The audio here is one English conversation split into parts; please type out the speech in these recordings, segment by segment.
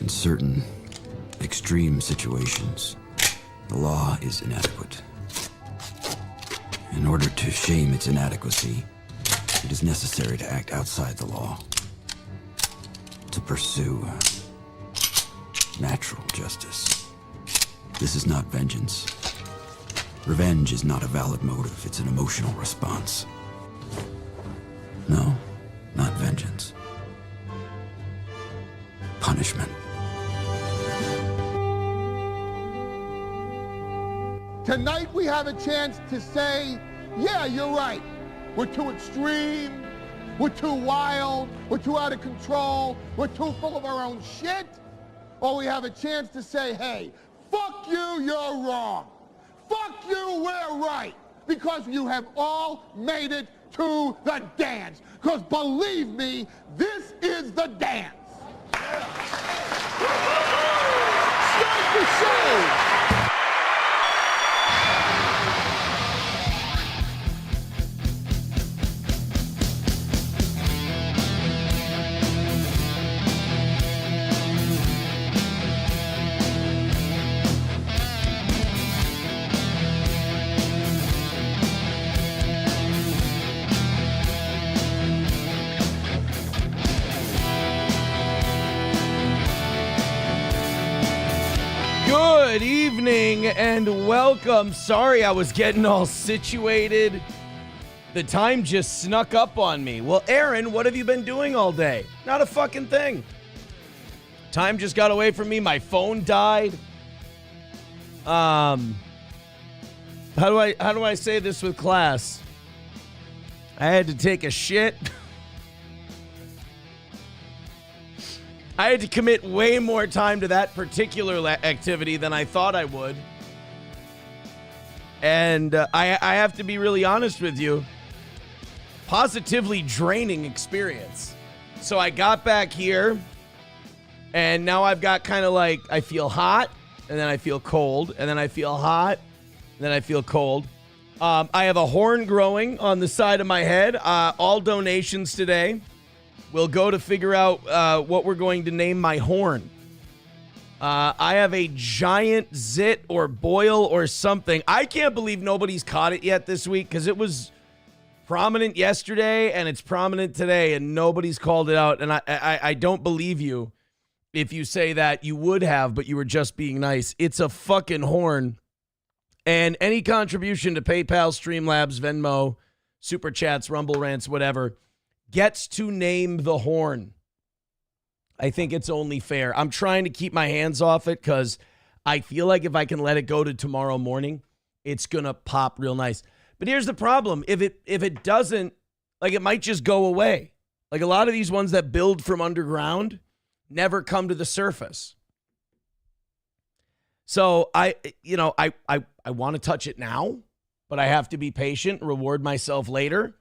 In certain extreme situations, the law is inadequate. In order to shame its inadequacy, it is necessary to act outside the law, to pursue natural justice. This is not vengeance. Revenge is not a valid motive, it's an emotional response. No, not vengeance. Punishment. Tonight we have a chance to say, yeah, you're right. We're too extreme, we're too wild, we're too out of control, we're too full of our own shit. Or we have a chance to say, hey, fuck you, you're wrong. Fuck you, we're right. Because you have all made it to the dance. Because believe me, this is the dance. Start the show. Good evening and welcome. Sorry I was getting all situated. The time just snuck up on me. Well, Aaron, what have you been doing all day? Not a fucking thing. Time just got away from me. My phone died. How do I say this with class? I had to take a shit. I had to commit way more time to that particular activity than I thought I would. And I have to be really honest with you. Positively draining experience. So I got back here, and now I've got kind of like, I feel hot, and then I feel cold, and then I feel hot, and then I feel cold. I have a horn growing on the side of my head. All donations today will go to figure out what we're going to name my horn. I have a giant zit or boil or something. I can't believe nobody's caught it yet this week because it was prominent yesterday and it's prominent today and nobody's called it out. And I don't believe you if you say that you would have, but you were just being nice. It's a fucking horn. And any contribution to PayPal, Streamlabs, Venmo, Super Chats, Rumble Rants, whatever, gets to name the horn. I think it's only fair. I'm trying to keep my hands off it because I feel like if I can let it go to tomorrow morning, it's going to pop real nice. But here's the problem. If it doesn't, like, it might just go away. Like a lot of these ones that build from underground never come to the surface. So I want to touch it now, but I have to be patient, reward myself later.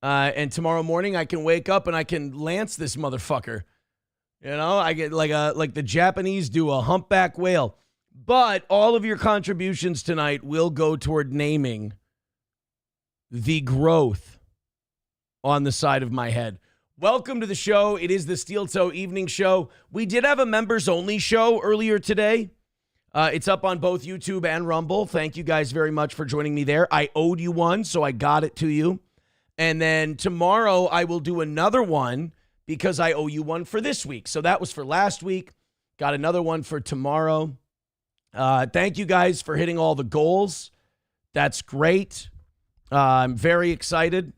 And tomorrow morning I can wake up and I can lance this motherfucker. You know, I get like the Japanese do, a humpback whale. But all of your contributions tonight will go toward naming the growth on the side of my head. Welcome to the show. It is the Steel Toe Evening Show. We did have a members only show earlier today. It's up on both YouTube and Rumble. Thank you guys very much for joining me there. I owed you one, so I got it to you. And then tomorrow I will do another one because I owe you one for this week. So that was for last week. Got another one for tomorrow. Thank you guys for hitting all the goals. That's great. I'm very excited.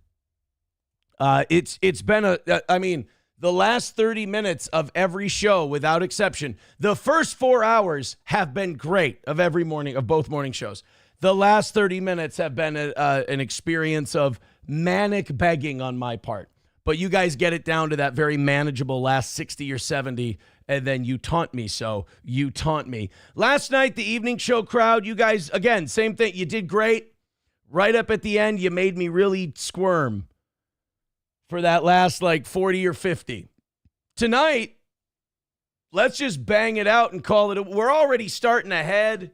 It's been the last 30 minutes of every show without exception. The first 4 hours have been great of every morning, of both morning shows. The last 30 minutes have been an experience of manic begging on my part. But you guys get it down to that very manageable last 60 or 70, and then you taunt me, so you taunt me. Last night, the evening show crowd, you guys, again, same thing. You did great. Right up at the end, you made me really squirm for that last, 40 or 50. Tonight, let's just bang it out and call it. We're already starting ahead.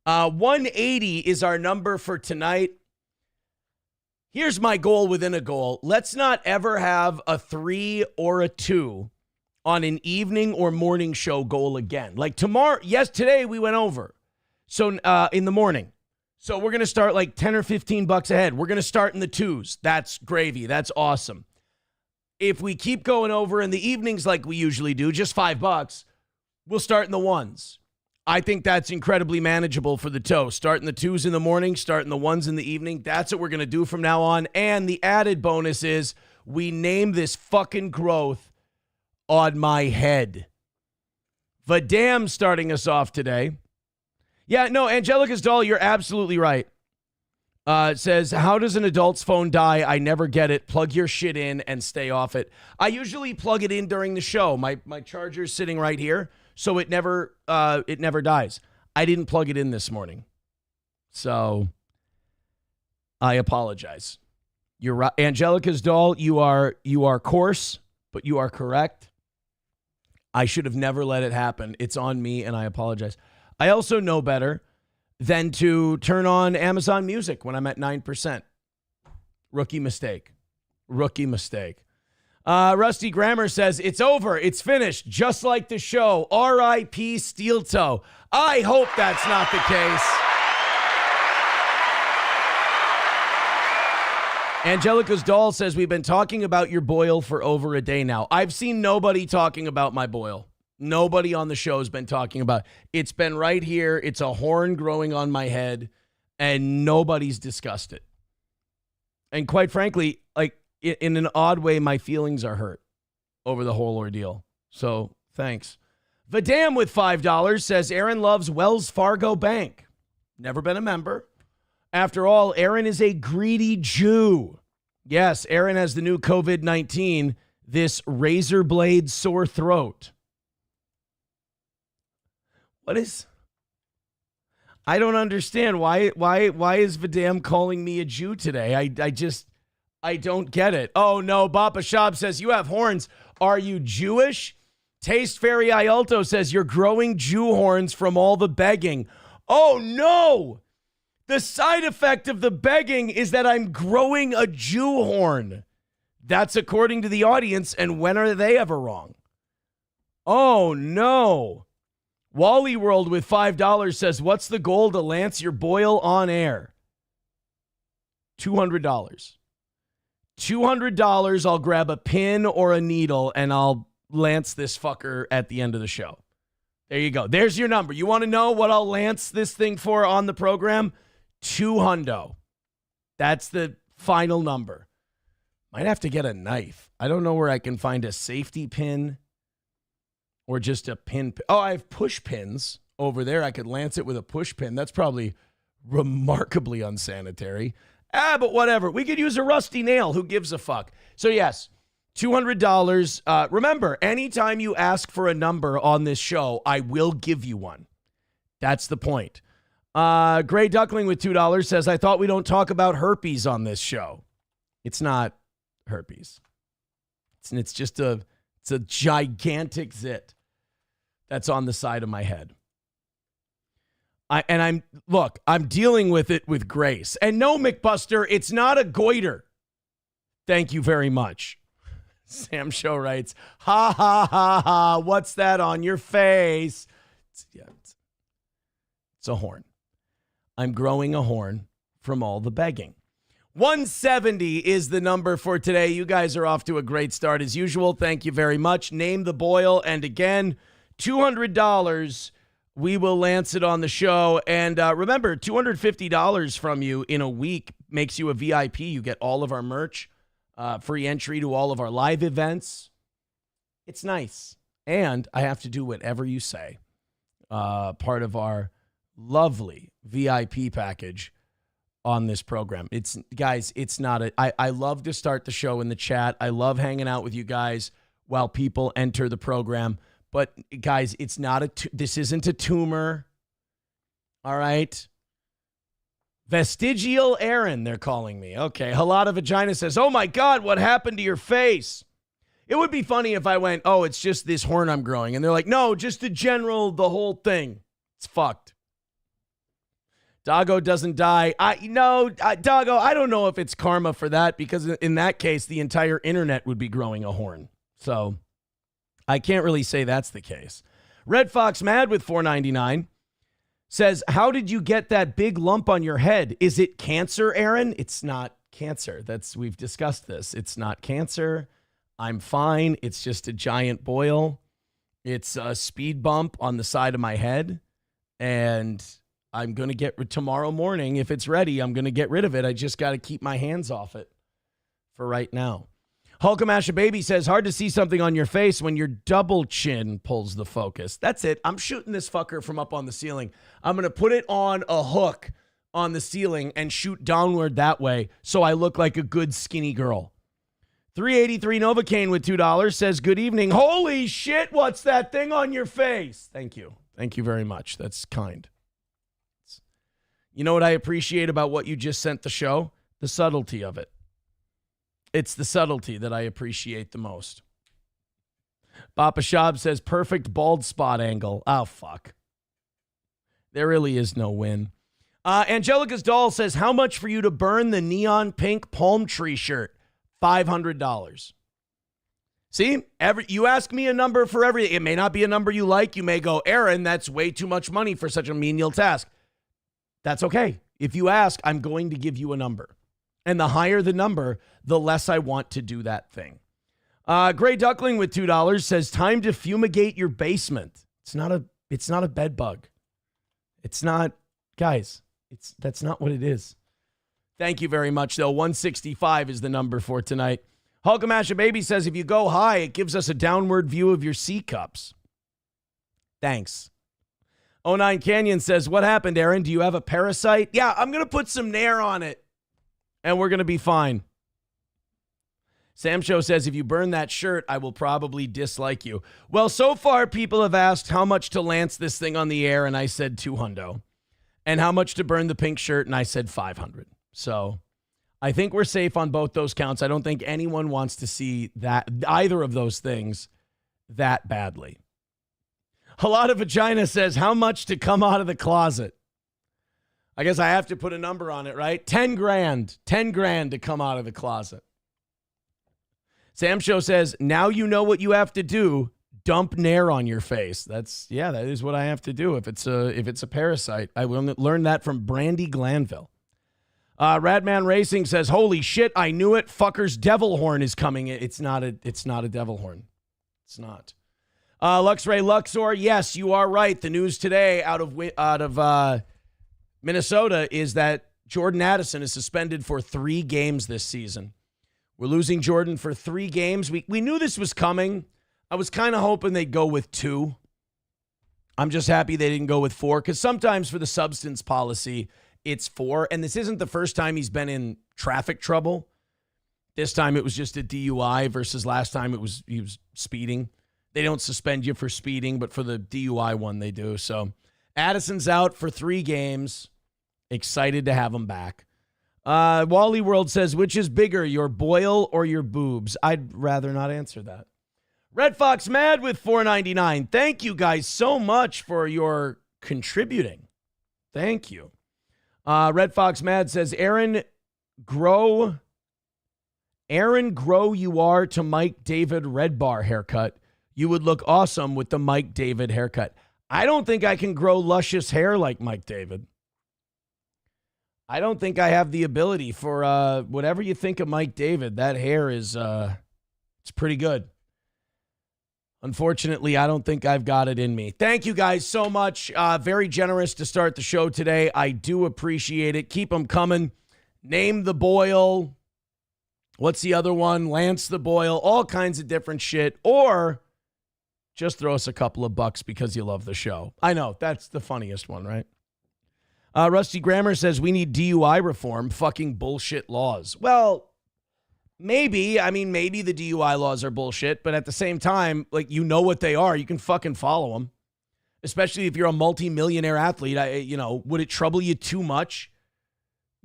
180 is our number for tonight. Here's my goal within a goal. Let's not ever have a 3 or a 2 on an evening or morning show goal again. Like today we went over. So in the morning. So we're going to start like 10 or 15 bucks ahead. We're going to start in the twos. That's gravy. That's awesome. If we keep going over in the evenings like we usually do, just $5, we'll start in the ones. I think that's incredibly manageable for the toe. Start in the twos in the morning, start in the ones in the evening. That's what we're going to do from now on. And the added bonus is we name this fucking growth on my head. Vadam starting us off today. Yeah, no, Angelica's doll, you're absolutely right. Says, how does an adult's phone die? I never get it. Plug your shit in and stay off it. I usually plug it in during the show. My charger's sitting right here, so it never dies. I didn't plug it in this morning, so I apologize. You're right, Angelica's doll. You are coarse, but you are correct. I should have never let it happen. It's on me, and I apologize. I also know better than to turn on Amazon Music when I'm at 9%. Rookie mistake. Rusty Grammer says, it's over. It's finished. Just like the show. R.I.P. Steel Toe. I hope that's not the case. Angelica's doll says, we've been talking about your boil for over a day now. I've seen nobody talking about my boil. Nobody on the show has been talking about it. It's been right here. It's a horn growing on my head, and nobody's discussed it. And quite frankly, like in an odd way, my feelings are hurt over the whole ordeal. So thanks. Vadam with $5 says, Aaron loves Wells Fargo Bank. Never been a member. After all, Aaron is a greedy Jew. Yes, Aaron has the new COVID-19, this razor blade sore throat. I don't understand why is Vadam calling me a Jew today? I don't get it. Oh no, Bapa Shab says you have horns. Are you Jewish? Taste Fairy Ialto says you're growing Jew horns from all the begging. Oh no! The side effect of the begging is that I'm growing a Jew horn. That's according to the audience, and when are they ever wrong? Oh no. Wally World with $5 says, what's the goal to lance your boil on air? $200. $200, I'll grab a pin or a needle, and I'll lance this fucker at the end of the show. There you go. There's your number. You want to know what I'll lance this thing for on the program? $200. That's the final number. Might have to get a knife. I don't know where I can find a safety pin. Or just a pin. Oh, I have push pins over there. I could lance it with a push pin. That's probably remarkably unsanitary. But whatever. We could use a rusty nail. Who gives a fuck? So yes, $200. Remember, anytime you ask for a number on this show, I will give you one. That's the point. Gray Duckling with $2 says, I thought we don't talk about herpes on this show. It's not herpes. It's just it's a gigantic zit that's on the side of my head. I'm dealing with it with grace. And no, McBuster, it's not a goiter. Thank you very much. Sam Show writes, ha, ha, ha, ha, what's that on your face? It's a horn. I'm growing a horn from all the begging. 170 is the number for today. You guys are off to a great start as usual. Thank you very much. Name the boil. And again, $200. We will lance it on the show. And remember, $250 from you in a week makes you a VIP. You get all of our merch, free entry to all of our live events. It's nice. And I have to do whatever you say. Part of our lovely VIP package on this program. It's not I love to start the show in the chat. I love hanging out with you guys while people enter the program. But guys, it's not this isn't a tumor. All right. Vestigial Aaron, they're calling me. Okay. Halada Vagina says, oh my God, what happened to your face? It would be funny if I went, oh, it's just this horn I'm growing. And they're like, no, just the whole thing. It's fucked. Doggo doesn't die. Doggo, I don't know if it's karma for that, because in that case, the entire internet would be growing a horn. So I can't really say that's the case. Red Fox Mad with $4.99 says, how did you get that big lump on your head? Is it cancer, Aaron? It's not cancer. We've discussed this. It's not cancer. I'm fine. It's just a giant boil. It's a speed bump on the side of my head. And I'm going to get tomorrow morning, if it's ready, I'm going to get rid of it. I just got to keep my hands off it for right now. Hulkamasha Baby says, hard to see something on your face when your double chin pulls the focus. That's it. I'm shooting this fucker from up on the ceiling. I'm going to put it on a hook on the ceiling and shoot downward that way so I look like a good skinny girl. 383 Novocaine with $2 says, good evening. Holy shit, what's that thing on your face? Thank you. Thank you very much. That's kind. You know what I appreciate about what you just sent the show? The subtlety of it. It's the subtlety that I appreciate the most. Papa Shab says, perfect bald spot angle. Oh, fuck. There really is no win. Angelica's doll says, how much for you to burn the neon pink palm tree shirt? $500. See, you ask me a number for everything. It may not be a number you like. You may go, Aaron, that's way too much money for such a menial task. That's okay. If you ask, I'm going to give you a number. And the higher the number, the less I want to do that thing. Gray Duckling with $2 says, time to fumigate your basement. It's not a bed bug. It's not, guys, that's not what it is. Thank you very much, though. 165 is the number for tonight. Hulkamasha Baby says, if you go high, it gives us a downward view of your C cups. Thanks. 09 Canyon says, what happened, Aaron? Do you have a parasite? Yeah, I'm going to put some Nair on it, and we're going to be fine. Sam Show says, if you burn that shirt, I will probably dislike you. Well, so far, people have asked how much to lance this thing on the air, and I said $200. And how much to burn the pink shirt, and I said $500. So I think we're safe on both those counts. I don't think anyone wants to see that either of those things that badly. A lot of vagina says, how much to come out of the closet? I guess I have to put a number on it, right? 10 grand. 10 grand to come out of the closet. Sam Show says, now you know what you have to do. Dump Nair on your face. That is what I have to do if it's a parasite. I will learn that from Brandy Glanville. Radman Racing says, holy shit, I knew it. Fucker's devil horn is coming. It's not a devil horn. It's not. Luxray Luxor, yes, you are right. The news today out of Minnesota is that Jordan Addison is suspended for 3 games this season. We're losing Jordan for 3 games. We knew this was coming. I was kind of hoping they'd go with 2. I'm just happy they didn't go with 4, because sometimes for the substance policy, it's 4. And this isn't the first time he's been in traffic trouble. This time it was just a DUI versus last time he was speeding. They don't suspend you for speeding, but for the DUI one, they do. So Addison's out for 3 games. Excited to have him back. Wally World says, which is bigger, your boil or your boobs? I'd rather not answer that. Red Fox Mad with $4.99. Thank you guys so much for your contributing. Thank you. Red Fox Mad says, Aaron, grow you are to Mike David Red Bar haircut. You would look awesome with the Mike David haircut. I don't think I can grow luscious hair like Mike David. I don't think I have the ability for whatever you think of Mike David. That hair is it's pretty good. Unfortunately, I don't think I've got it in me. Thank you guys so much. Very generous to start the show today. I do appreciate it. Keep them coming. Name the Boyle. What's the other one? Lance the Boyle. All kinds of different shit. Or just throw us a couple of bucks because you love the show. I know. That's the funniest one, right? Rusty Grammer says we need DUI reform. Fucking bullshit laws. Well, maybe. I mean, maybe the DUI laws are bullshit, but at the same time, like, you know what they are. You can fucking follow them. Especially if you're a multi-millionaire athlete. Would it trouble you too much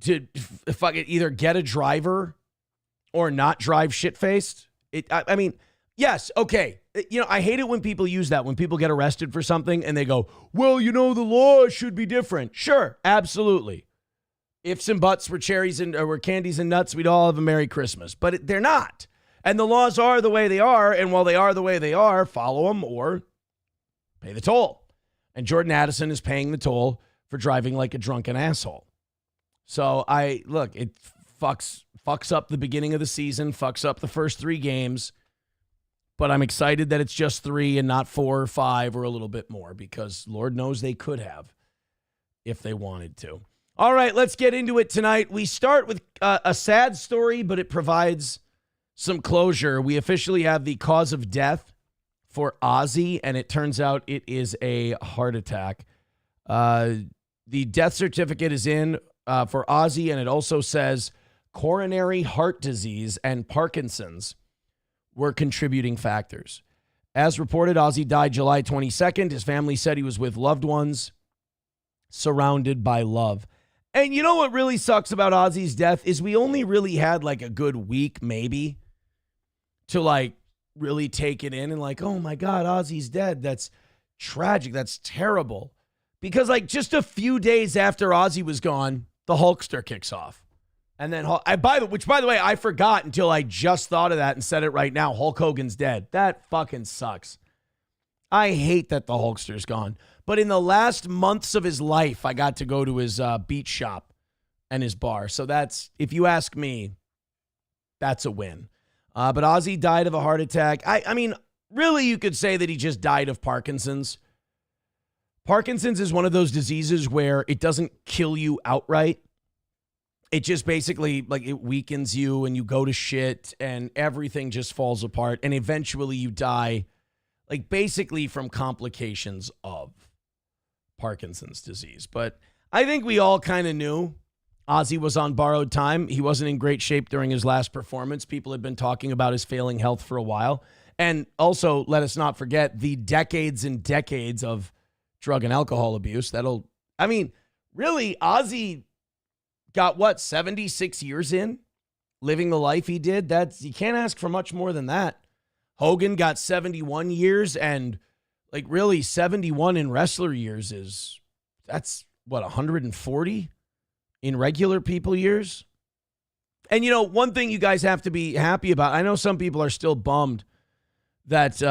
to fucking either get a driver or not drive shit-faced? I mean, yes, okay. I hate it when people use that, when people get arrested for something and they go, well, the law should be different. Sure, absolutely. Ifs and buts were cherries and were candies and nuts, we'd all have a Merry Christmas. But they're not. And the laws are the way they are, and while they are the way they are, follow them or pay the toll. And Jordan Addison is paying the toll for driving like a drunken asshole. So it fucks up the beginning of the season, fucks up the first 3 games. But I'm excited that it's just 3 and not 4 or 5 or a little bit more, because Lord knows they could have if they wanted to. All right, let's get into it tonight. We start with a sad story, but it provides some closure. We officially have the cause of death for Ozzy, and it turns out it is a heart attack. The death certificate is in for Ozzy, and it also says coronary heart disease and Parkinson's were contributing factors. As reported, Ozzy died July 22nd. His family said he was with loved ones, surrounded by love. And you know what really sucks about Ozzy's death is we only really had like a good week, maybe, to like really take it in and like, oh my God, Ozzy's dead. That's tragic. That's terrible. Because like just a few days after Ozzy was gone, the Hulkster kicks off. And then, by the way, I forgot until I just thought of that and said it right now. Hulk Hogan's dead. That fucking sucks. I hate that the Hulkster's gone. But in the last months of his life, I got to go to his beach shop and his bar. So that's, if you ask me, that's a win. But Ozzy died of a heart attack. I mean, really, you could say that he just died of Parkinson's. Parkinson's is one of those diseases where it doesn't kill you outright. It just basically, like, it weakens you and you go to shit and everything just falls apart. And eventually you die, like, basically from complications of Parkinson's disease. But I think we all kind of knew Ozzy was on borrowed time. He wasn't in great shape during his last performance. People had been talking about his failing health for a while. And also, let us not forget the decades and decades of drug and alcohol abuse. Really, Ozzy got 76 years in living the life he did. You can't ask for much more than that. Hogan got 71 years, and like really 71 in wrestler years that's 140 in regular people years. And you know, one thing you guys have to be happy about, I know some people are still bummed that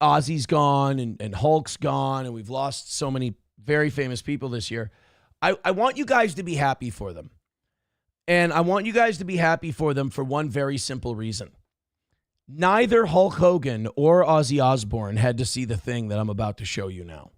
Ozzy's gone and Hulk's gone and we've lost so many very famous people this year. I want you guys to be happy for them. And I want you guys to be happy for them for one very simple reason. Neither Hulk Hogan or Ozzy Osbourne had to see the thing that I'm about to show you now.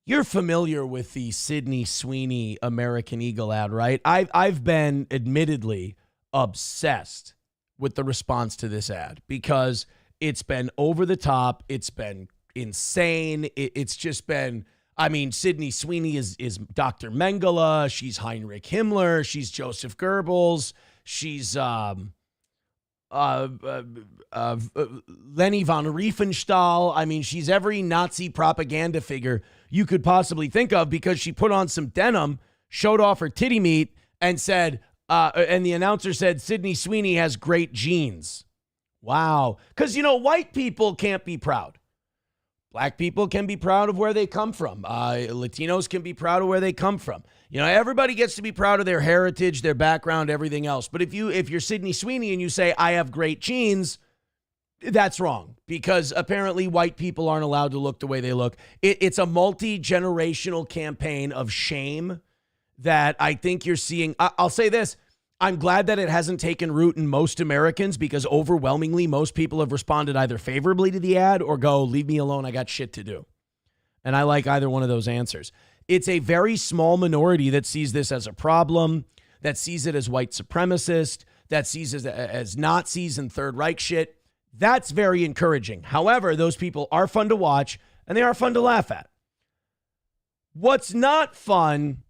You're familiar with the Sydney Sweeney American Eagle ad, right? I've been admittedly obsessed with the response to this ad because it's been over the top. It's been insane. It's just been... I mean, Sydney Sweeney is Dr. Mengele. She's Heinrich Himmler. She's Joseph Goebbels. She's Lenny von Riefenstahl. I mean, she's every Nazi propaganda figure you could possibly think of because she put on some denim, showed off her titty meat, and said, and the announcer said, Sydney Sweeney has great genes. Wow. Because, you know, white people can't be proud. Black people can be proud of where they come from. Latinos can be proud of where they come from. You know, everybody gets to be proud of their heritage, their background, everything else. But if you're Sydney Sweeney and you say, I have great genes, that's wrong because apparently white people aren't allowed to look the way they look. It's a multi-generational campaign of shame that I think you're seeing. I'll say this. I'm glad that it hasn't taken root in most Americans because overwhelmingly most people have responded either favorably to the ad or go, leave me alone, I got shit to do. And I like either one of those answers. It's a very small minority that sees this as a problem, that sees it as white supremacist, that sees it as Nazis and Third Reich shit. That's very encouraging. However, those people are fun to watch and they are fun to laugh at. What's not fun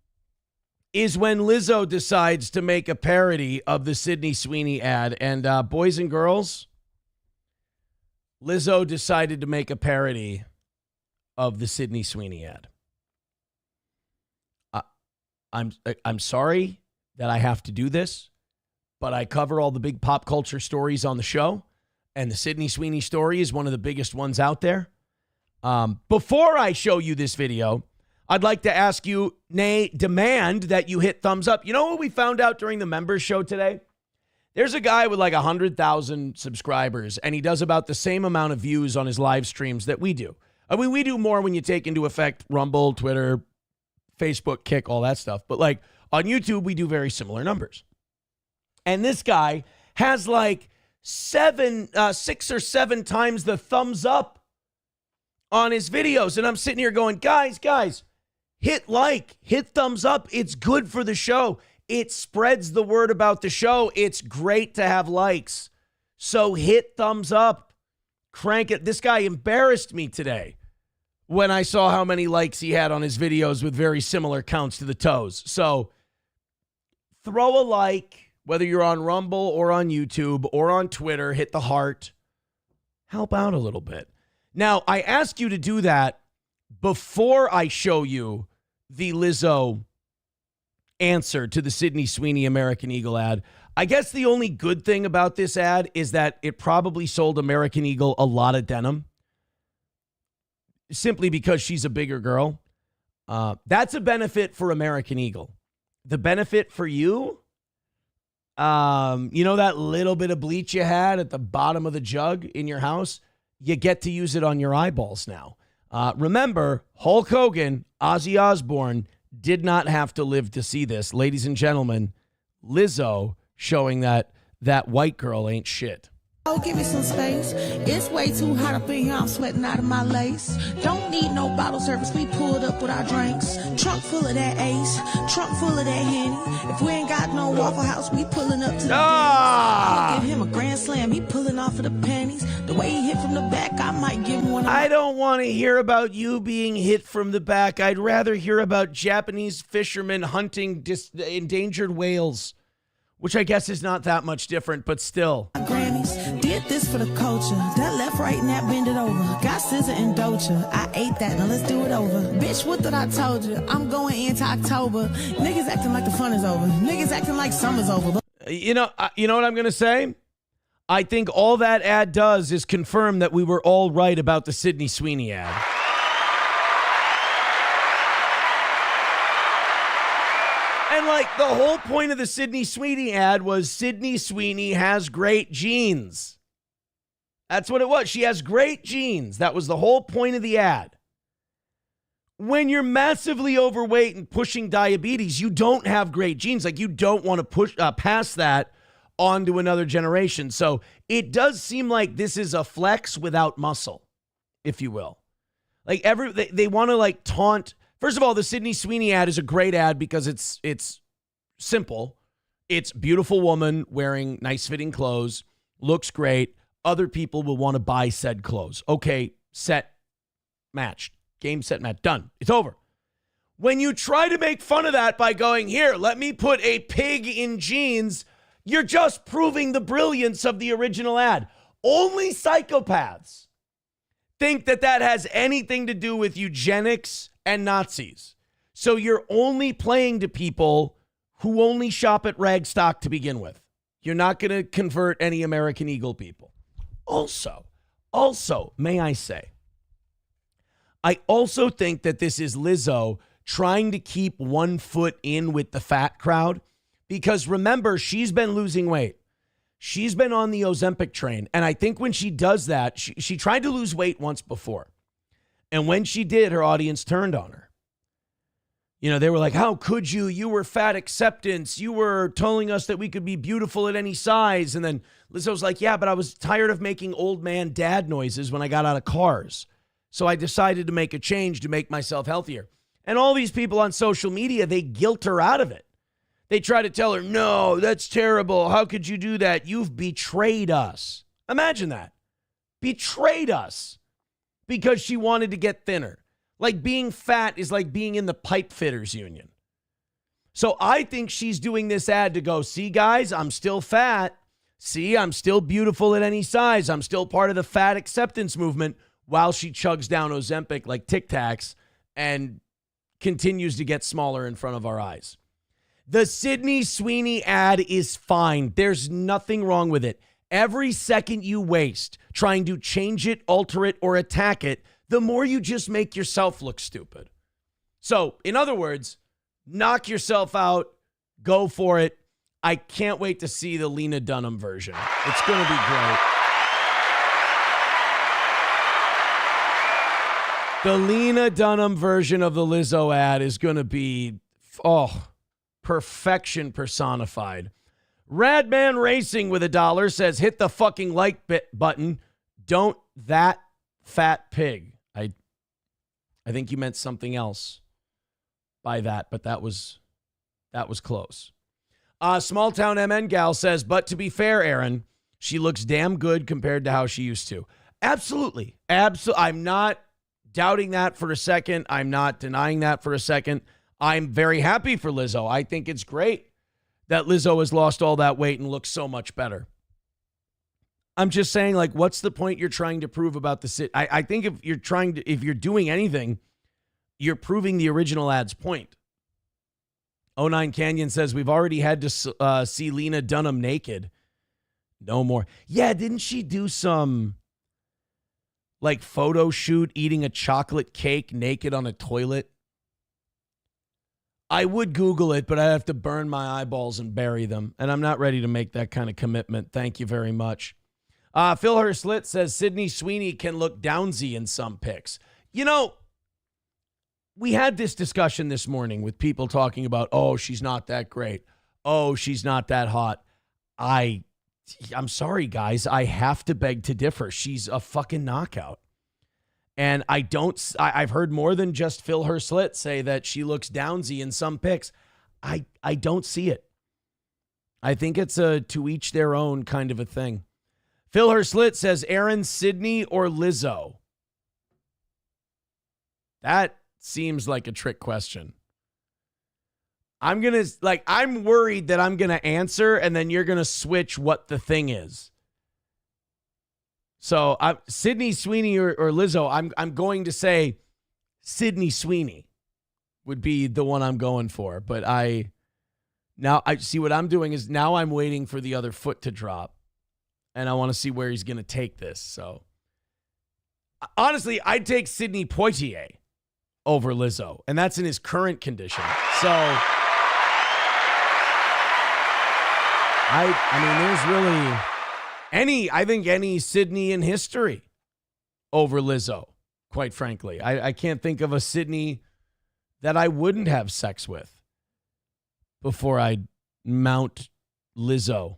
is when Lizzo decides to make a parody of the Sydney Sweeney ad. And boys and girls, Lizzo decided to make a parody of the Sydney Sweeney ad. I'm sorry that I have to do this, but I cover all the big pop culture stories on the show, and the Sydney Sweeney story is one of the biggest ones out there. Before I show you this video, I'd like to ask you, nay, demand that you hit thumbs up. You know what we found out during the members show today? There's a guy with like 100,000 subscribers, and he does about the same amount of views on his live streams that we do. I mean, we do more when you take into effect Rumble, Twitter, Facebook, Kick, all that stuff. But like on YouTube, we do very similar numbers. And this guy has like 6 or 7 times the thumbs up on his videos. And I'm sitting here going, guys, hit like, hit thumbs up. It's good for the show. It spreads the word about the show. It's great to have likes. So hit thumbs up. Crank it. This guy embarrassed me today when I saw how many likes he had on his videos with very similar counts to the toes. So throw a like, whether you're on Rumble or on YouTube or on Twitter, hit the heart. Help out a little bit. Now, I ask you to do that before I show you the Lizzo answer to the Sydney Sweeney American Eagle ad. I guess the only good thing about this ad is that it probably sold American Eagle a lot of denim simply because she's a bigger girl. That's a benefit for American Eagle. The benefit for you, you know that little bit of bleach you had at the bottom of the jug in your house? You get to use it on your eyeballs now. Remember, Hulk Hogan, Ozzy Osbourne, did not have to live to see this. Ladies and gentlemen, Lizzo showing that white girl ain't shit. Oh, give me some space. It's way too hot up in here. I'm sweating out of my lace. Don't need no bottle service. We pulled up with our drinks. Trunk full of that Ace. Trunk full of that Henny. If we ain't got no Waffle House, we pulling up to the I'ma give him a grand slam. He pulling off of the panties. The way he hit from the back, I might give him one. I don't want to hear about you being hit from the back. I'd rather hear about Japanese fishermen hunting endangered whales, which I guess is not that much different, but still. Grannies did this for the culture. That left, right, and that bend it over. Got scissor and doja. I ate that, now let's do it over. Bitch, what did I told you? I'm going into October. Niggas acting like the fun is over. Niggas acting like summer's over. You know what I'm going to say? I think all that ad does is confirm that we were all right about the Sydney Sweeney ad. And like the whole point of the Sydney Sweeney ad was Sydney Sweeney has great genes. That's what it was. She has great genes. That was the whole point of the ad. When you're massively overweight and pushing diabetes, you don't have great genes. Like you don't want to push pass that on to another generation. So it does seem like this is a flex without muscle, if you will. Like they want to like taunt. First of all, the Sydney Sweeney ad is a great ad because it's simple. It's beautiful woman wearing nice fitting clothes, looks great. Other people will want to buy said clothes. Okay, set, matched. Game, set, match, done. It's over. When you try to make fun of that by going, here, let me put a pig in jeans, you're just proving the brilliance of the original ad. Only psychopaths think that has anything to do with eugenics and Nazis. So you're only playing to people who only shop at Ragstock to begin with. You're not going to convert any American Eagle people. Also, may I say, I also think that this is Lizzo trying to keep one foot in with the fat crowd because remember, she's been losing weight. She's been on the Ozempic train. And I think when she does that, she tried to lose weight once before. And when she did, her audience turned on her. You know, they were like, how could you? You were fat acceptance. You were telling us that we could be beautiful at any size. And then Lizzo's like, yeah, but I was tired of making old man dad noises when I got out of cars. So I decided to make a change to make myself healthier. And all these people on social media, they guilt her out of it. They try to tell her, no, that's terrible. How could you do that? You've betrayed us. Imagine that. Betrayed us. Because she wanted to get thinner. Like being fat is like being in the pipe fitters union. So I think she's doing this ad to go, see guys, I'm still fat. See, I'm still beautiful at any size. I'm still part of the fat acceptance movement while she chugs down Ozempic like Tic Tacs and continues to get smaller in front of our eyes. The Sydney Sweeney ad is fine. There's nothing wrong with it. Every second you waste trying to change it, alter it, or attack it, the more you just make yourself look stupid. So, in other words, knock yourself out, go for it. I can't wait to see the Lena Dunham version. It's going to be great. The Lena Dunham version of the Lizzo ad is going to be, perfection personified. Radman Racing with $1 says, hit the fucking like button. Don't that fat pig. I think you meant something else by that, but that was close. Small Town MN Gal says, but to be fair, Aaron, she looks damn good compared to how she used to. Absolutely. I'm not doubting that for a second. I'm not denying that for a second. I'm very happy for Lizzo. I think it's great that Lizzo has lost all that weight and looks so much better. I'm just saying, like, what's the point you're trying to prove about the sit? I think if you're doing anything, you're proving the original ad's point. 09 Canyon says, we've already had to see Lena Dunham naked. No more. Yeah, didn't she do some, like, photo shoot eating a chocolate cake naked on a toilet? I would Google it, but I have to burn my eyeballs and bury them, and I'm not ready to make that kind of commitment. Thank you very much. Phil Herslit says Sydney Sweeney can look downsy in some pics. You know, we had this discussion this morning with people talking about, oh, she's not that great. Oh, she's not that hot. I'm sorry, guys. I have to beg to differ. She's a fucking knockout. And I've heard more than just Phil Herslit say that she looks downsy in some pics. I don't see it. I think it's a to each their own kind of a thing. Phil Herslit says, Aaron, Sydney, or Lizzo? That seems like a trick question. I'm worried that I'm going to answer and then you're going to switch what the thing is. So Sydney Sweeney or Lizzo, I'm going to say Sydney Sweeney would be the one I'm going for. But I see what I'm doing is now I'm waiting for the other foot to drop. And I want to see where he's going to take this. So, honestly, I'd take Sidney Poitier over Lizzo. And that's in his current condition. So, there's really any Sydney in history over Lizzo, quite frankly. I can't think of a Sydney that I wouldn't have sex with before I mount Lizzo.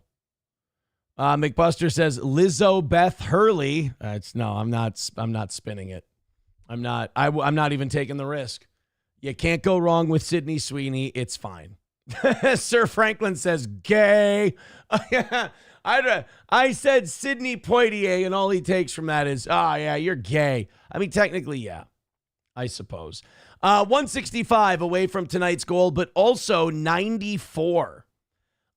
McBuster says Lizzo Beth Hurley. I'm not spinning it. I'm not even taking the risk. You can't go wrong with Sydney Sweeney. It's fine. Sir Franklin says gay. I said Sidney Poitier, and all he takes from that is, yeah, you're gay. I mean, technically, yeah, I suppose. 165 away from tonight's goal, but also 94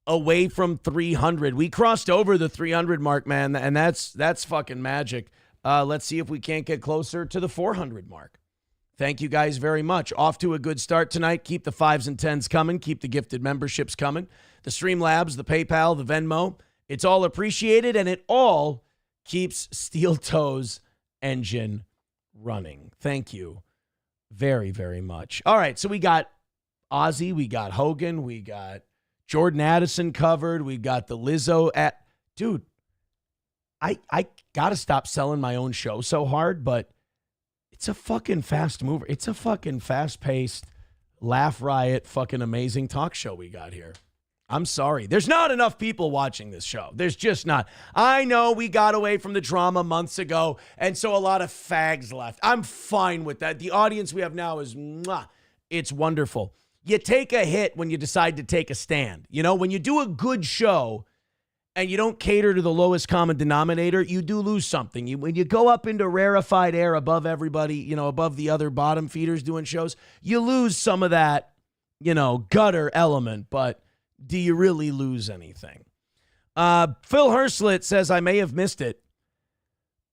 away from 300. We crossed over the 300 mark, man, and that's fucking magic. Let's see if we can't get closer to the 400 mark. Thank you guys very much. Off to a good start tonight. Keep the 5s and 10s coming. Keep the gifted memberships coming. The Streamlabs, the PayPal, the Venmo. It's all appreciated, and it all keeps Steel Toes engine running. Thank you very, very much. All right, so we got Ozzy, we got Hogan, we got Jordan Addison covered. We got the Lizzo at, dude, I got to stop selling my own show so hard, but it's a fucking fast mover. It's a fucking fast-paced, laugh riot, fucking amazing talk show we got here. I'm sorry. There's not enough people watching this show. There's just not. I know we got away from the drama months ago, and so a lot of fags left. I'm fine with that. The audience we have now is, it's wonderful. You take a hit when you decide to take a stand. You know, when you do a good show and you don't cater to the lowest common denominator, you do lose something. When you go up into rarefied air above everybody, you know, above the other bottom feeders doing shows, you lose some of that, you know, gutter element, but do you really lose anything? Phil Herslit says, I may have missed it,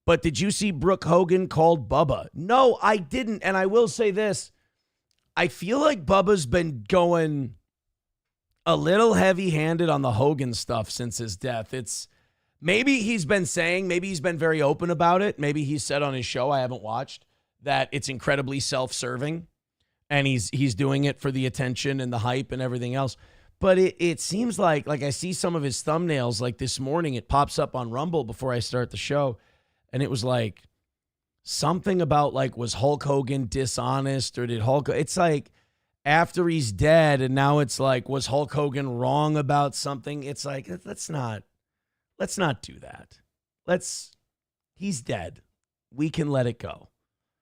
but did you see Brooke Hogan called Bubba? No, I didn't. And I will say this. I feel like Bubba's been going a little heavy-handed on the Hogan stuff since his death. Maybe he's been very open about it. Maybe he's said on his show, I haven't watched, that it's incredibly self-serving and he's doing it for the attention and the hype and everything else. But it seems like I see some of his thumbnails, like this morning, it pops up on Rumble before I start the show. And it was like something about like, was Hulk Hogan dishonest or did Hulk, it's like after he's dead and now it's like, was Hulk Hogan wrong about something? It's like, let's not do that. He's dead. We can let it go.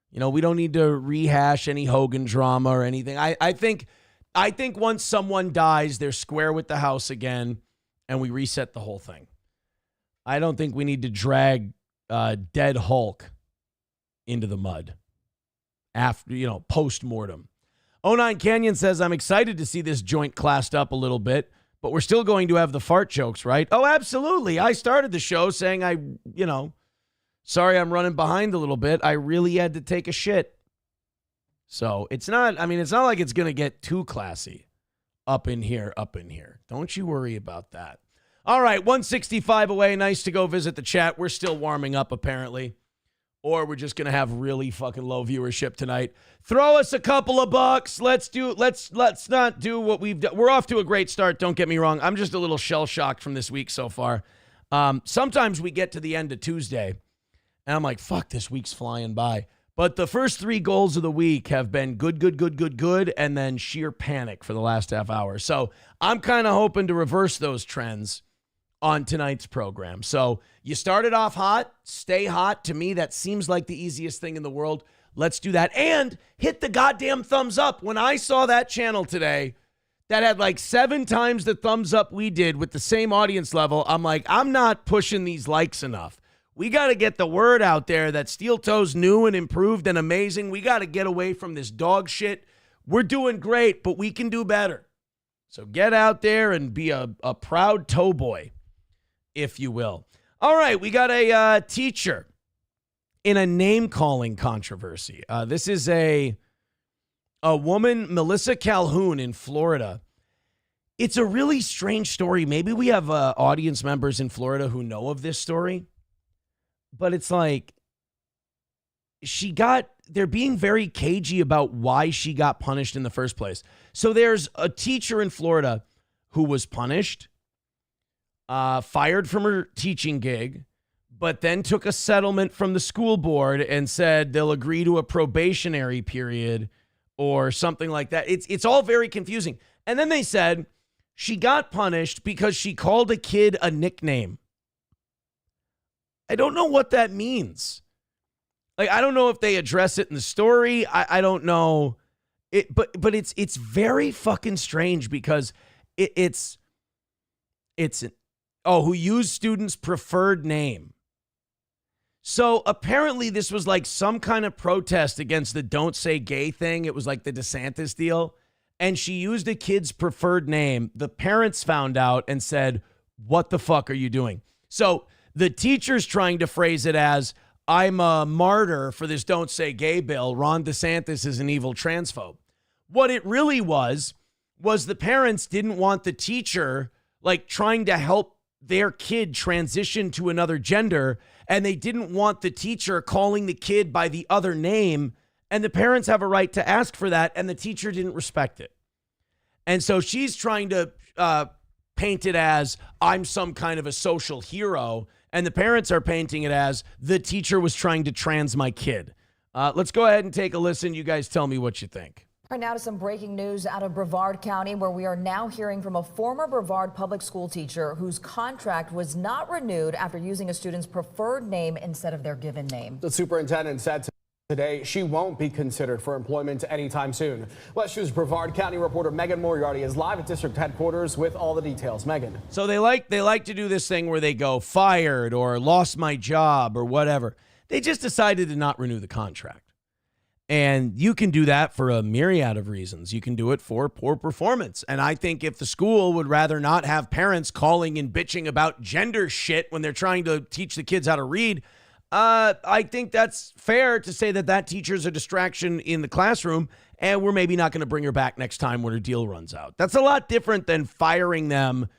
You know, we don't need to rehash any Hogan drama or anything. I think once someone dies, they're square with the house again, and we reset the whole thing. I don't think we need to drag dead Hulk into the mud after, post-mortem. 09 Canyon says, I'm excited to see this joint classed up a little bit, but we're still going to have the fart jokes, right? Oh, absolutely. I started the show saying sorry I'm running behind a little bit. I really had to take a shit. So it's not like it's going to get too classy up in here. Don't you worry about that. All right, 165 away. Nice to go visit the chat. We're still warming up, apparently. Or we're just going to have really fucking low viewership tonight. Throw us a couple of bucks. Let's not do what we've done. We're off to a great start, don't get me wrong. I'm just a little shell-shocked from this week so far. Sometimes we get to the end of Tuesday, and I'm like, fuck, this week's flying by. But the first 3 goals of the week have been good, and then sheer panic for the last half hour. So I'm kind of hoping to reverse those trends on tonight's program. So you started off hot, stay hot. To me, that seems like the easiest thing in the world. Let's do that. And hit the goddamn thumbs up. When I saw that channel today that had like 7 times the thumbs up we did with the same audience level, I'm like, I'm not pushing these likes enough. We got to get the word out there that Steel Toe's new and improved and amazing. We got to get away from this dog shit. We're doing great, but we can do better. So get out there and be a proud toe boy, if you will. All right, we got a teacher in a name-calling controversy. This is a woman, Melissa Calhoun in Florida. It's a really strange story. Maybe we have audience members in Florida who know of this story. But it's like they're being very cagey about why she got punished in the first place. So there's a teacher in Florida who was punished, fired from her teaching gig, but then took a settlement from the school board and said they'll agree to a probationary period or something like that. It's all very confusing. And then they said she got punished because she called a kid a nickname. I don't know what that means. Like, I don't know if they address it in the story. I don't know. But it's very fucking strange because it's who used students' preferred name. So apparently this was like some kind of protest against the don't say gay thing. It was like the DeSantis deal. And she used a kid's preferred name. The parents found out and said, what the fuck are you doing? So the teacher's trying to phrase it as, I'm a martyr for this don't say gay bill. Ron DeSantis is an evil transphobe. What it really was the parents didn't want the teacher like trying to help their kid transition to another gender, and they didn't want the teacher calling the kid by the other name, and the parents have a right to ask for that, and the teacher didn't respect it. And so she's trying to paint it as, I'm some kind of a social hero, and the parents are painting it as the teacher was trying to trans my kid. Let's go ahead and take a listen. You guys tell me what you think. Right now to some breaking news out of Brevard County, where we are now hearing from a former Brevard public school teacher whose contract was not renewed after using a student's preferred name instead of their given name. The superintendent said today she won't be considered for employment anytime soon. West News Brevard County reporter Megan Moriarty is live at district headquarters with all the details. Megan. So they like to do this thing where they go fired or lost my job or whatever. They just decided to not renew the contract. And you can do that for a myriad of reasons. You can do it for poor performance. And I think if the school would rather not have parents calling and bitching about gender shit when they're trying to teach the kids how to read, I think that's fair to say that teacher's a distraction in the classroom, and we're maybe not going to bring her back next time when her deal runs out. That's a lot different than firing them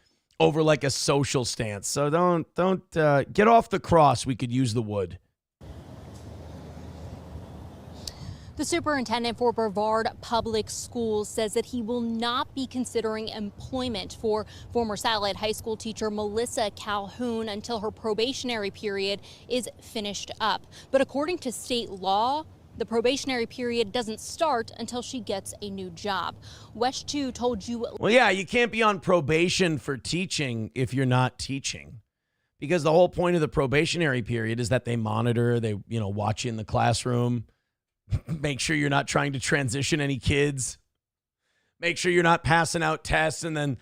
over like a social stance. So don't get off the cross. We could use the wood. The superintendent for Brevard Public Schools says that he will not be considering employment for former Satellite High School teacher Melissa Calhoun until her probationary period is finished up. But according to state law, the probationary period doesn't start until she gets a new job. West 2 told you. Well, yeah, you can't be on probation for teaching if you're not teaching, because the whole point of the probationary period is that they monitor, they, watch you in the classroom, make sure you're not trying to transition any kids, make sure you're not passing out tests and then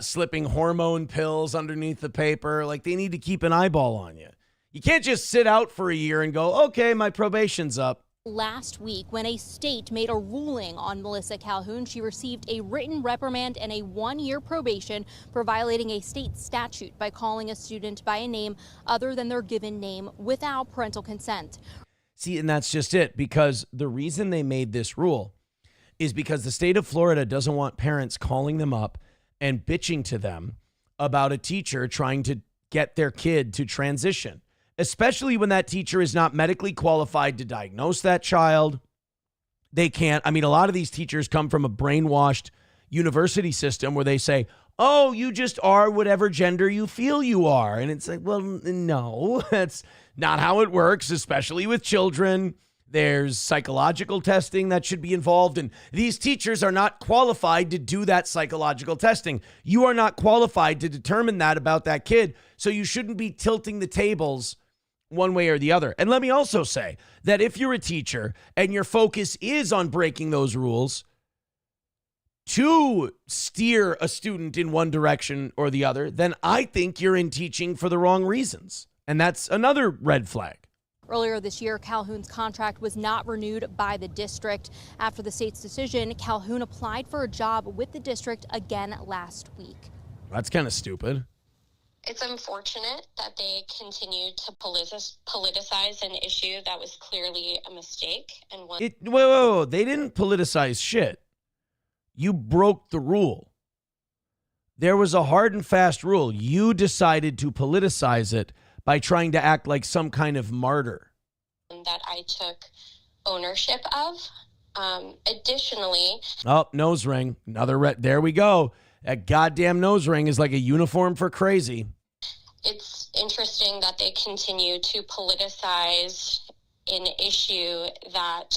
slipping hormone pills underneath the paper. Like, they need to keep an eyeball on you. You can't just sit out for a year and go, okay, my probation's up. Last week, when a state made a ruling on Melissa Calhoun, she received a written reprimand and a 1-year probation for violating a state statute by calling a student by a name other than their given name without parental consent. See, and that's just it, because the reason they made this rule is because the state of Florida doesn't want parents calling them up and bitching to them about a teacher trying to get their kid to transition, especially when that teacher is not medically qualified to diagnose that child. They can't. I mean, a lot of these teachers come from a brainwashed university system where they say, oh, you just are whatever gender you feel you are. And it's like, well, no, that's not how it works, especially with children. There's psychological testing that should be involved, and these teachers are not qualified to do that psychological testing. You are not qualified to determine that about that kid, so you shouldn't be tilting the tables one way or the other. And let me also say that if you're a teacher and your focus is on breaking those rules to steer a student in one direction or the other, then I think you're in teaching for the wrong reasons. And that's another red flag. Earlier this year, Calhoun's contract was not renewed by the district. After the state's decision, Calhoun applied for a job with the district again last week. That's kind of stupid. It's unfortunate that they continue to politicize an issue that was clearly a mistake. And one. Whoa, they didn't politicize shit. You broke the rule. There was a hard and fast rule. You decided to politicize it by trying to act like some kind of martyr. That I took ownership of. Additionally. Oh, nose ring. Another there we go. That goddamn nose ring is like a uniform for crazy. It's interesting that they continue to politicize an issue that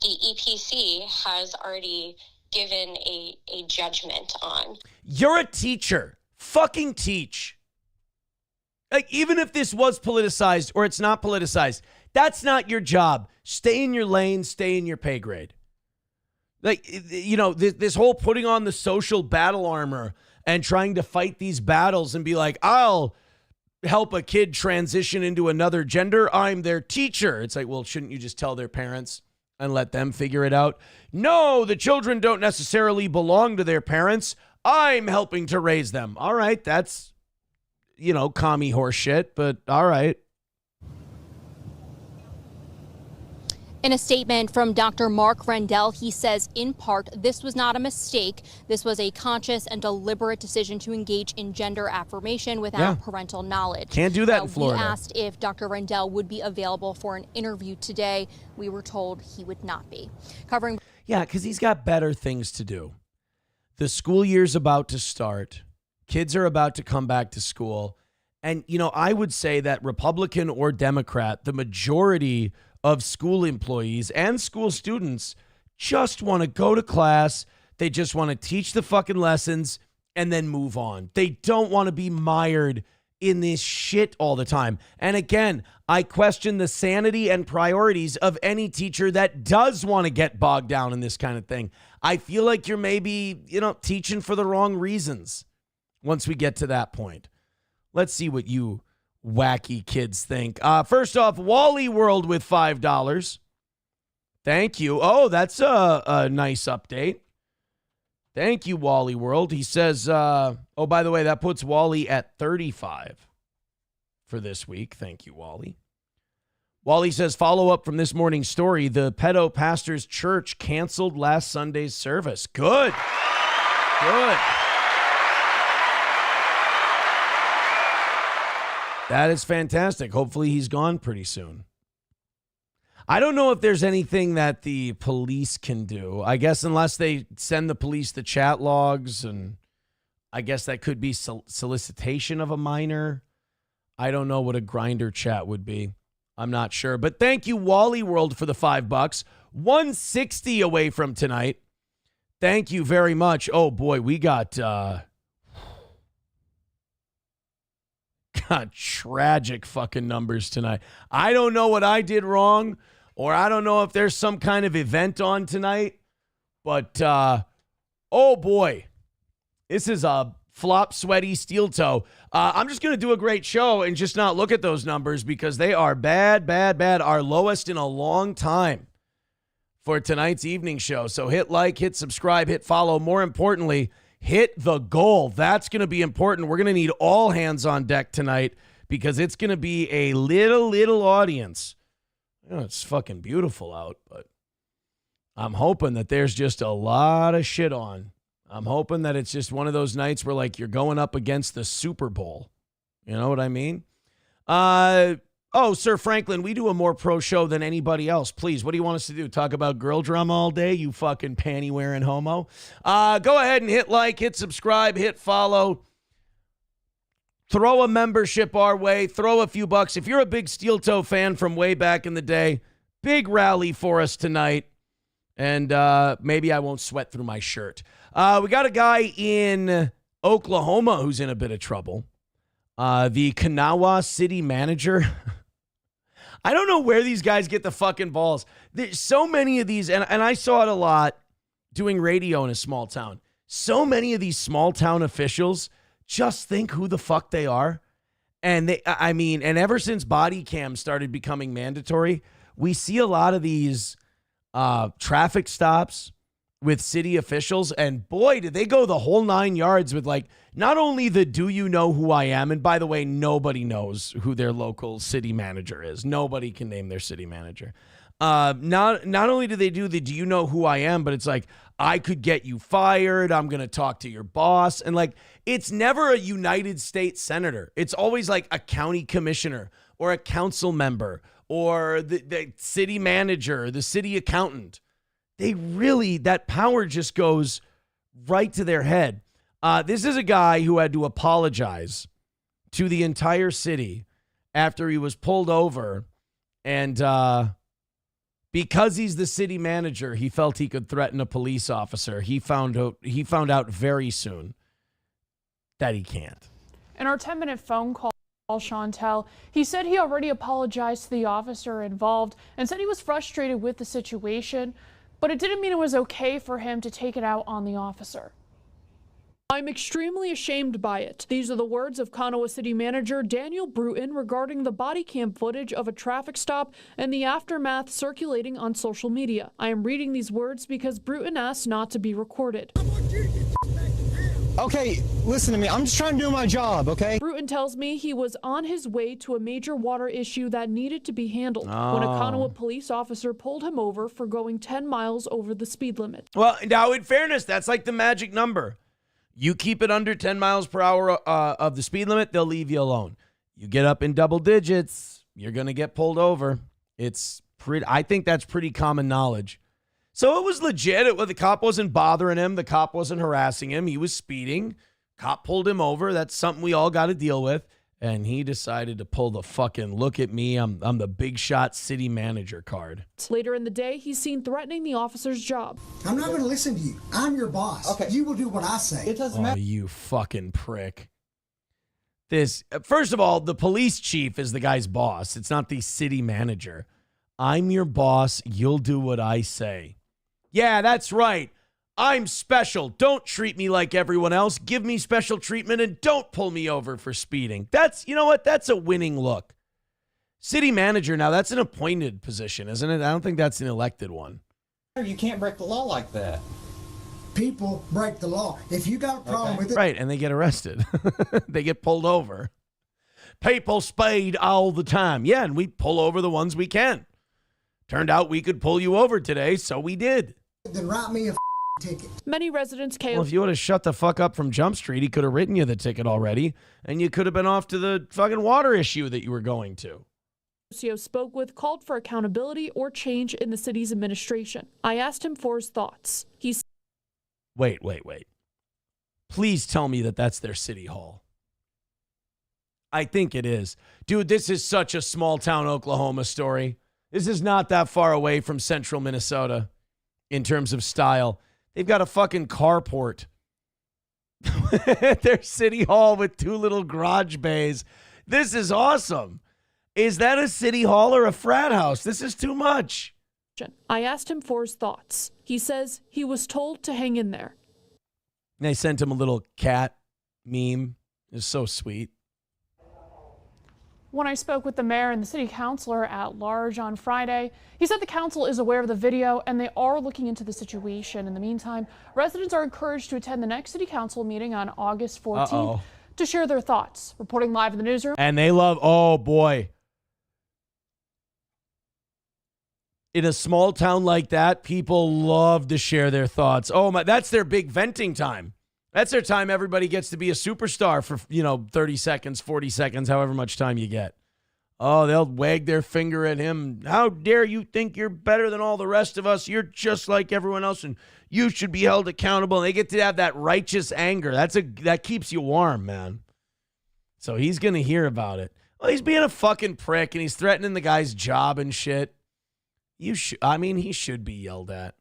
the EPC has already given a judgment on. You're a teacher. Fucking teach. Like, even if this was politicized or it's not politicized, that's not your job. Stay in your lane, stay in your pay grade. Like, this whole putting on the social battle armor and trying to fight these battles and be like, I'll help a kid transition into another gender. I'm their teacher. It's like, well, shouldn't you just tell their parents and let them figure it out? No, the children don't necessarily belong to their parents. I'm helping to raise them. All right, that's, commie horse shit, but all right. In a statement from Dr. Mark Rendell, he says, in part, this was not a mistake. This was a conscious and deliberate decision to engage in gender affirmation without parental knowledge. Can't do that in Florida. We asked if Dr. Rendell would be available for an interview today. We were told he would not be. Yeah, because he's got better things to do. The school year's about to start. Kids are about to come back to school. And, I would say that Republican or Democrat, the majority of school employees and school students just want to go to class. They just want to teach the fucking lessons and then move on. They don't want to be mired in this shit all the time. And again, I question the sanity and priorities of any teacher that does want to get bogged down in this kind of thing. I feel like you're maybe, teaching for the wrong reasons once we get to that point. Let's see what you wacky kids think. First off, Wally World with $5. Thank you. Oh, that's a nice update. Thank you, Wally World. He says, oh, by the way, that puts Wally at 35 for this week. Thank you, Wally. Wally says, follow up from this morning's story. The pedo pastor's church canceled last Sunday's service. Good. Good. That is fantastic. Hopefully he's gone pretty soon. I don't know if there's anything that the police can do. I guess unless they send the police the chat logs, and I guess that could be solicitation of a minor. I don't know what a grinder chat would be. I'm not sure. But thank you, Wally World, for the $5. 160 away from tonight. Thank you very much. Oh, boy, we got tragic fucking numbers tonight. I don't know what I did wrong, or I don't know if there's some kind of event on tonight. But, oh, boy, this is a flop, sweaty steel toe. I'm just going to do a great show and just not look at those numbers because they are bad, bad, bad. Our lowest in a long time for tonight's evening show. So hit like, hit subscribe, hit follow. More importantly, hit the goal. That's going to be important. We're going to need all hands on deck tonight because it's going to be a little audience. You know, it's fucking beautiful out, but I'm hoping that there's just a lot of shit on. I'm hoping that it's just one of those nights where, like, you're going up against the Super Bowl. You know what I mean? Oh, Sir Franklin, we do a more pro show than anybody else. Please, what do you want us to do? Talk about girl drama all day, you fucking panty-wearing homo? Go ahead and hit like, hit subscribe, hit follow. Throw a membership our way. Throw a few bucks. If you're a big Steel Toe fan from way back in the day, big rally for us tonight. And maybe I won't sweat through my shirt. We got a guy in Oklahoma who's in a bit of trouble. The Kanawha city manager. I don't know where these guys get the fucking balls. There's so many of these, and I saw it a lot doing radio in a small town. So many of these small town officials just think who the fuck they are. And and ever since body cams started becoming mandatory, we see a lot of these traffic stops with city officials, and boy, did they go the whole 9 yards with, like, not only the do you know who I am, and by the way, nobody knows who their local city manager is. Nobody can name their city manager. Not only do they do the do you know who I am, but it's like, I could get you fired, I'm going to talk to your boss, and, like, it's never a United States senator. It's always like a county commissioner or a council member or the city manager, the city accountant. They really, that power just goes right to their head. This is a guy who had to apologize to the entire city after he was pulled over. And because he's the city manager, he felt he could threaten a police officer. He found out very soon that he can't. In our 10-minute phone call, Chantel, he said he already apologized to the officer involved and said he was frustrated with the situation. But it didn't mean it was okay for him to take it out on the officer. I'm extremely ashamed by it. These are the words of Kanawha City Manager Daniel Bruton regarding the body cam footage of a traffic stop and the aftermath circulating on social media. I am reading these words because Bruton asked not to be recorded. Okay, listen to me. I'm just trying to do my job, okay? Bruton tells me he was on his way to a major water issue that needed to be handled when a Kanawha police officer pulled him over for going 10 miles over the speed limit. Well, now, in fairness, that's like the magic number. You keep it under 10 miles per hour of the speed limit, they'll leave you alone. You get up in double digits, you're going to get pulled over. I think that's pretty common knowledge. So it was legit. The cop wasn't bothering him. The cop wasn't harassing him. He was speeding. Cop pulled him over. That's something we all got to deal with. And he decided to pull the fucking look at me. I'm the big shot city manager card. Later in the day, he's seen threatening the officer's job. I'm not going to listen to you. I'm your boss. Okay. You will do what I say. It doesn't matter. You fucking prick. First of all, the police chief is the guy's boss. It's not the city manager. I'm your boss. You'll do what I say. Yeah, that's right. I'm special. Don't treat me like everyone else. Give me special treatment and don't pull me over for speeding. You know what? That's a winning look. City manager, now that's an appointed position, isn't it? I don't think that's an elected one. You can't break the law like that. People break the law. If you got a problem with it. Right, and they get arrested. They get pulled over. People speed all the time. Yeah, and we pull over the ones we can. Turned out we could pull you over today, so we did. Then write me a ticket. Many residents came. Well, if you would have shut the fuck up from Jump Street, he could have written you the ticket already, and you could have been off to the fucking water issue that you were going to. spoke with called for accountability or change in the city's administration. I asked him for his thoughts. Wait. Please tell me that that's their city hall. I think it is. Dude, this is such a small town Oklahoma story. This is not that far away from central Minnesota in terms of style. They've got a fucking carport. Their city hall with 2 little garage bays. This is awesome. Is that a city hall or a frat house? This is too much. I asked him for his thoughts. He says he was told to hang in there. And I sent him a little cat meme. It was so sweet. When I spoke with the mayor and the city councilor at large on Friday, he said the council is aware of the video and they are looking into the situation. In the meantime, residents are encouraged to attend the next city council meeting on August 14th to share their thoughts. Reporting live in the newsroom. And they love, oh boy. In a small town like that, people love to share their thoughts. Oh my, that's their big venting time. That's their time everybody gets to be a superstar for, 30 seconds, 40 seconds, however much time you get. Oh, they'll wag their finger at him. How dare you think you're better than all the rest of us? You're just like everyone else, and you should be held accountable. And they get to have that righteous anger. That keeps you warm, man. So he's going to hear about it. Well, he's being a fucking prick, and he's threatening the guy's job and shit. He should be yelled at.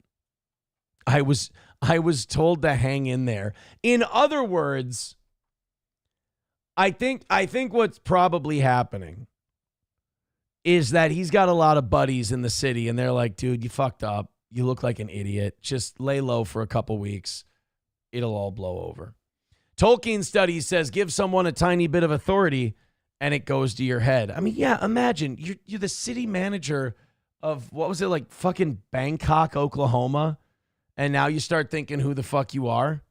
I was told to hang in there. In other words, I think what's probably happening is that he's got a lot of buddies in the city, and they're like, dude, you fucked up. You look like an idiot. Just lay low for a couple weeks. It'll all blow over. Tolkien studies says give someone a tiny bit of authority, and it goes to your head. I mean, yeah, imagine you're the city manager of, what was it, like fucking Bangkok, Oklahoma? And now you start thinking who the fuck you are?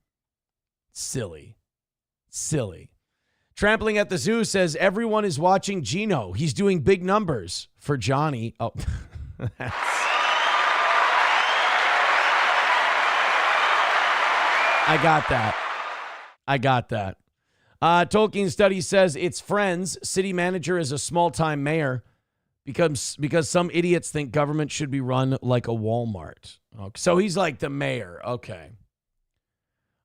Silly. Trampling at the Zoo says everyone is watching Gino. He's doing big numbers for Johnny. Oh, I got that. Tolkien study says it's Friends. City manager is a small-time mayor because some idiots think government should be run like a Walmart. Okay. So he's like the mayor. Okay.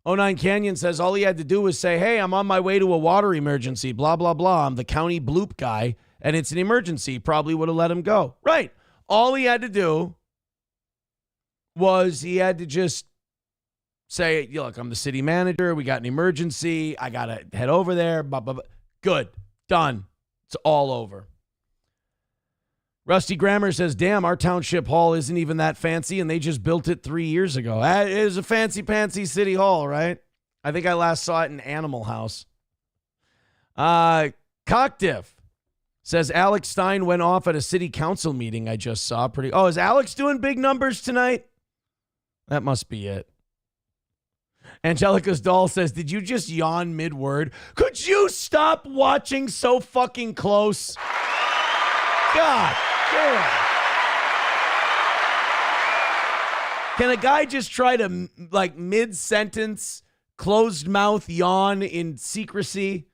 09 Canyon says all he had to do was say, hey, I'm on my way to a water emergency, blah, blah, blah. I'm the county bloop guy, and it's an emergency. Probably would have let him go. Right. All he had to do was he had to just say, look, I'm the city manager. We got an emergency. I got to head over there. Blah, blah, blah. Good. Done. It's all over. Rusty Grammer says, damn, our township hall isn't even that fancy, and they just built it 3 years ago. It is a fancy city hall, right? I think I last saw it in Animal House. Cockdiff says, Alex Stein went off at a city council meeting I just saw. Is Alex doing big numbers tonight? That must be it. Angelica's doll says, did you just yawn mid-word? Could you stop watching so fucking close? God damn. Can a guy just try to, like, mid-sentence, closed mouth yawn in secrecy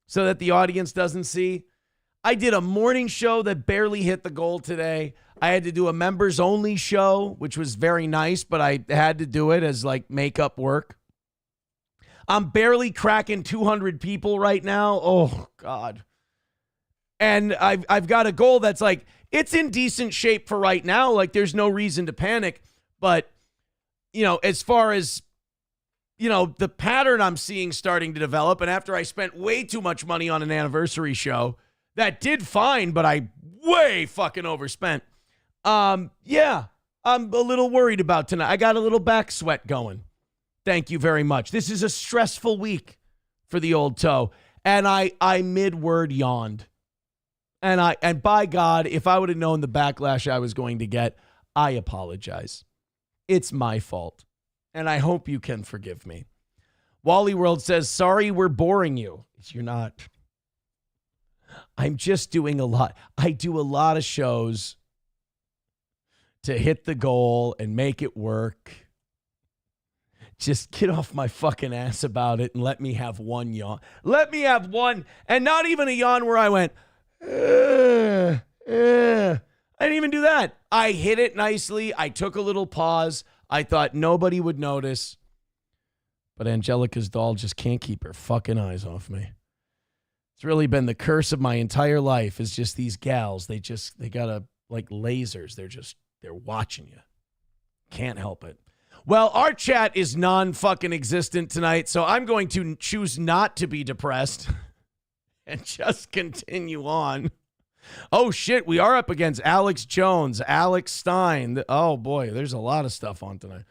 so that the audience doesn't see? I did a morning show that barely hit the goal today. I had to do a members-only show, which was very nice, but I had to do it as, like, makeup work. I'm barely cracking 200 people right now. Oh, God. And I've got a goal that's like, it's in decent shape for right now. Like, there's no reason to panic. But, as far as, the pattern I'm seeing starting to develop, and after I spent way too much money on an anniversary show, that did fine, but I way fucking overspent. Yeah, I'm a little worried about tonight. I got a little back sweat going. Thank you very much. This is a stressful week for the old toe. And I mid-word yawned. And by God, if I would have known the backlash I was going to get, I apologize. It's my fault. And I hope you can forgive me. Wally World says, sorry we're boring you. You're not. I'm just doing a lot. I do a lot of shows to hit the goal and make it work. Just get off my fucking ass about it and let me have one yawn. Let me have one, and not even a yawn where I went, I didn't even do that. I hit it nicely. I took a little pause. I thought nobody would notice. But Angelica's doll just can't keep her fucking eyes off me. It's really been the curse of my entire life is just these gals. They got like lasers. They're watching you. Can't help it. Well, our chat is non-fucking existent tonight, so I'm going to choose not to be depressed and just continue on. Oh, shit, we are up against Alex Jones, Alex Stein. Oh, boy, there's a lot of stuff on tonight.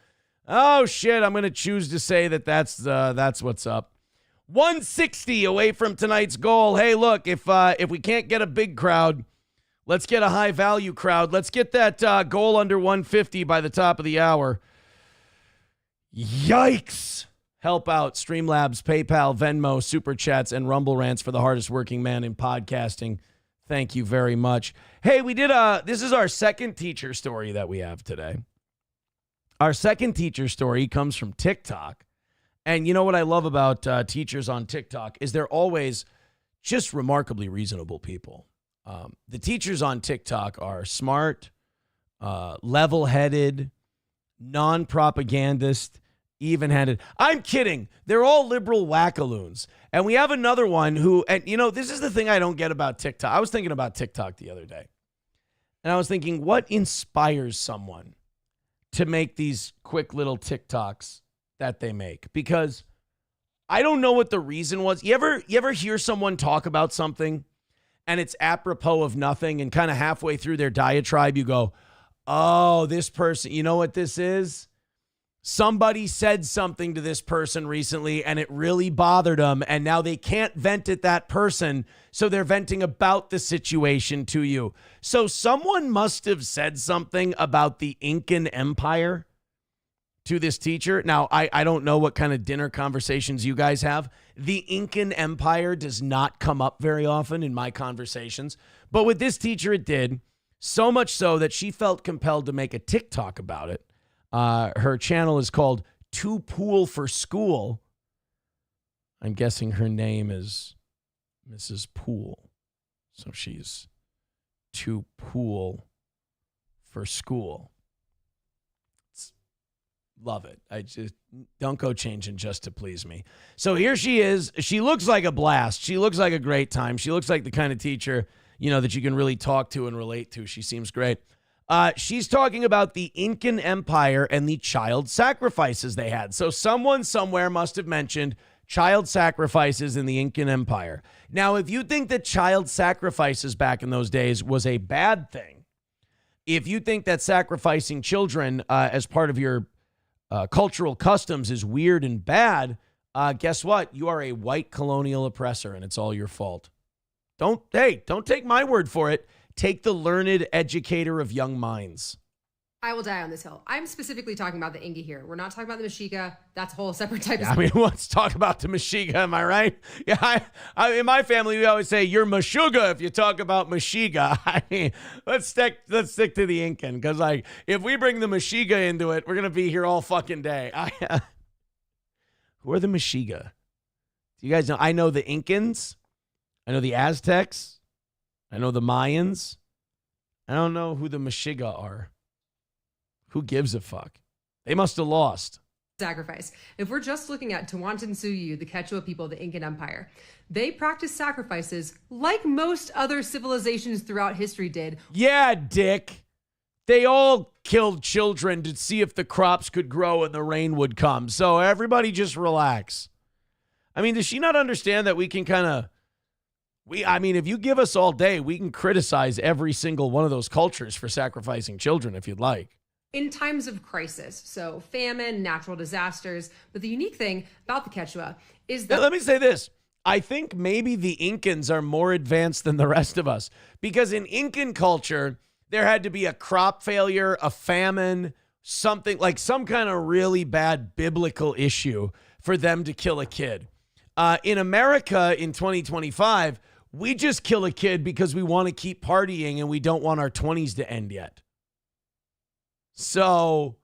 Oh, shit, I'm going to choose to say that's what's up. 160 away from tonight's goal. Hey, look, if we can't get a big crowd, let's get a high-value crowd. Let's get that goal under 150 by the top of the hour. Yikes. Help out Streamlabs, PayPal, Venmo, Super Chats, and Rumble Rants for the hardest working man in podcasting. Thank you very much. Hey, this is our second teacher story that we have today. Our second teacher story comes from TikTok. And you know what I love about teachers on TikTok is they're always just remarkably reasonable people. The teachers on TikTok are smart, level-headed, non-propagandist, even-handed. I'm kidding. They're all liberal wackaloons. And we have another one who, and you know, this is the thing I don't get about TikTok. I was thinking about TikTok the other day. And I was thinking, what inspires someone to make these quick little TikToks that they make? Because I don't know what the reason was. You ever hear someone talk about something and it's apropos of nothing, and kind of halfway through their diatribe you go, oh, this person, you know what this is? Somebody said something to this person recently and it really bothered them, and now they can't vent at that person, so they're venting about the situation to you. So someone must have said something about the Incan Empire to this teacher. Now, I don't know what kind of dinner conversations you guys have. The Incan Empire does not come up very often in my conversations, but with this teacher it did, so much so that she felt compelled to make a TikTok about it. Her channel is called Too Pool for School. I'm guessing her name is Mrs. Pool. So she's Too Pool for School. Love it. I just don't go changing just to please me. So here she is. She looks like a blast. She looks like a great time. She looks like the kind of teacher, you know, that you can really talk to and relate to. She seems great. She's talking about the Incan Empire and the child sacrifices they had. So someone somewhere must have mentioned child sacrifices in the Incan Empire. Now, if you think that child sacrifices back in those days was a bad thing, if you think that sacrificing children as part of your cultural customs is weird and bad, guess what? You are a white colonial oppressor, and it's all your fault. Don't take my word for it. Take the learned educator of young minds. I will die on this hill. I'm specifically talking about the Inca here. We're not talking about the Meshiga. That's a whole separate type of... I mean, let's talk about the Meshiga, am I right? Yeah, in my family, we always say, you're Meshuga if you talk about Meshiga. I mean, let's stick to the Incan, because like, if we bring the Meshiga into it, we're going to be here all fucking day. Who are the Meshiga? Do you guys know? I know the Incans. I know the Aztecs. I know the Mayans. I don't know who the Meshiga are. Who gives a fuck? They must have lost. Sacrifice. If we're just looking at Tawantinsuyu, the Quechua people of the Incan Empire, they practiced sacrifices like most other civilizations throughout history did. Yeah, Dick. They all killed children to see if the crops could grow and the rain would come. So everybody just relax. I mean, does she not understand that we can kind of... if you give us all day, we can criticize every single one of those cultures for sacrificing children if you'd like. In times of crisis, so famine, natural disasters. But the unique thing about the Quechua is that... Let me say this. I think maybe the Incans are more advanced than the rest of us. Because in Incan culture, there had to be a crop failure, a famine, something like some kind of really bad biblical issue for them to kill a kid. In America in 2025... we just kill a kid because we want to keep partying and we don't want our 20s to end yet. So,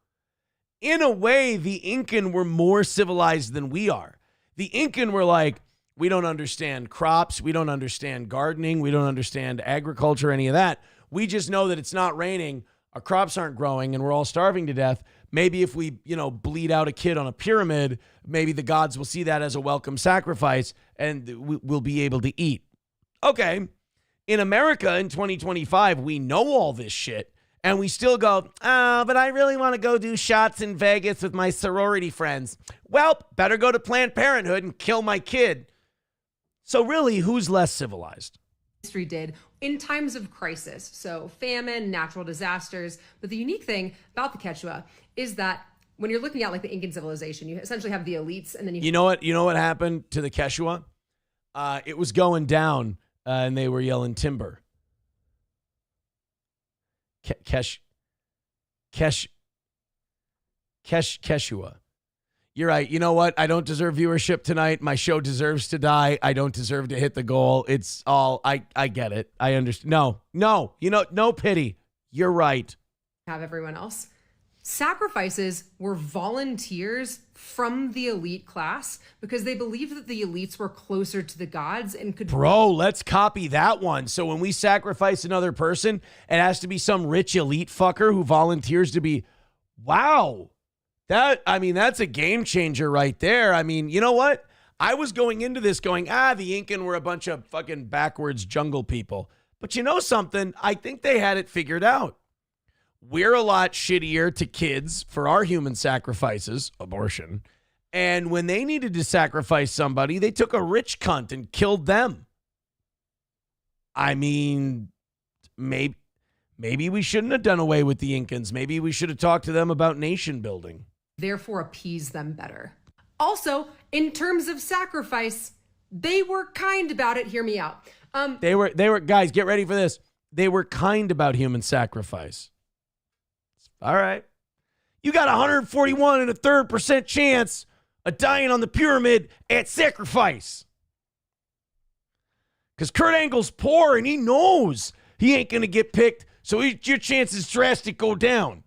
in a way, the Incan were more civilized than we are. The Incan were like, we don't understand crops. We don't understand gardening. We don't understand agriculture, any of that. We just know that it's not raining, our crops aren't growing, and we're all starving to death. Maybe if we, bleed out a kid on a pyramid, maybe the gods will see that as a welcome sacrifice and we'll be able to eat. Okay. In America in 2025, we know all this shit. And we still go, but I really want to go do shots in Vegas with my sorority friends. Well, better go to Planned Parenthood and kill my kid. So really, who's less civilized? History did in times of crisis, so famine, natural disasters. But the unique thing about the Quechua is that when you're looking at like the Incan civilization, you essentially have the elites, and then you know what happened to the Quechua? It was going down, and they were yelling timber. Quechua. You're right. You know what? I don't deserve viewership tonight. My show deserves to die. I don't deserve to hit the goal. It's all, I get it. I understand. No, no pity. You're right. Have everyone else. Sacrifices were volunteers from the elite class because they believed that the elites were closer to the gods and could... Bro, let's copy that one. So when we sacrifice another person, it has to be some rich elite fucker who volunteers to be... Wow. That's a game changer right there. I mean, you know what? I was going into this going, the Incan were a bunch of fucking backwards jungle people. But you know something? I think they had it figured out. We're a lot shittier to kids for our human sacrifices, abortion. And when they needed to sacrifice somebody, they took a rich cunt and killed them. I mean, maybe we shouldn't have done away with the Incans. Maybe we should have talked to them about nation building. Therefore, appease them better. Also, in terms of sacrifice, they were kind about it. Hear me out. They were guys, get ready for this. They were kind about human sacrifice. All right. You got 141 and a third % chance of dying on the pyramid at sacrifice. Because Kurt Angle's poor and he knows he ain't going to get picked. So your chances drastic go down.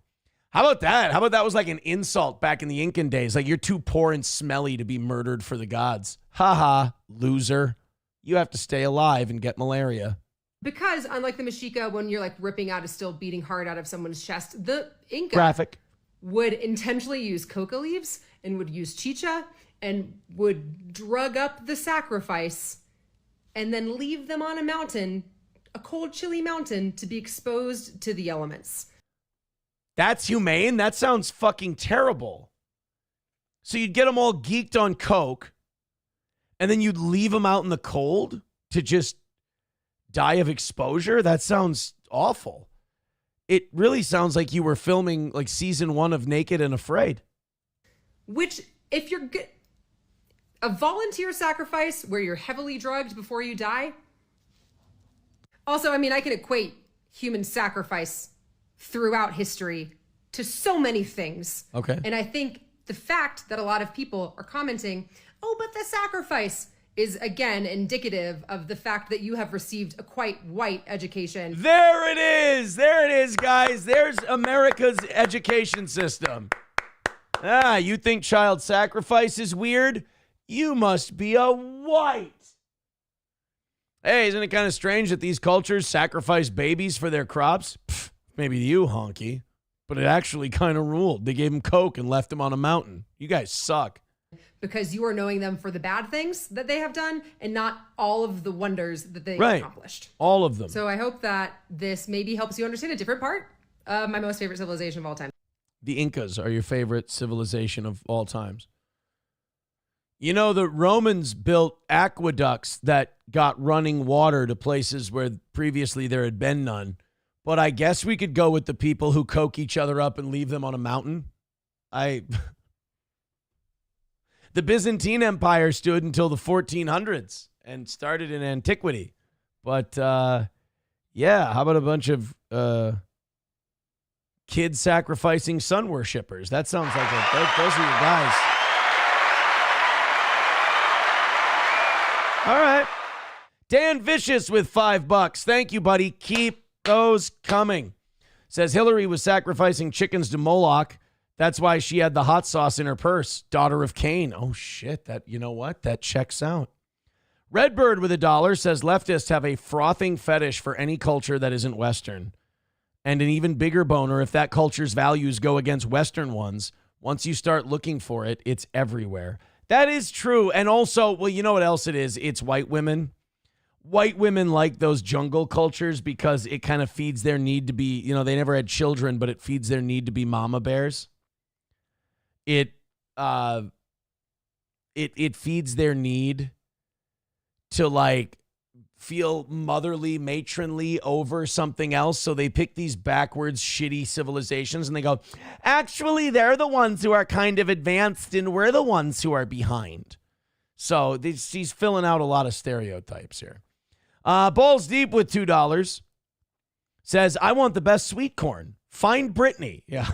How about that? How about that was like an insult back in the Incan days? Like, you're too poor and smelly to be murdered for the gods. Ha, loser. You have to stay alive and get malaria. Because unlike the Mexica, when you're like ripping out a still beating heart out of someone's chest, the Inca graphic would intentionally use coca leaves and would use chicha and would drug up the sacrifice and then leave them on a mountain, a cold, chilly mountain, to be exposed to the elements. That's humane. That sounds fucking terrible. So you'd get them all geeked on coke and then you'd leave them out in the cold to just die of exposure? That sounds awful. It really sounds like you were filming like season 1 of Naked and Afraid. Which, if you're good, a volunteer sacrifice where you're heavily drugged before you die. Also, I mean, I can equate human sacrifice throughout history to so many things. Okay. And I think the fact that a lot of people are commenting, but the sacrifice is again indicative of the fact that you have received a quite white education. There it is. There it is, guys. There's America's education system. You think child sacrifice is weird? You must be a white. Hey, isn't it kind of strange that these cultures sacrifice babies for their crops? Pfft, maybe you, honky. But it actually kind of ruled. They gave them coke and left them on a mountain. You guys suck. Because you are knowing them for the bad things that they have done and not all of the wonders that they accomplished. All of them. So I hope that this maybe helps you understand a different part of my most favorite civilization of all time. The Incas are your favorite civilization of all times. You know, the Romans built aqueducts that got running water to places where previously there had been none. But I guess we could go with the people who coke each other up and leave them on a mountain. The Byzantine Empire stood until the 1400s and started in antiquity. But, how about a bunch of kids sacrificing sun worshippers? That sounds like those are your guys. All right. Dan Vicious with $5. Thank you, buddy. Keep those coming. Says Hillary was sacrificing chickens to Moloch. That's why she had the hot sauce in her purse. Daughter of Cain. Oh, shit. You know what? That checks out. Redbird with $1 says leftists have a frothing fetish for any culture that isn't Western, and an even bigger boner if that culture's values go against Western ones. Once you start looking for it, it's everywhere. That is true. And also, well, you know what else it is? It's white women. White women like those jungle cultures because it kind of feeds their need to be, they never had children, but it feeds their need to be mama bears. It feeds their need to like feel motherly, matronly over something else. So they pick these backwards, shitty civilizations and they go, actually, they're the ones who are kind of advanced and we're the ones who are behind. So she's filling out a lot of stereotypes here. Balls Deep with $2 says, I want the best sweet corn. Find Brittany. Yeah.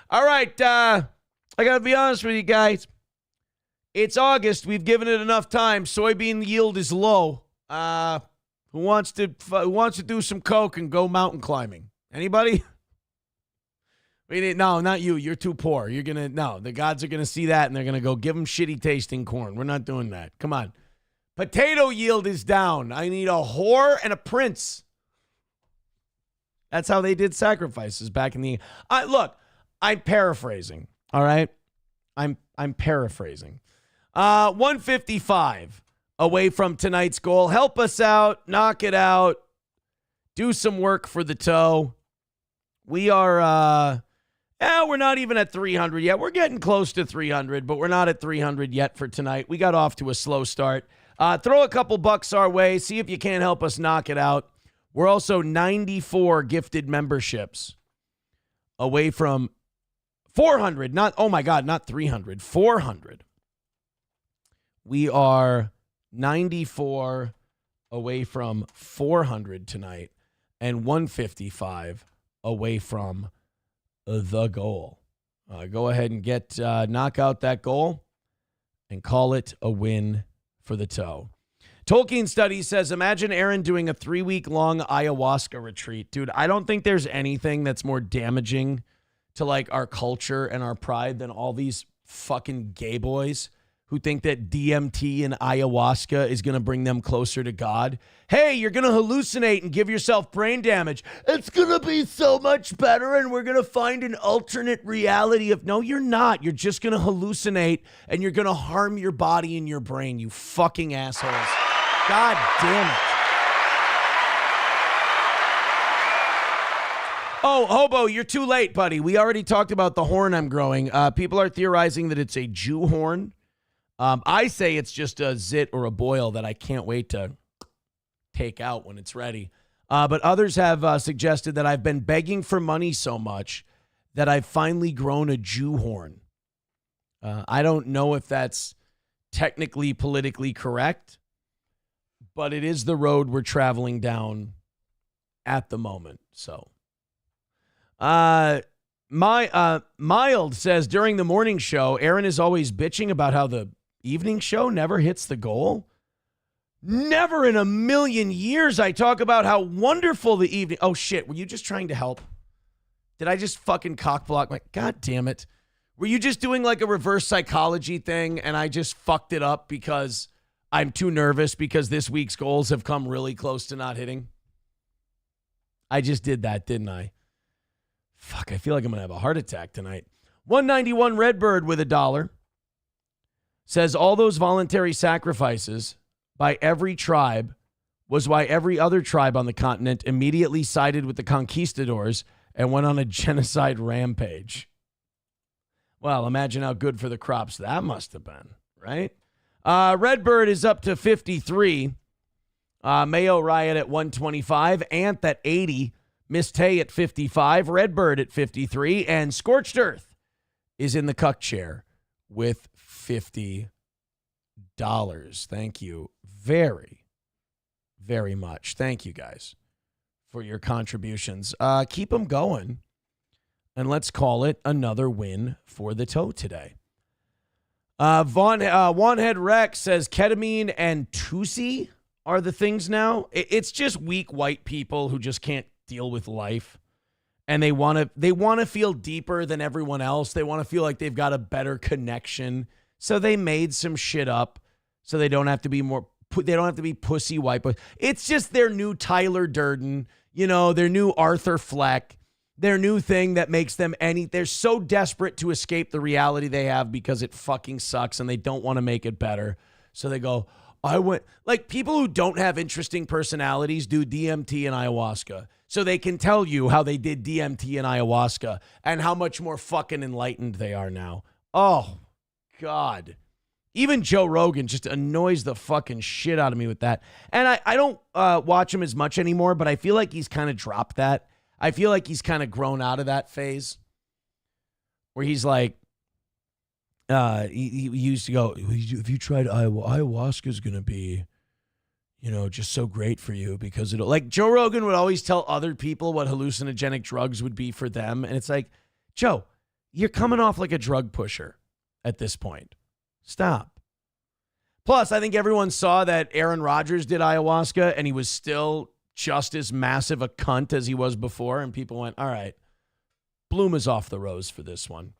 All right. I got to be honest with you guys. It's August. We've given it enough time. Soybean yield is low. Who wants to do some coke and go mountain climbing? Anybody? No, not you. You're too poor. The gods are going to see that and they're going to go give them shitty tasting corn. We're not doing that. Come on. Potato yield is down. I need a whore and a prince. That's how they did sacrifices back in the... Look, I'm paraphrasing, all right? I'm paraphrasing. 155 away from tonight's goal. Help us out. Knock it out. Do some work for the toe. We are... we're not even at 300 yet. We're getting close to 300, but we're not at 300 yet for tonight. We got off to a slow start. Throw a couple bucks our way. See if you can't help us knock it out. We're also 94 gifted memberships away from 400. Not 300. 400. We are 94 away from 400 tonight and 155 away from the goal. Go ahead and knock out that goal and call it a win for the toe. Tolkien Study says, imagine Aaron doing a 3-week-long ayahuasca retreat. Dude, I don't think there's anything that's more damaging to like our culture and our pride than all these fucking gay boys who think that DMT and ayahuasca is going to bring them closer to God. Hey, you're going to hallucinate and give yourself brain damage. It's going to be so much better and we're going to find an alternate reality of... No, you're not. You're just going to hallucinate and you're going to harm your body and your brain, you fucking assholes. God damn it. Oh, Hobo, you're too late, buddy. We already talked about the horn I'm growing. People are theorizing that it's a Jew horn. I say it's just a zit or a boil that I can't wait to take out when it's ready. But others have suggested that I've been begging for money so much that I've finally grown a Jew horn. I don't know if that's technically politically correct, but it is the road we're traveling down at the moment. So, Mild says during the morning show, Aaron is always bitching about how the evening show never hits the goal. Never in a million years I talk about how wonderful the evening... Oh, shit. Were you just trying to help? Did I just fucking cockblock my... God damn it. Were you just doing like a reverse psychology thing and I just fucked it up because I'm too nervous because this week's goals have come really close to not hitting? I just did that, didn't I? Fuck, I feel like I'm going to have a heart attack tonight. 191 Redbird with $1 says all those voluntary sacrifices by every tribe was why every other tribe on the continent immediately sided with the conquistadors and went on a genocide rampage. Well, imagine how good for the crops that must have been, right? Redbird is up to 53. Mayo Riot at 125. Ant at 80. Miss Tay at 55. Redbird at 53. And Scorched Earth is in the cuck chair with $50. Thank you very, very much. Thank you guys for your contributions. Keep them going. And let's call it another win for the toe today. Wanhead Rex says ketamine and Tusi are the things now. It's just weak white people who just can't deal with life. And they want to feel deeper than everyone else. They want to feel like they've got a better connection. So they made some shit up so they don't have to be they don't have to be pussy white boys. It's just their new Tyler Durden, their new Arthur Fleck, their new thing that makes them they're so desperate to escape the reality they have because it fucking sucks and they don't want to make it better. So they go, like people who don't have interesting personalities do DMT and ayahuasca. So they can tell you how they did DMT and ayahuasca and how much more fucking enlightened they are now. Oh, God. Even Joe Rogan just annoys the fucking shit out of me with that. And I don't watch him as much anymore, but I feel like he's kind of dropped that. I feel like he's kind of grown out of that phase where he's like, he used to go, if you tried ayahuasca is going to be, just so great for you because it'll, like Joe Rogan would always tell other people what hallucinogenic drugs would be for them. And it's like, Joe, you're coming off like a drug pusher at this point. Stop. Plus, I think everyone saw that Aaron Rodgers did ayahuasca and he was still just as massive a cunt as he was before. And people went, all right, bloom is off the rose for this one.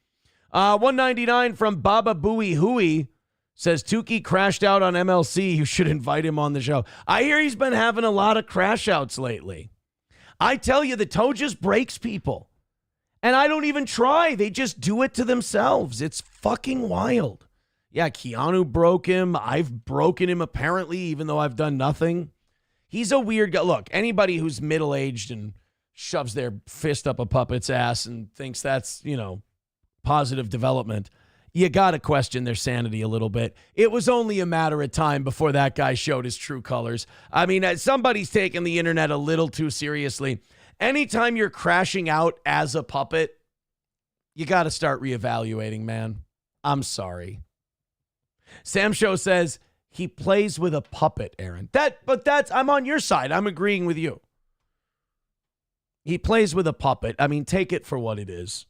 199 from Baba Booey Hooey says Tukey crashed out on MLC. You should invite him on the show. I hear he's been having a lot of crash outs lately. I tell you, the toe just breaks people. And I don't even try. They just do it to themselves. It's fucking wild. Yeah, Keanu broke him. I've broken him apparently, even though I've done nothing. He's a weird guy. Look, anybody who's middle-aged and shoves their fist up a puppet's ass and thinks that's, positive development, you got to question their sanity a little bit. It was only a matter of time before that guy showed his true colors. I mean, somebody's taking the internet a little too seriously. Anytime you're crashing out as a puppet, you got to start reevaluating, man. I'm sorry. Sam Show says he plays with a puppet, Aaron. I'm on your side. I'm agreeing with you. He plays with a puppet. I mean, take it for what it is.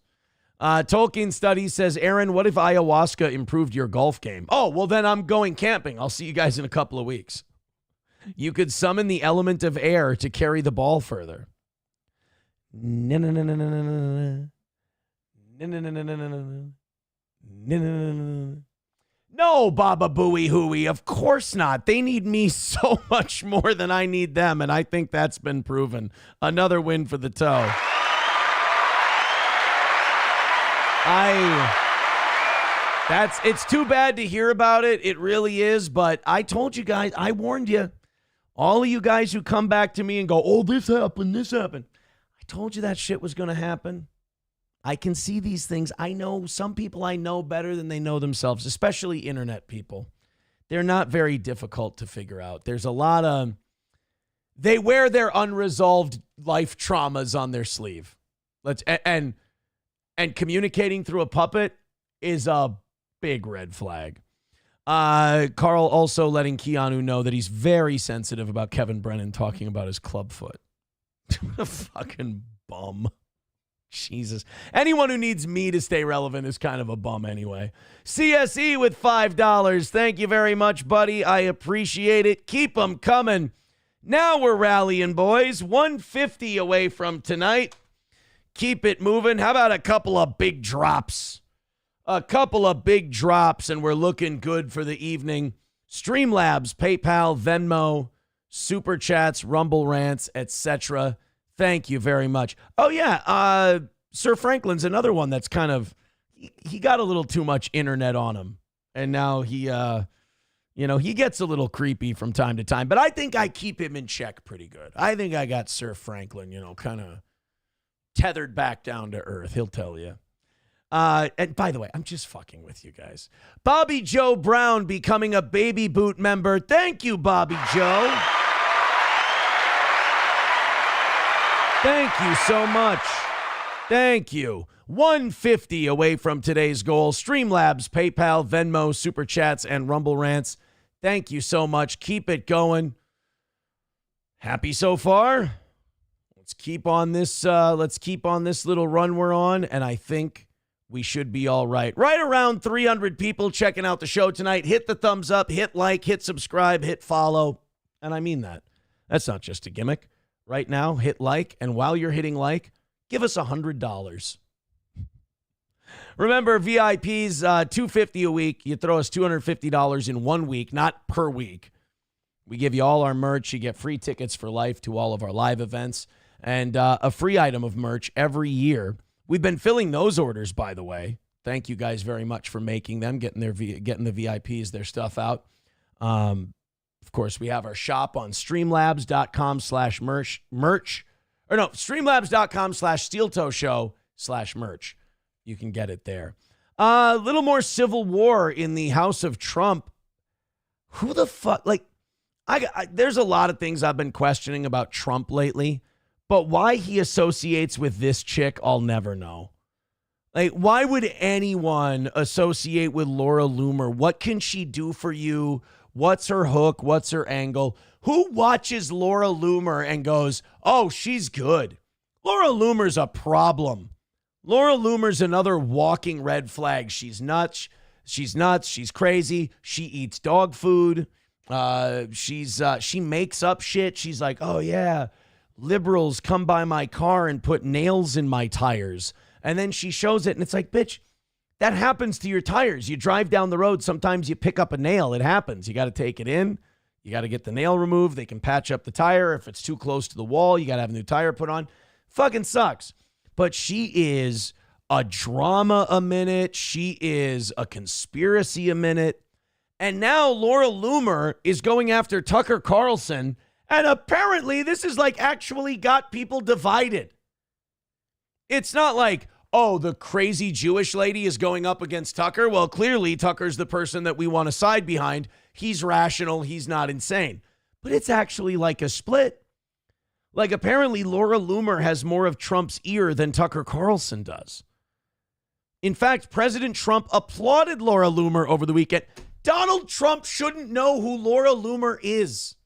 Tolkien Studies says, Aaron, what if ayahuasca improved your golf game? Oh, well, then I'm going camping. I'll see you guys in a couple of weeks. You could summon the element of air to carry the ball further. No, Baba Booey Hooey, of course not. They need me so much more than I need them, and I think that's been proven. Another win for the toe. It's too bad to hear about it. It really is. But I told you guys, I warned you. All of you guys who come back to me and go, oh, this happened. I told you that shit was going to happen. I can see these things. I know some people I know better than they know themselves, especially internet people. They're not very difficult to figure out. There's a lot of, they wear their unresolved life traumas on their sleeve. And communicating through a puppet is a big red flag. Carl also letting Keanu know that he's very sensitive about Kevin Brennan talking about his clubfoot. A fucking bum. Jesus. Anyone who needs me to stay relevant is kind of a bum anyway. CSE with $5. Thank you very much, buddy. I appreciate it. Keep them coming. Now we're rallying, boys. 150 away from tonight. Keep it moving. How about a couple of big drops? And we're looking good for the evening. Streamlabs, PayPal, Venmo, Super Chats, Rumble Rants, etc. Thank you very much. Oh, yeah. Sir Franklin's another one that's kind of, he got a little too much internet on him. And now he gets a little creepy from time to time. But I think I keep him in check pretty good. I think I got Sir Franklin, kind of tethered back down to earth. He'll tell you. And by the way, I'm just fucking with you guys. Bobby Joe Brown becoming a Baby Boot member. Thank you, Bobby Joe. Thank you so much. Thank you. 150 away from today's goal. Streamlabs, PayPal, Venmo, Super Chats, and Rumble Rants. Thank you so much. Keep it going. Happy so far? Let's keep on this little run we're on, and I think we should be all right. Right around 300 people checking out the show tonight. Hit the thumbs up, hit like, hit subscribe, hit follow. And I mean that. That's not just a gimmick. Right now, hit like, and while you're hitting like, give us $100. Remember, VIPs, $250 a week. You throw us $250 in 1 week, not per week. We give you all our merch. You get free tickets for life to all of our live events and a free item of merch every year. We've been filling those orders, by the way. Thank you guys very much for making them, getting the VIPs their stuff out. Of course, we have our shop on streamlabs.com/merch. streamlabs.com/steeltoeshow/merch. You can get it there. A little more civil war in the House of Trump. Who the fuck? Like, there's a lot of things I've been questioning about Trump lately, but why he associates with this chick, I'll never know. Like, why would anyone associate with Laura Loomer? What can she do for you? What's her hook? What's her angle? Who watches Laura Loomer and goes, oh, she's good? Laura Loomer's a problem. Laura Loomer's another walking red flag. She's nuts. She's nuts. She's crazy. She eats dog food. She makes up shit. She's like, oh, yeah, liberals come by my car and put nails in my tires. And then she shows it, and it's like, bitch, that happens to your tires. You drive down the road. Sometimes you pick up a nail. It happens. You got to take it in. You got to get the nail removed. They can patch up the tire. If it's too close to the wall, you got to have a new tire put on. Fucking sucks. But she is a drama a minute. She is a conspiracy a minute. And now Laura Loomer is going after Tucker Carlson. And apparently this is like actually got people divided. It's not like, oh, the crazy Jewish lady is going up against Tucker. Well, clearly Tucker's the person that we want to side behind. He's rational. He's not insane. But it's actually like a split. Like, apparently Laura Loomer has more of Trump's ear than Tucker Carlson does. In fact, President Trump applauded Laura Loomer over the weekend. Donald Trump shouldn't know who Laura Loomer is.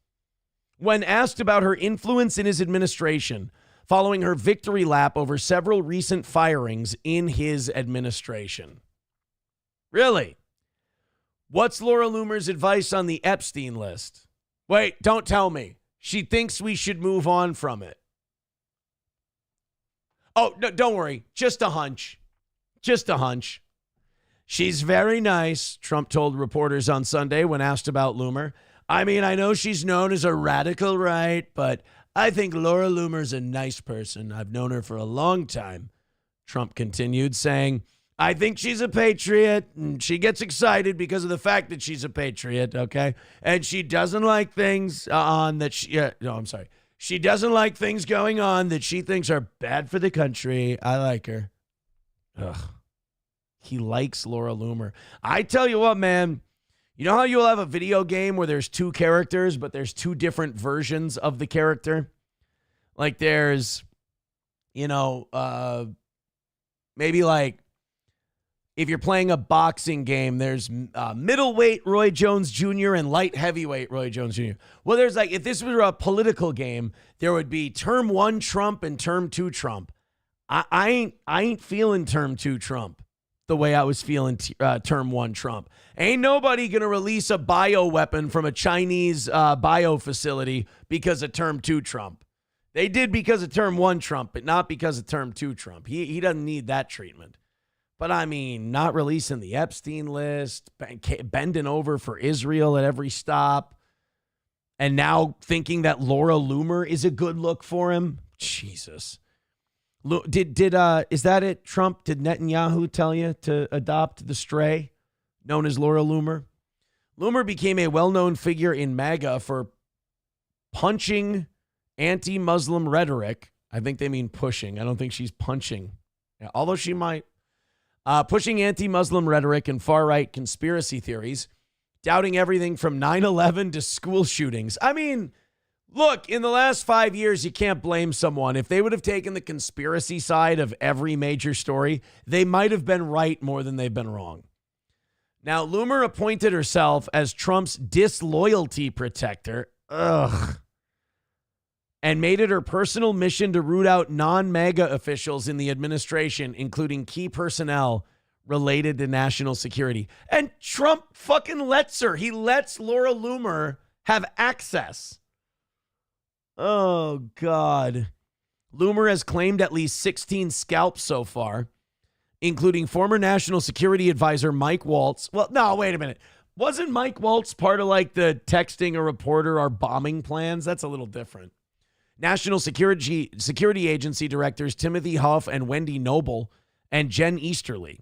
When asked about her influence in his administration, following her victory lap over several recent firings in his administration. Really? What's Laura Loomer's advice on the Epstein list? Wait, don't tell me. She thinks we should move on from it. Oh, no, don't worry. Just a hunch. Just a hunch. She's very nice, Trump told reporters on Sunday when asked about Loomer. I mean, I know she's known as a radical right, but I think Laura Loomer's a nice person. I've known her for a long time, Trump continued, saying, I think she's a patriot, and she gets excited because of the fact that she's a patriot, okay? And she doesn't like things She doesn't like things going on that she thinks are bad for the country. I like her. Ugh. He likes Laura Loomer. I tell you what, man. You know how you'll have a video game where there's two characters, but there's two different versions of the character? Like there's, maybe like if you're playing a boxing game, there's middleweight Roy Jones Jr. and light heavyweight Roy Jones Jr. Well, there's like, if this were a political game, there would be term 1 Trump and term 2 Trump. I ain't feeling term 2 Trump the way I was feeling term 1 Trump. Ain't nobody going to release a bioweapon from a Chinese bio facility because of term 2 Trump. They did because of term 1 Trump, but not because of term 2 Trump. He doesn't need that treatment. But I mean, not releasing the Epstein list, bending over for Israel at every stop, and now thinking that Laura Loomer is a good look for him. Jesus. Is that it, Trump? Did Netanyahu tell you to adopt the stray known as Laura Loomer? Loomer became a well-known figure in MAGA for punching anti-Muslim rhetoric. I think they mean pushing. I don't think she's punching, although she might. Pushing anti-Muslim rhetoric and far-right conspiracy theories, doubting everything from 9/11 to school shootings. I mean, look, in the last 5 years, you can't blame someone. If they would have taken the conspiracy side of every major story, they might have been right more than they've been wrong. Now, Loomer appointed herself as Trump's disloyalty protector. Ugh. And made it her personal mission to root out non-MAGA officials in the administration, including key personnel related to national security. And Trump fucking lets her. He lets Laura Loomer have access. Oh, God. Loomer has claimed at least 16 scalps so far. including former National Security Advisor Mike Waltz. Well, no, wait a minute. Wasn't Mike Waltz part of like the texting a reporter our bombing plans? That's a little different. National Security Agency directors Timothy Huff and Wendy Noble and Jen Easterly,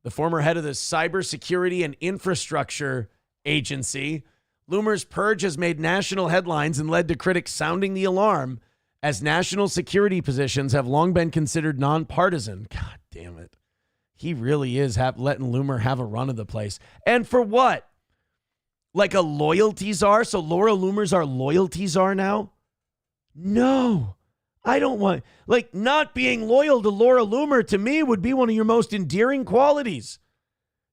the former head of the Cybersecurity and Infrastructure Agency. Loomer's purge has made national headlines and led to critics sounding the alarm, as national security positions have long been considered nonpartisan. God damn it. He really is letting Loomer have a run of the place. And for what? Like a loyalty czar? So Laura Loomer's our loyalty czar now? No. I don't want... Like, not being loyal to Laura Loomer, to me, would be one of your most endearing qualities.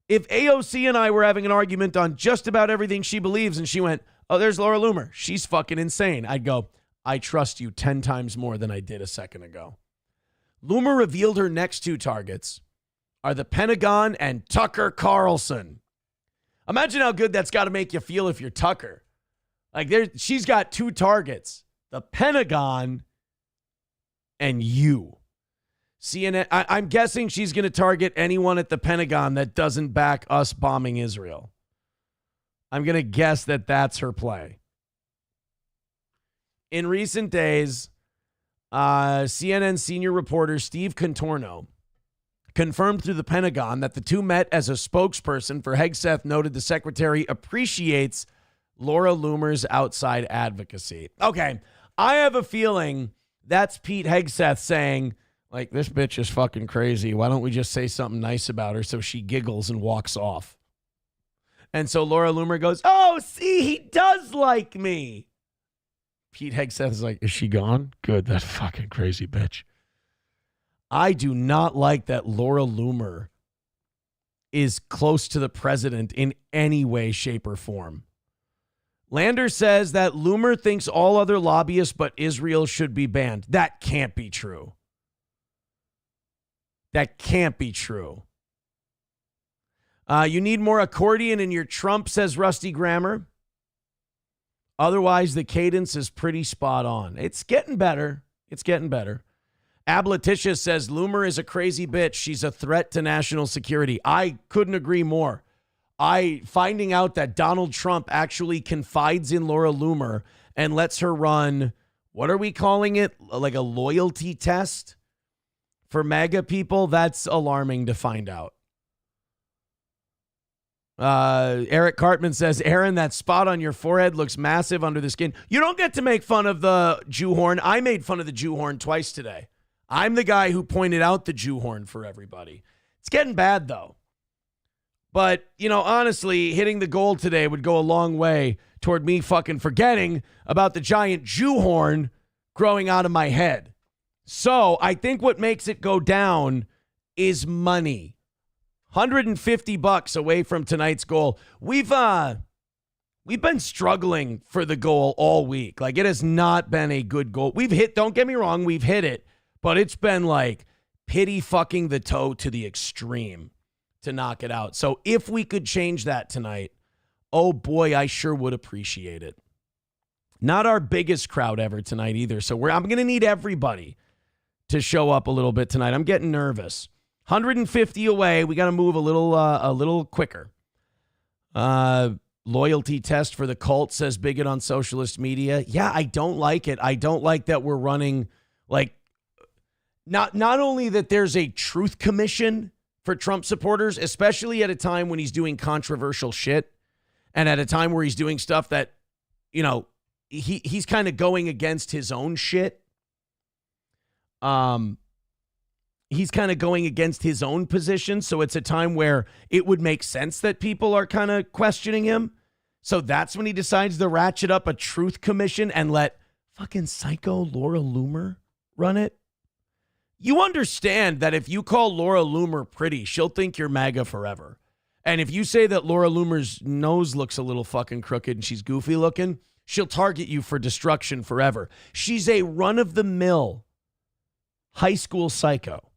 If AOC and I were having an argument on just about everything she believes and she went, oh, there's Laura Loomer, she's fucking insane, I'd go, I trust you 10 times more than I did a second ago. Loomer revealed her next two targets are the Pentagon and Tucker Carlson. Imagine how good that's got to make you feel if you're Tucker. Like, she's got two targets, the Pentagon and you. CNN, I'm guessing she's going to target anyone at the Pentagon that doesn't back us bombing Israel. I'm going to guess that that's her play. In recent days, CNN senior reporter Steve Contorno confirmed through the Pentagon that the two met as a spokesperson for Hegseth noted the secretary appreciates Laura Loomer's outside advocacy. Okay, I have a feeling that's Pete Hegseth saying, like, this bitch is fucking crazy. Why don't we just say something nice about her so she giggles and walks off? And so Laura Loomer goes, oh, see, he does like me. Pete Hegseth is like, is she gone? Good, that fucking crazy bitch. I do not like that Laura Loomer is close to the president in any way, shape, or form. Lander says that Loomer thinks all other lobbyists but Israel should be banned. That can't be true. That can't be true. You need more accordion in your Trump, says Rusty Grammer. Otherwise, the cadence is pretty spot on. It's getting better. It's getting better. Abletitia says Loomer is a crazy bitch. She's a threat to national security. I couldn't agree more. Finding out that Donald Trump actually confides in Laura Loomer and lets her run, what are we calling it? Like a loyalty test for MAGA people? That's alarming to find out. Eric Cartman says, Aaron, that spot on your forehead looks massive under the skin. You don't get to make fun of the Jew horn. I made fun of the Jew horn twice today. I'm the guy who pointed out the Jew horn for everybody. It's getting bad, though. But, you know, honestly, hitting the goal today would go a long way toward me fucking forgetting about the giant Jew horn growing out of my head. So I think what makes it go down is money. $150 away from tonight's goal. We've been struggling for the goal all week. Like, it has not been a good goal. We've hit, don't get me wrong, we've hit it, but it's been like pity fucking the toe to the extreme to knock it out. So if we could change that tonight, oh boy, I sure would appreciate it. Not our biggest crowd ever tonight either. So I'm going to need everybody to show up a little bit tonight. I'm getting nervous. 150 away. We got to move a little quicker. Loyalty test for the cult, says Bigot on socialist media. Yeah, I don't like it. I don't like that we're running like not only that there's a truth commission for Trump supporters, especially at a time when he's doing controversial shit and at a time where he's doing stuff that, you know, he's kind of going against his own shit. He's kind of going against his own position. So it's a time where it would make sense that people are kind of questioning him. So that's when he decides to ratchet up a truth commission and let fucking psycho Laura Loomer run it. You understand that if you call Laura Loomer pretty, she'll think you're MAGA forever. And if you say that Laura Loomer's nose looks a little fucking crooked and she's goofy looking, she'll target you for destruction forever. She's a run-of-the-mill high school psycho.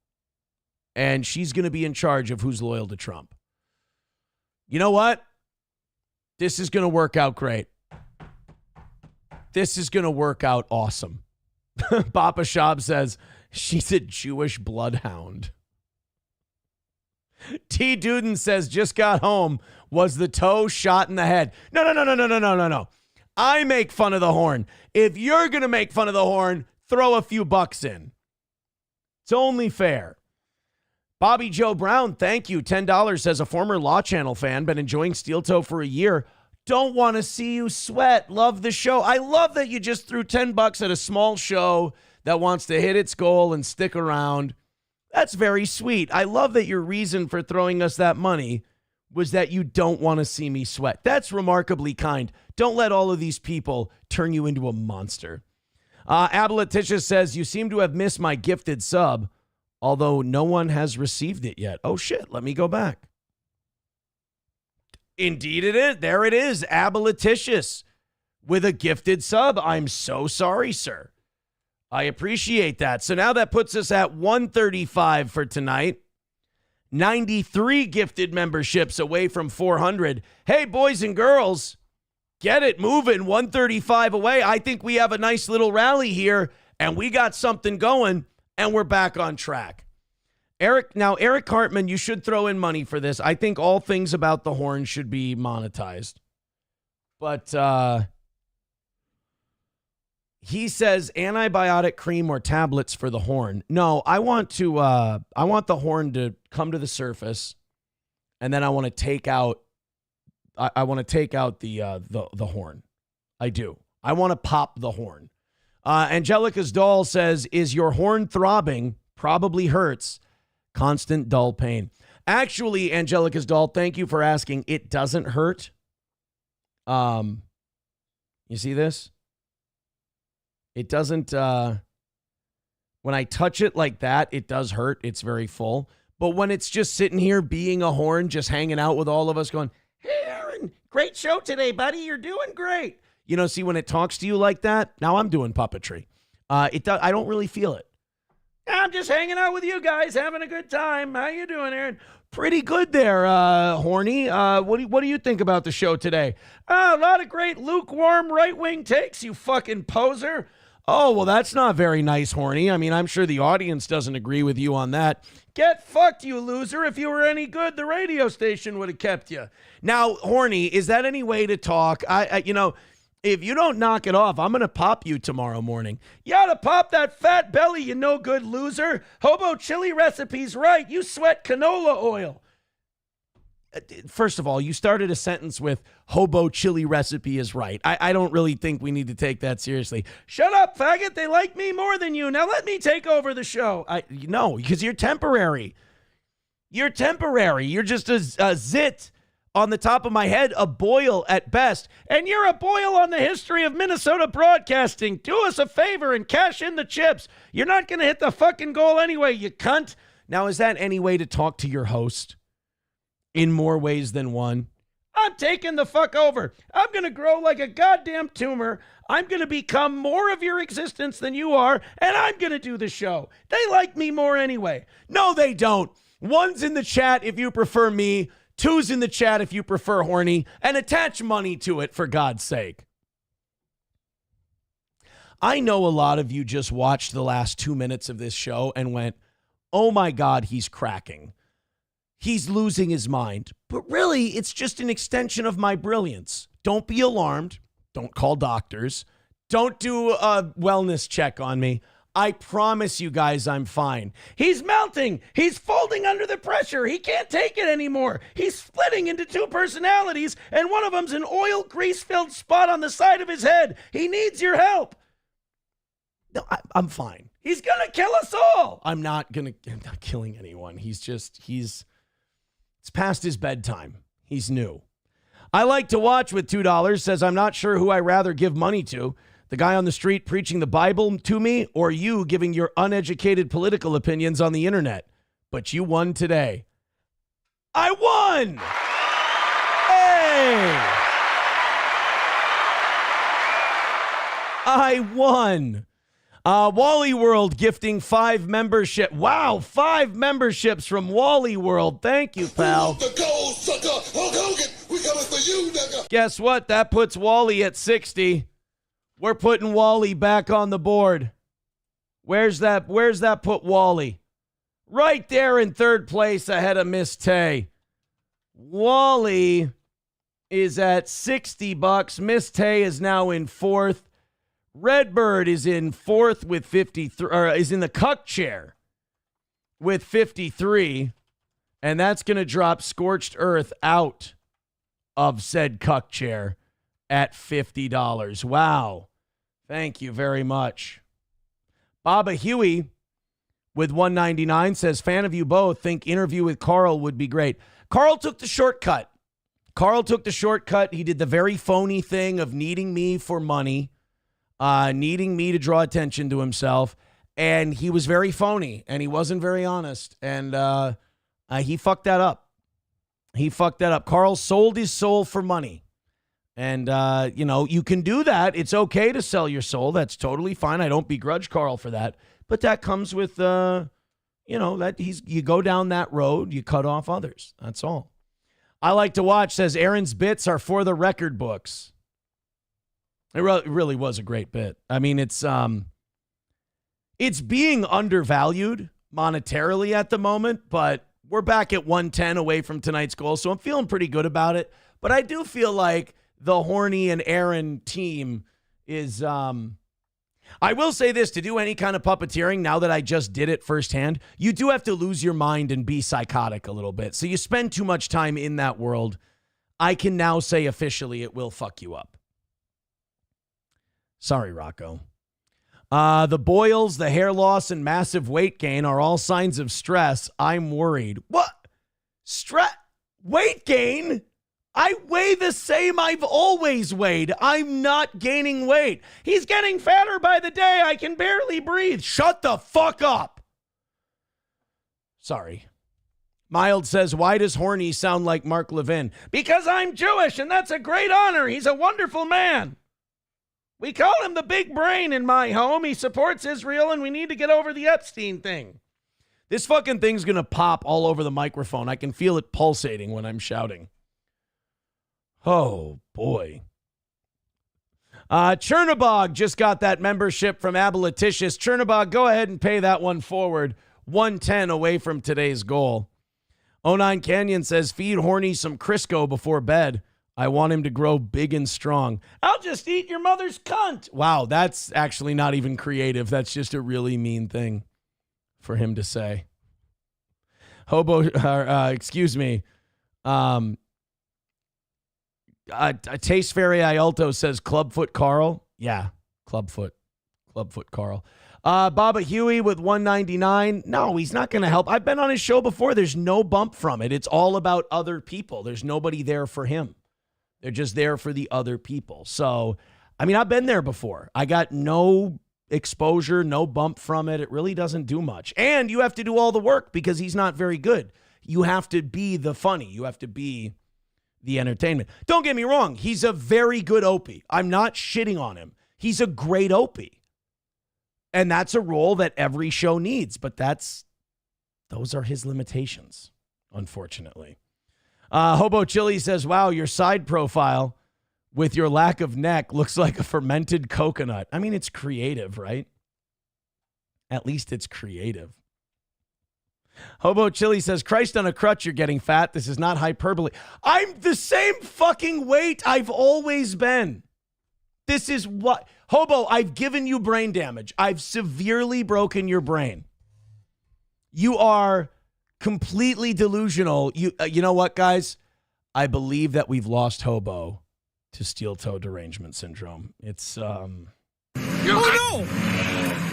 And she's going to be in charge of who's loyal to Trump. You know what? This is going to work out great. This is going to work out awesome. Papa Shab says she's a Jewish bloodhound. T. Duden says, just got home. Was the toe shot in the head? No. I make fun of the horn. If you're going to make fun of the horn, throw a few bucks in. It's only fair. Bobby Joe Brown, thank you. $10 says, a former Law Channel fan, been enjoying Steel Toe for a year. Don't want to see you sweat. Love the show. I love that you just threw $10 at a small show that wants to hit its goal and stick around. That's very sweet. I love that your reason for throwing us that money was that you don't want to see me sweat. That's remarkably kind. Don't let all of these people turn you into a monster. Aboliticia says, you seem to have missed my gifted sub, although no one has received it yet. Oh, shit. Let me go back. Indeed it is. There it is. Aboliticious with a gifted sub. I'm so sorry, sir. I appreciate that. So now that puts us at 135 for tonight. 93 gifted memberships away from 400. Hey, boys and girls, get it moving. 135 away. I think we have a nice little rally here, and we got something going, and we're back on track. Eric Hartman, you should throw in money for this. I think all things about the horn should be monetized. But he says antibiotic cream or tablets for the horn. No, I want the horn to come to the surface, and then I want to take out the horn. I do. I want to pop the horn. Angelica's doll says, is your horn throbbing? Probably hurts. Constant dull pain. Actually, Angelica's doll, thank you for asking. It doesn't hurt. You see this? It doesn't, when I touch it like that, it does hurt. It's very full. But when it's just sitting here being a horn, just hanging out with all of us going, hey, Aaron, great show today, buddy. You're doing great. See, when it talks to you like that, now I'm doing puppetry. I don't really feel it. I'm just hanging out with you guys, having a good time. How you doing, Aaron? Pretty good there, Horny. What do you think about the show today? A lot of great lukewarm right-wing takes, you fucking poser. Oh, well, that's not very nice, Horny. I mean, I'm sure the audience doesn't agree with you on that. Get fucked, you loser. If you were any good, the radio station would have kept you. Now, Horny, is that any way to talk? If you don't knock it off, I'm going to pop you tomorrow morning. You ought to pop that fat belly, you no good loser. Hobo chili recipe's right. You sweat canola oil. First of all, you started a sentence with hobo chili recipe is right. I don't really think we need to take that seriously. Shut up, faggot. They like me more than you. Now let me take over the show. No, because you're temporary. You're temporary. You're just a zit on the top of my head, a boil at best. And you're a boil on the history of Minnesota broadcasting. Do us a favor and cash in the chips. You're not going to hit the fucking goal anyway, you cunt. Now, is that any way to talk to your host? In more ways than one. I'm taking the fuck over. I'm going to grow like a goddamn tumor. I'm going to become more of your existence than you are, and I'm going to do the show. They like me more anyway. No, they don't. One's in the chat if you prefer me. Two's in the chat if you prefer Horny. And attach money to it, for God's sake. I know a lot of you just watched the last 2 minutes of this show and went, oh my God, he's cracking. He's losing his mind. But really, it's just an extension of my brilliance. Don't be alarmed. Don't call doctors. Don't do a wellness check on me. I promise you guys I'm fine. He's melting. He's folding under the pressure. He can't take it anymore. He's splitting into two personalities, and one of them's an oil grease-filled spot on the side of his head. He needs your help. No, I'm fine. He's going to kill us all. I'm not killing anyone. It's past his bedtime. He's new. I like to watch with $2 says, I'm not sure who I rather give money to. The guy on the street preaching the Bible to me, or you giving your uneducated political opinions on the internet. But you won today. I won! Hey! I won. Wally World gifting 5 membership. Wow, 5 memberships from Wally World. Thank you, pal. The gold sucker, Hulk Hogan, we coming for you, nigga. Guess what? That puts Wally at 60. We're putting Wally back on the board. Where's that put Wally? Right there in third place ahead of Miss Tay. Wally is at $60. Miss Tay is now in fourth. Redbird is in fourth with 53, or is in the cuck chair with 53. And that's going to drop Scorched Earth out of said cuck chair at $50. Wow. Thank you very much. Baba Huey with $1.99 says, fan of you both, think interview with Carl would be great. Carl took the shortcut. He did the very phony thing of needing me for money, needing me to draw attention to himself. And he was very phony and he wasn't very honest. And he fucked that up. Carl sold his soul for money. And, you can do that. It's okay to sell your soul. That's totally fine. I don't begrudge Carl for that. But that comes with, you go down that road, you cut off others. That's all. I like to watch, says Aaron's bits are for the record books. It really was a great bit. I mean, it's being undervalued monetarily at the moment, but we're back at 110 away from tonight's goal, so I'm feeling pretty good about it. But I do feel like the Horny and Aaron team is, I will say this, to do any kind of puppeteering, now that I just did it firsthand, you do have to lose your mind and be psychotic a little bit. So you spend too much time in that world. I can now say officially it will fuck you up. Sorry, Rocco. The boils, the hair loss, and massive weight gain are all signs of stress. I'm worried. What? Weight gain? I weigh the same I've always weighed. I'm not gaining weight. He's getting fatter by the day. I can barely breathe. Shut the fuck up. Sorry. Mild says, why does Horny sound like Mark Levin? Because I'm Jewish, and that's a great honor. He's a wonderful man. We call him the big brain in my home. He supports Israel, and we need to get over the Epstein thing. This fucking thing's going to pop all over the microphone. I can feel it pulsating when I'm shouting. Oh, boy. Chernobog just got that membership from Aboliticious. Chernobog, go ahead and pay that one forward. 110 away from today's goal. 09 Canyon says, feed Horny some Crisco before bed. I want him to grow big and strong. I'll just eat your mother's cunt. Wow, that's actually not even creative. That's just a really mean thing for him to say. Taste Fairy Ialto says Clubfoot Carl. Yeah, Clubfoot Carl. Baba Huey with $1.99. No, he's not going to help. I've been on his show before. There's no bump from it. It's all about other people. There's nobody there for him. They're just there for the other people. So, I mean, I've been there before. I got no exposure, no bump from it. It really doesn't do much. And you have to do all the work because he's not very good. You have to be the funny. You have to be the entertainment. Don't get me wrong. He's a very good Opie. I'm not shitting on him. He's a great Opie. And that's a role that every show needs. But those are his limitations, unfortunately. Hobo Chili says, wow, your side profile with your lack of neck looks like a fermented coconut. I mean, it's creative, right? At least it's creative. Hobo Chili says, Christ on a crutch, you're getting fat. This is not hyperbole. I'm the same fucking weight I've always been. This is what... Hobo, I've given you brain damage. I've severely broken your brain. You are completely delusional. You know what, guys? I believe that we've lost Hobo to steel-toe derangement syndrome. It's, Oh, no!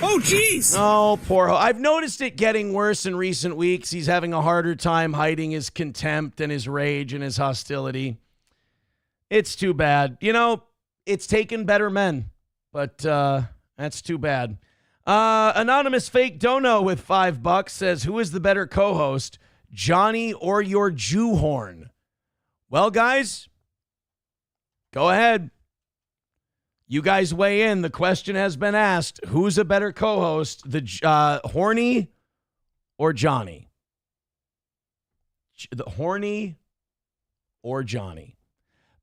Oh, jeez! Oh, poor Hobo. I've noticed it getting worse in recent weeks. He's having a harder time hiding his contempt and his rage and his hostility. It's too bad. You know, it's taken better men, but that's too bad. Anonymous Fake Dono with $5 says, who is the better co-host, Johnny or your Jew horn? Well, guys, go ahead. You guys weigh in. The question has been asked. Who's a better co-host, the Horny or Johnny? The Horny or Johnny?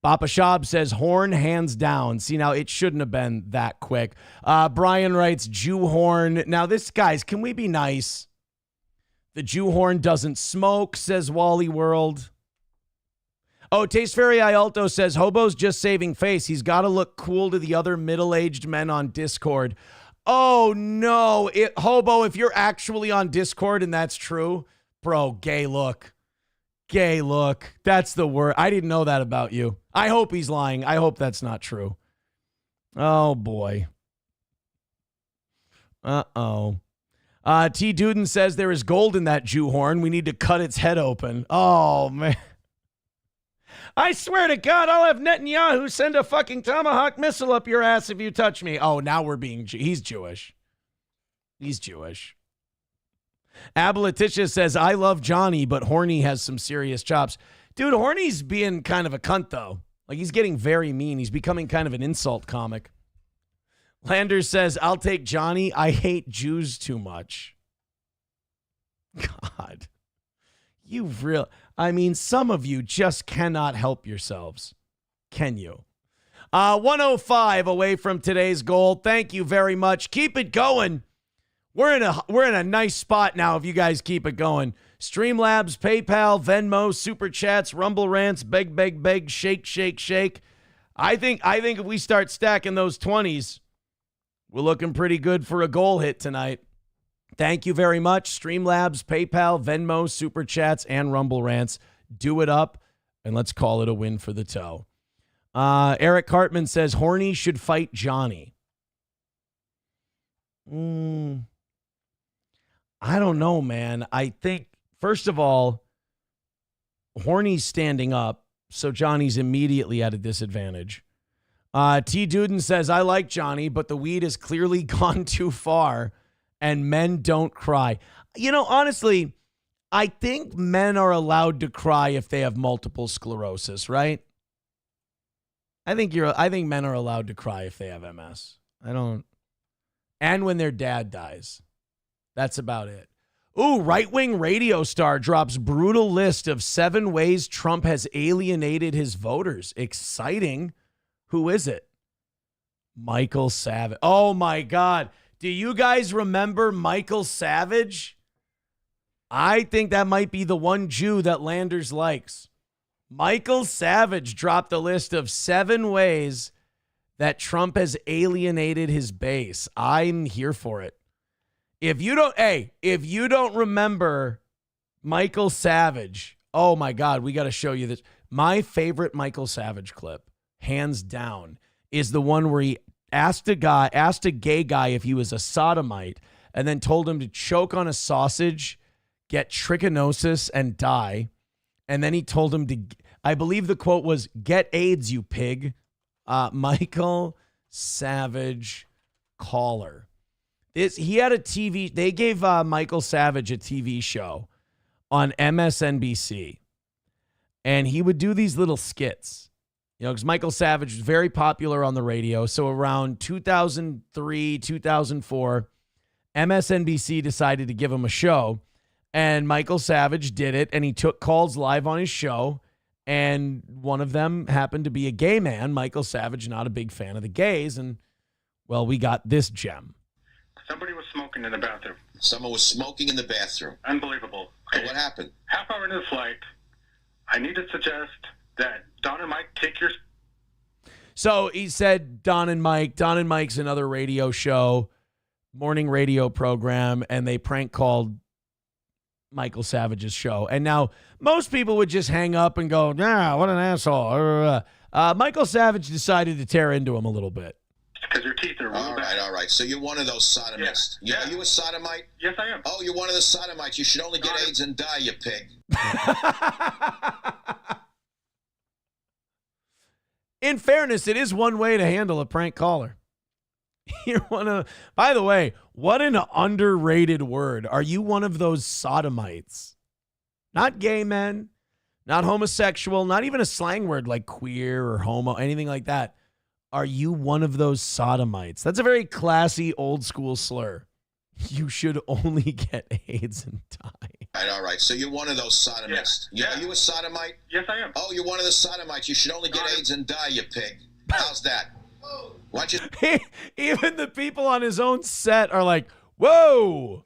Papa Shab says Horn hands down. See, now it shouldn't have been that quick. Brian writes Jew Horn. Now this, guys, can we be nice? The Jew horn doesn't smoke, says Wally World. Oh, Taste Fairy Ialto says, Hobo's just saving face. He's got to look cool to the other middle-aged men on Discord. Oh, no. Hobo, if you're actually on Discord and that's true, bro, gay look. Gay look. That's the word. I didn't know that about you. I hope he's lying. I hope that's not true. Oh, boy. Uh-oh. T. Duden says there is gold in that Jew horn. We need to cut its head open. Oh, man. I swear to God, I'll have Netanyahu send a fucking Tomahawk missile up your ass if you touch me. Oh, now we're being... He's Jewish. He's Jewish. Ablatisha says, I love Johnny, but Horny has some serious chops. Dude, Horny's being kind of a cunt, though. Like, he's getting very mean. He's becoming kind of an insult comic. Landers says, I'll take Johnny. I hate Jews too much. God. You real... I mean, some of you just cannot help yourselves. Can you? 105 away from today's goal. Thank you very much. Keep it going. We're in a nice spot now if you guys keep it going. Streamlabs, PayPal, Venmo, Super Chats, Rumble Rants, beg, shake, shake, shake. I think if we start stacking those 20s, we're looking pretty good for a goal hit tonight. Thank you very much. Streamlabs, PayPal, Venmo, Super Chats, and Rumble Rants. Do it up, and let's call it a win for the toe. Eric Cartman says, Horny should fight Johnny. I don't know, man. I think, first of all, Horny's standing up, so Johnny's immediately at a disadvantage. T. Duden says, I like Johnny, but the weed has clearly gone too far. And men don't cry. You know, honestly, I think men are allowed to cry if they have multiple sclerosis, right? I think men are allowed to cry if they have MS. And when their dad dies. That's about it. Ooh, right-wing radio star drops brutal list of 7 ways Trump has alienated his voters. Exciting. Who is it? Michael Savage. Oh my God. Do you guys remember Michael Savage? I think that might be the one Jew that Landers likes. Michael Savage dropped a list of 7 ways that Trump has alienated his base. I'm here for it. If you don't remember Michael Savage, oh my God, we got to show you this. My favorite Michael Savage clip, hands down, is the one where he asked a gay guy if he was a sodomite and then told him to choke on a sausage, get trichinosis, and die. And then he told him to, I believe the quote was, get AIDS, you pig. Michael Savage caller. He had a TV, they gave Michael Savage a TV show on MSNBC. And he would do these little skits. You know, because Michael Savage was very popular on the radio. So around 2003, 2004, MSNBC decided to give him a show. And Michael Savage did it. And he took calls live on his show. And one of them happened to be a gay man. Michael Savage, not a big fan of the gays. And, well, we got this gem. Somebody was smoking in the bathroom. Someone was smoking in the bathroom. Unbelievable. Okay. So what happened? Half hour into the flight, I need to suggest that Don and Mike take your... So he said Don and Mike. Don and Mike's another radio show, morning radio program, and they prank called Michael Savage's show. And now most people would just hang up and go, nah, what an asshole. Michael Savage decided to tear into him a little bit. Because your teeth are real bad. All right. So you're one of those sodomites. Yeah. Are you a sodomite? Yes, I am. Oh, you're one of the sodomites. You should only get AIDS and die, you pig. In fairness, it is one way to handle a prank caller. By the way, what an underrated word. Are you one of those sodomites? Not gay men, not homosexual, not even a slang word like queer or homo, anything like that. Are you one of those sodomites? That's a very classy, old school slur. You should only get AIDS and die. All right. So you're one of those sodomites. Yeah. Are you a sodomite? Yes, I am. Oh, you're one of the sodomites. You should only get AIDS and die, you pig. How's that? Why don't you... Even the people on his own set are like, whoa,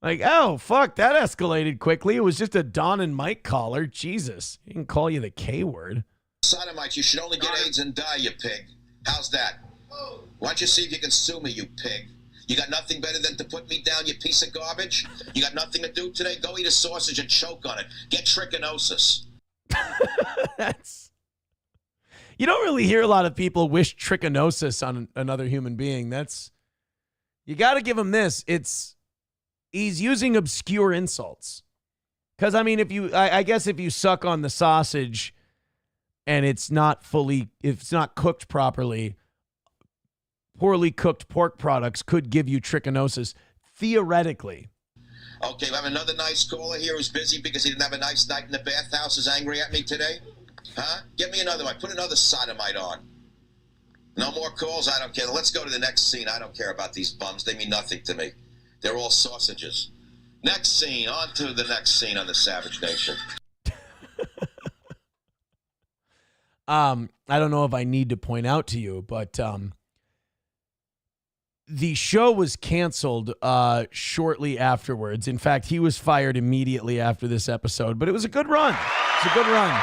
Like, oh, fuck, that escalated quickly. It was just a Don and Mike caller. Jesus. He didn't call you the K word. Sodomites, you should only get AIDS and die, you pig. How's that? Why don't you see if you can sue me, you pig? You got nothing better than to put me down, you piece of garbage? You got nothing to do today? Go eat a sausage and choke on it. Get trichinosis. You don't really hear a lot of people wish trichinosis on another human being. You got to give him this. He's using obscure insults. Because, I mean, I guess if you suck on the sausage and it's not cooked properly, poorly cooked pork products could give you trichinosis, theoretically. Okay, we have another nice caller here who's busy because he didn't have a nice night in the bathhouse, is angry at me today. Huh? Get me another one. Put another sodomite on. No more calls? I don't care. Let's go to the next scene. I don't care about these bums. They mean nothing to me. They're all sausages. Next scene. On to the next scene on the Savage Nation. I don't know if I need to point out to you, but the show was canceled shortly afterwards. In fact, he was fired immediately after this episode, but it was a good run. It's a good run.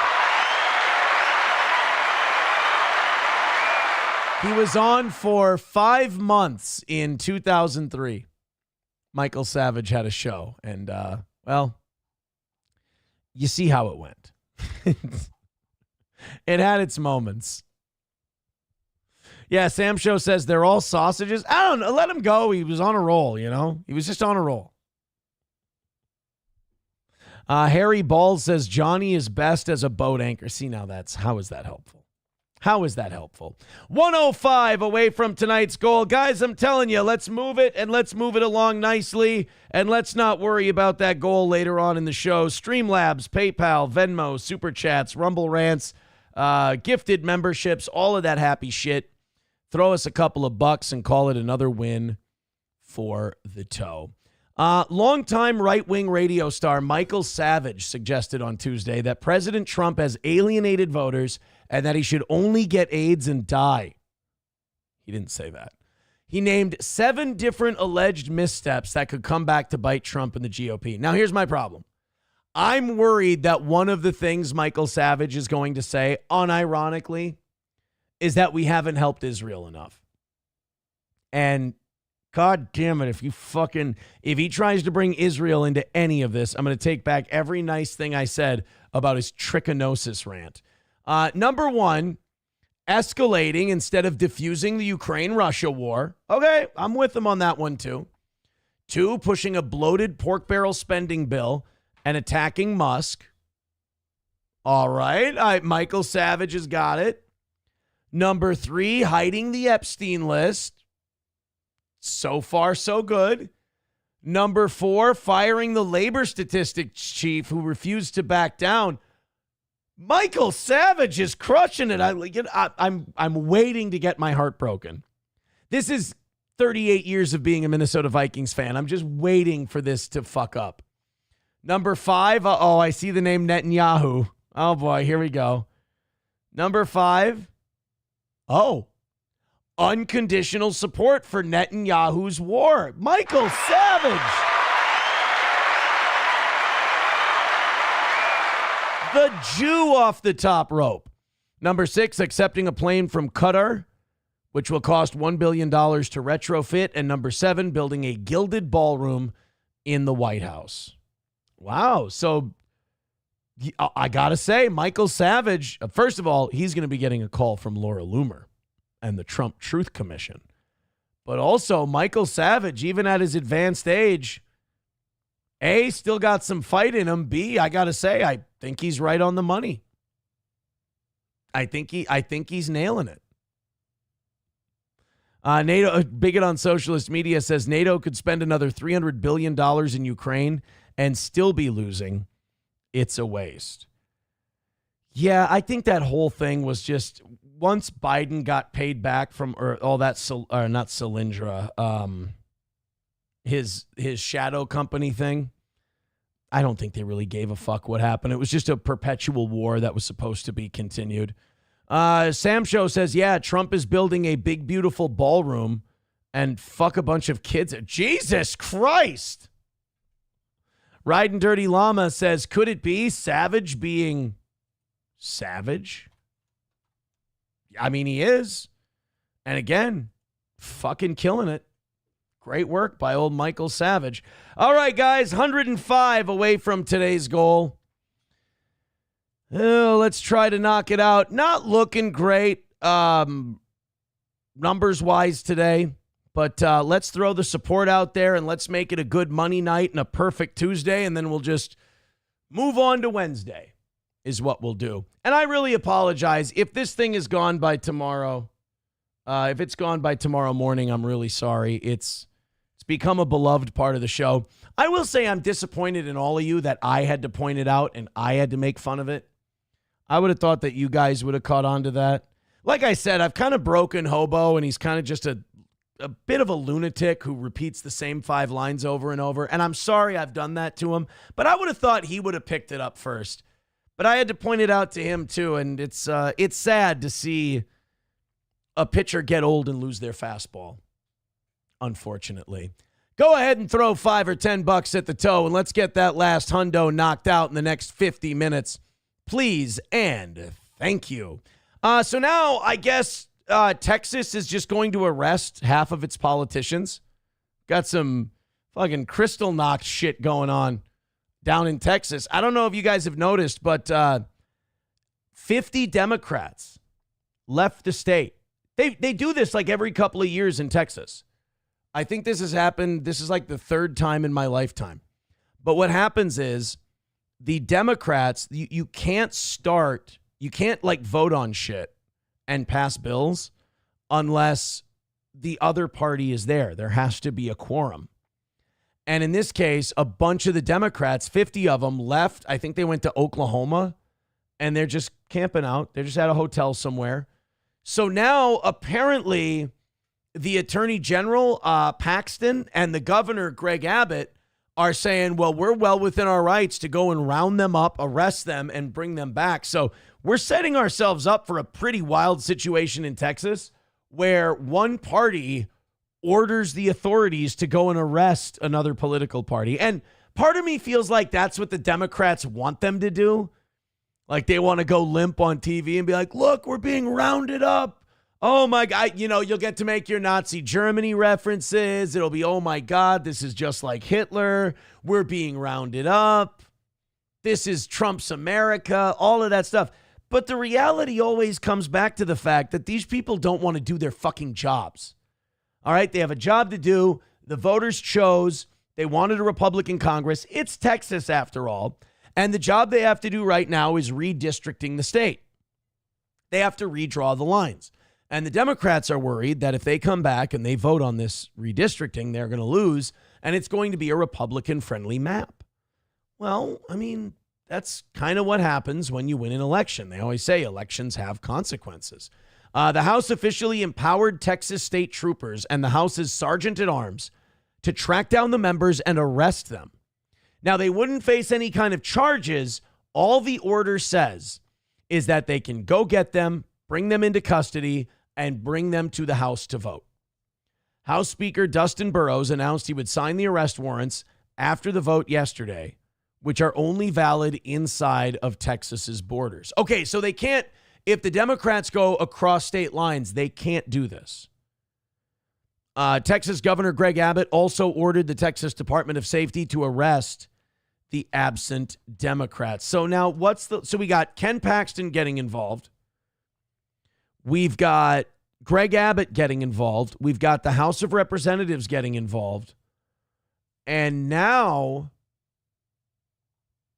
He was on for 5 months in 2003. Michael Savage had a show, and, well, you see how it went. It had its moments. Yeah, Sam Show says they're all sausages. I don't know. Let him go. He was on a roll, you know? He was just on a roll. Harry Ball says Johnny is best as a boat anchor. See, now how is that helpful? How is that helpful? 105 away from tonight's goal. Guys, I'm telling you, let's move it, and let's move it along nicely, and let's not worry about that goal later on in the show. Streamlabs, PayPal, Venmo, Super Chats, Rumble Rants, gifted memberships, all of that happy shit. Throw us a couple of bucks and call it another win for the toe. Longtime right-wing radio star Michael Savage suggested on Tuesday that President Trump has alienated voters and that he should only get AIDS and die. He didn't say that. He named 7 different alleged missteps that could come back to bite Trump and the GOP. Now, here's my problem. I'm worried that one of the things Michael Savage is going to say, unironically, is that we haven't helped Israel enough. And God damn it, if he tries to bring Israel into any of this, I'm going to take back every nice thing I said about his trichinosis rant. Number 1, escalating instead of diffusing the Ukraine-Russia war. Okay, I'm with him on that one too. 2, pushing a bloated pork barrel spending bill and attacking Musk. All right, Michael Savage has got it. Number 3, hiding the Epstein list. So far, so good. Number 4, firing the labor statistics chief who refused to back down. Michael Savage is crushing it. I'm waiting to get my heart broken. This is 38 years of being a Minnesota Vikings fan. I'm just waiting for this to fuck up. Number 5, I see the name Netanyahu. Oh boy, here we go. Number 5, unconditional support for Netanyahu's war. Michael Savage. The Jew off the top rope. Number 6, accepting a plane from Qatar, which will cost $1 billion to retrofit. And number 7, building a gilded ballroom in the White House. Wow. So I got to say, Michael Savage, first of all, he's going to be getting a call from Laura Loomer and the Trump Truth Commission. But also, Michael Savage, even at his advanced age, A, still got some fight in him. B, I got to say, I think he's right on the money. I think he's nailing it. NATO, bigot on socialist media, says NATO could spend another $300 billion in Ukraine and still be losing. It's a waste. Yeah, I think that whole thing was just, once Biden got paid back from all that, not Solyndra, his shadow company thing, I don't think they really gave a fuck what happened. It was just a perpetual war that was supposed to be continued. Sam Show says, yeah, Trump is building a big, beautiful ballroom and fuck a bunch of kids. Jesus Christ. Riding Dirty Llama says, could it be Savage being savage? I mean, he is. And again, fucking killing it. Great work by old Michael Savage. All right, guys, 105 away from today's goal. Oh, let's try to knock it out. Not looking great numbers-wise today, but let's throw the support out there and let's make it a good money night and a perfect Tuesday, and then we'll just move on to Wednesday is what we'll do. And I really apologize. If this thing is gone by tomorrow, if it's gone by tomorrow morning, I'm really sorry. It's become a beloved part of the show. I will say I'm disappointed in all of you that I had to point it out and I had to make fun of it. I would have thought that you guys would have caught on to that. Like I said, I've kind of broken Hobo, and he's kind of just a bit of a lunatic who repeats the same 5 lines over and over. And I'm sorry I've done that to him, but I would have thought he would have picked it up first. But I had to point it out to him too, and it's sad to see a pitcher get old and lose their fastball, unfortunately. Go ahead and throw $5 or $10 at the toe, and let's get that last hundo knocked out in the next 50 minutes. Please and thank you. So now I guess Texas is just going to arrest half of its politicians. Got some fucking crystal knocked shit going on down in Texas. I don't know if you guys have noticed, but 50 Democrats left the state. They do this like every couple of years in Texas. I think this has happened. This is like the 3rd time in my lifetime. But what happens is the Democrats, you can't like vote on shit and pass bills unless the other party is there. There has to be a quorum. And in this case, a bunch of the Democrats, 50 of them left. I think they went to Oklahoma and they're just camping out. They're just at a hotel somewhere. So now apparently the Attorney General, Paxton, and the Governor, Greg Abbott, are saying, well, we're well within our rights to go and round them up, arrest them, and bring them back. So we're setting ourselves up for a pretty wild situation in Texas where one party orders the authorities to go and arrest another political party. And part of me feels like that's what the Democrats want them to do. Like they want to go limp on TV and be like, look, we're being rounded up. Oh my God, you'll get to make your Nazi Germany references. It'll be, oh my God, this is just like Hitler. We're being rounded up. This is Trump's America, all of that stuff. But the reality always comes back to the fact that these people don't want to do their fucking jobs. All right, they have a job to do. The voters chose. They wanted a Republican Congress. It's Texas after all. And the job they have to do right now is redistricting the state. They have to redraw the lines. And the Democrats are worried that if they come back and they vote on this redistricting, they're going to lose, and it's going to be a Republican-friendly map. Well, I mean, that's kind of what happens when you win an election. They always say elections have consequences. The House officially empowered Texas state troopers and the House's sergeant-at-arms to track down the members and arrest them. Now, they wouldn't face any kind of charges. All the order says is that they can go get them, bring them into custody, and bring them to the House to vote. House Speaker Dustin Burrows announced he would sign the arrest warrants after the vote yesterday, which are only valid inside of Texas's borders. Okay, so they can't, if the Democrats go across state lines, they can't do this. Texas Governor Greg Abbott also ordered the Texas Department of Safety to arrest the absent Democrats. So now so we got Ken Paxton getting involved. We've got Greg Abbott getting involved. We've got the House of Representatives getting involved. And now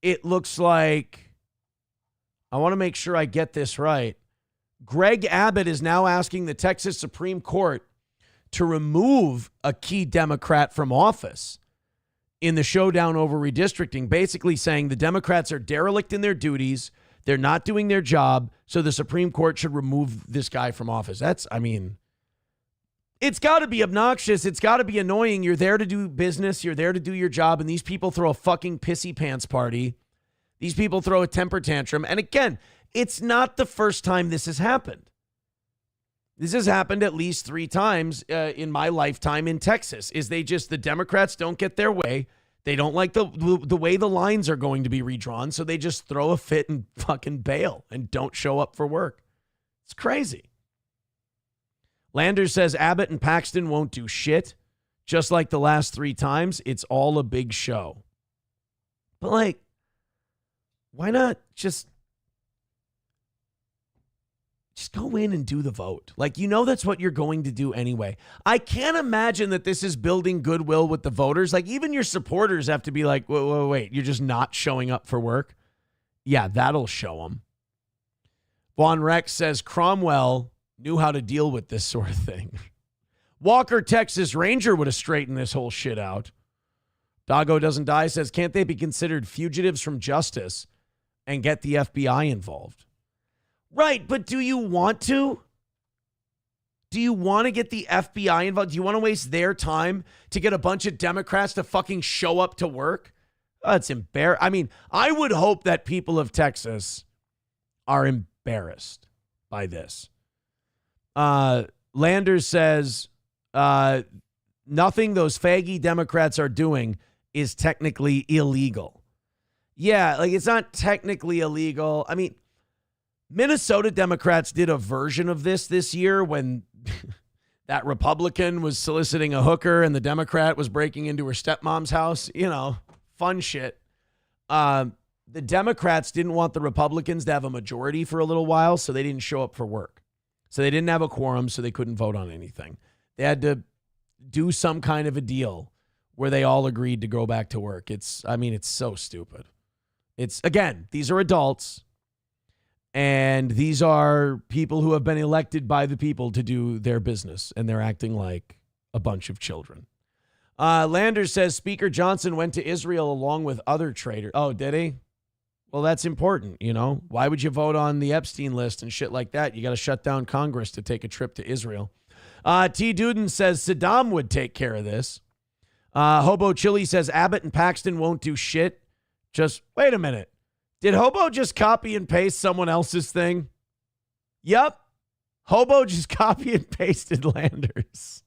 it looks like, I want to make sure I get this right. Greg Abbott is now asking the Texas Supreme Court to remove a key Democrat from office in the showdown over redistricting, basically saying the Democrats are derelict in their duties. They're not doing their job, so the Supreme Court should remove this guy from office. It's got to be obnoxious. It's got to be annoying. You're there to do business. You're there to do your job, and these people throw a fucking pissy pants party. These people throw a temper tantrum. And again, it's not the first time this has happened. This has happened at least 3 times in my lifetime in Texas, the Democrats don't get their way. They don't like the way the lines are going to be redrawn, so they just throw a fit and fucking bail and don't show up for work. It's crazy. Landers says Abbott and Paxton won't do shit. Just like the last 3 times, it's all a big show. But, like, why not just go in and do the vote? Like, you know that's what you're going to do anyway. I can't imagine that this is building goodwill with the voters. Like, even your supporters have to be like, wait, you're just not showing up for work? Yeah, that'll show them. Von Rex says Cromwell knew how to deal with this sort of thing. Walker, Texas Ranger would have straightened this whole shit out. Doggo Doesn't Die says, can't they be considered fugitives from justice and get the FBI involved? Right, but do you want to? Do you want to get the FBI involved? Do you want to waste their time to get a bunch of Democrats to fucking show up to work? Oh, it's embarrassing. I mean, I would hope that people of Texas are embarrassed by this. Landers says, nothing those faggy Democrats are doing is technically illegal. Yeah, like it's not technically illegal. I mean, Minnesota Democrats did a version of this year when that Republican was soliciting a hooker and the Democrat was breaking into her stepmom's house. You know, fun shit. The Democrats didn't want the Republicans to have a majority for a little while, so they didn't show up for work. So they didn't have a quorum, so they couldn't vote on anything. They had to do some kind of a deal where they all agreed to go back to work. It's so stupid. Again, these are adults. And these are people who have been elected by the people to do their business, and they're acting like a bunch of children. Landers says Speaker Johnson went to Israel along with other traitors. Oh, did he? Well, that's important, you know. Why would you vote on the Epstein list and shit like that? You got to shut down Congress to take a trip to Israel. T. Duden says Saddam would take care of this. Hobo Chili says Abbott and Paxton won't do shit. Just wait a minute. Did Hobo just copy and paste someone else's thing? Yep. Hobo just copy and pasted Landers.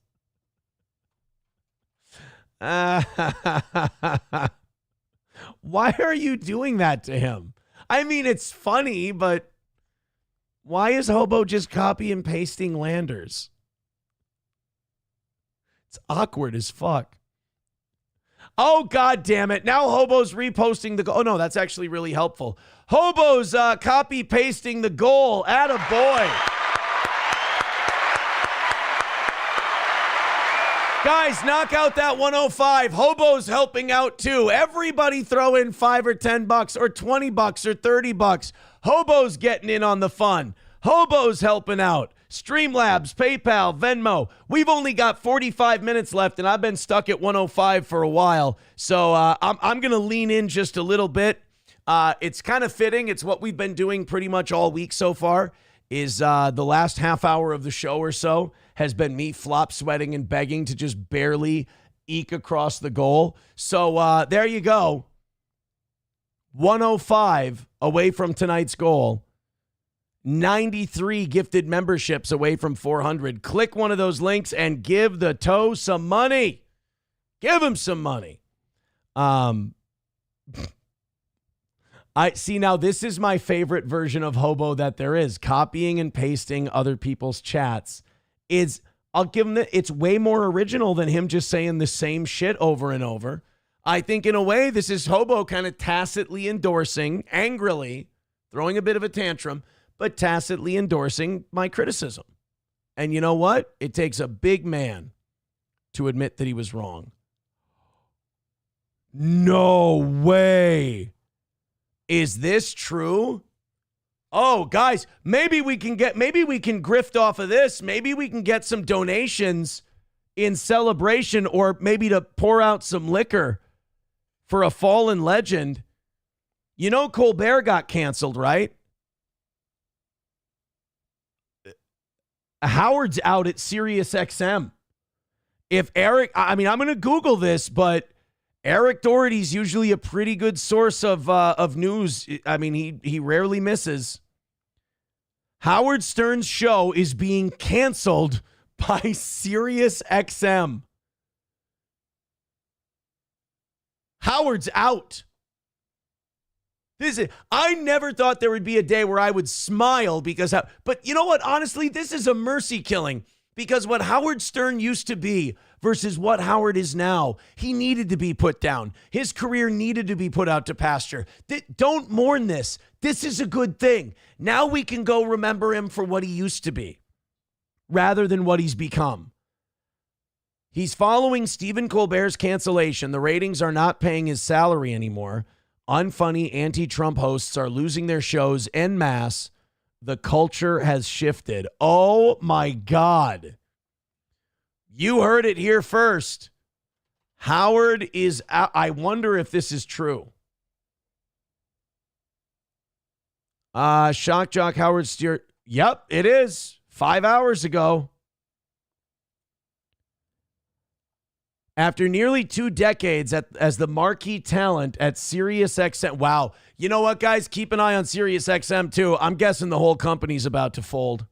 Why are you doing that to him? I mean, it's funny, but why is Hobo just copy and pasting Landers? It's awkward as fuck. Oh, God damn it. Now Hobo's reposting the goal. Oh, no, that's actually really helpful. Hobo's copy pasting the goal. Atta boy. Guys, knock out that 105. Hobo's helping out too. Everybody throw in $5 or $10 or $20 or $30. Hobo's getting in on the fun. Hobo's helping out. Streamlabs, PayPal, Venmo. We've only got 45 minutes left, and I've been stuck at 105 for a while. So I'm going to lean in just a little bit. It's kind of fitting. It's what we've been doing pretty much all week so far, is the last half hour of the show or so has been me flop sweating and begging to just barely eke across the goal. So there you go. 105 away from tonight's goal. 93 gifted memberships away from 400. Click one of those links and give the toe some money. Give him some money. I see, now this is my favorite version of Hobo that there is. Copying and pasting other people's chats. I'll give him it's way more original than him just saying the same shit over and over. I think in a way this is Hobo kind of tacitly endorsing, angrily, throwing a bit of a tantrum, but tacitly endorsing my criticism. And you know what? It takes a big man to admit that he was wrong. No way. Is this true? Oh, guys, maybe we can grift off of this. Maybe we can get some donations in celebration, or maybe to pour out some liquor for a fallen legend. You know, Colbert got canceled, right? Howard's out at Sirius XM. If Eric, I'm going to Google this, but Eric Doherty's usually a pretty good source of news. I mean, he rarely misses. Howard Stern's show is being canceled by Sirius XM. Howard's out. I never thought there would be a day where I would smile because, but you know what? Honestly, this is a mercy killing because what Howard Stern used to be versus what Howard is now, he needed to be put down. His career needed to be put out to pasture. Don't mourn this. This is a good thing. Now we can go remember him for what he used to be rather than what he's become. He's following Stephen Colbert's cancellation. The ratings are not paying his salary anymore. Unfunny anti-Trump hosts are losing their shows en masse. The culture has shifted. Oh my God. You heard it here first. Howard is out. I wonder if this is true. Shock jock Howard Stern. Yep, it is. 5 hours ago. After nearly 2 decades as the marquee talent at SiriusXM. Wow. You know what, guys? Keep an eye on SiriusXM, too. I'm guessing the whole company's about to fold.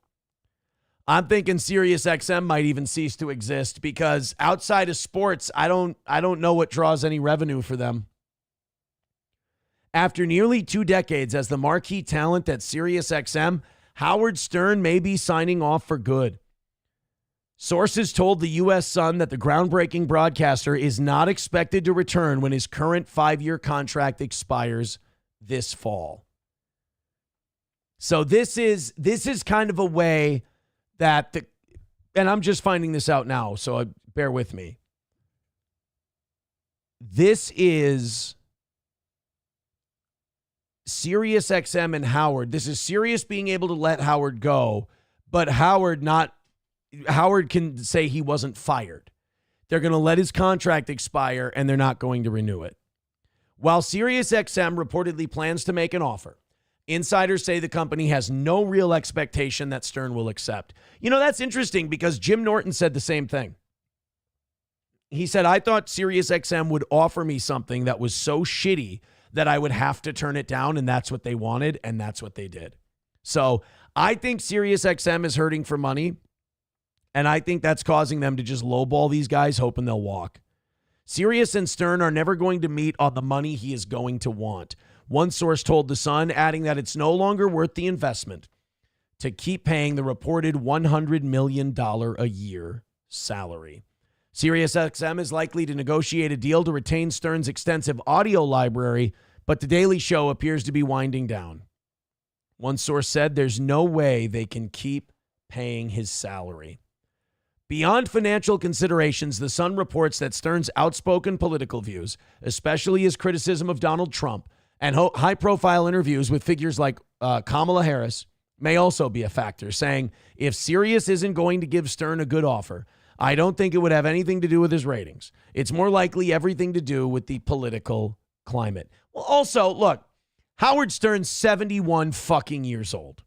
I'm thinking SiriusXM might even cease to exist because outside of sports, I don't know what draws any revenue for them. After nearly 2 decades as the marquee talent at SiriusXM, Howard Stern may be signing off for good. Sources told the U.S. Sun that the groundbreaking broadcaster is not expected to return when his current 5-year contract expires this fall. So this is kind of a way that and I'm just finding this out now, so bear with me. This is SiriusXM and Howard. This is Sirius being able to let Howard go, but Howard can say he wasn't fired. They're going to let his contract expire and they're not going to renew it. While SiriusXM reportedly plans to make an offer, insiders say the company has no real expectation that Stern will accept. You know, that's interesting because Jim Norton said the same thing. He said, I thought SiriusXM would offer me something that was so shitty that I would have to turn it down, and that's what they wanted, and that's what they did. So I think SiriusXM is hurting for money. And I think that's causing them to just lowball these guys, hoping they'll walk. Sirius and Stern are never going to meet on the money he is going to want. One source told The Sun, adding that it's no longer worth the investment to keep paying the reported $100 million a year salary. SiriusXM is likely to negotiate a deal to retain Stern's extensive audio library, but The Daily Show appears to be winding down. One source said there's no way they can keep paying his salary. Beyond financial considerations, The Sun reports that Stern's outspoken political views, especially his criticism of Donald Trump, and high-profile interviews with figures like Kamala Harris may also be a factor, saying if Sirius isn't going to give Stern a good offer, I don't think it would have anything to do with his ratings. It's more likely everything to do with the political climate. Well, also, look, Howard Stern's 71 fucking years old.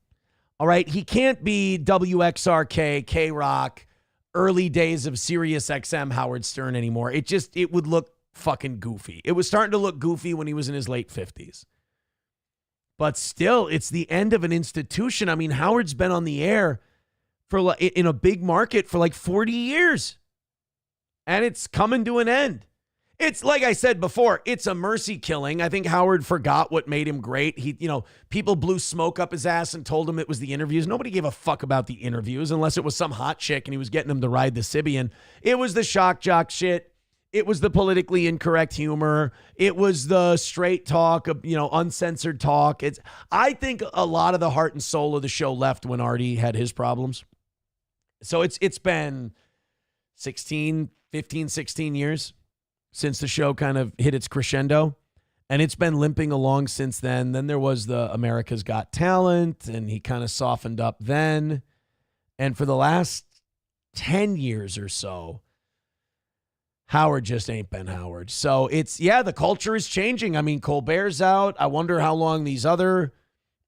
All right? He can't be WXRK, K-Rock, early days of Sirius XM Howard Stern anymore. It would look fucking goofy. It was starting to look goofy when he was in his late 50s. But still, it's the end of an institution. I mean, Howard's been on the air for in a big market for like 40 years. And it's coming to an end. It's like I said before, it's a mercy killing. I think Howard forgot what made him great. People blew smoke up his ass and told him it was the interviews. Nobody gave a fuck about the interviews unless it was some hot chick and he was getting them to ride the Sibian. It was the shock jock shit. It was the politically incorrect humor. It was the straight talk, uncensored talk. I think a lot of the heart and soul of the show left when Artie had his problems. So it's been 16 years since the show kind of hit its crescendo, and it's been limping along since then. Then there was the America's Got Talent, and he kind of softened up then. And for the last 10 years or so, Howard just ain't been Howard. So the culture is changing. I mean, Colbert's out. I wonder how long these other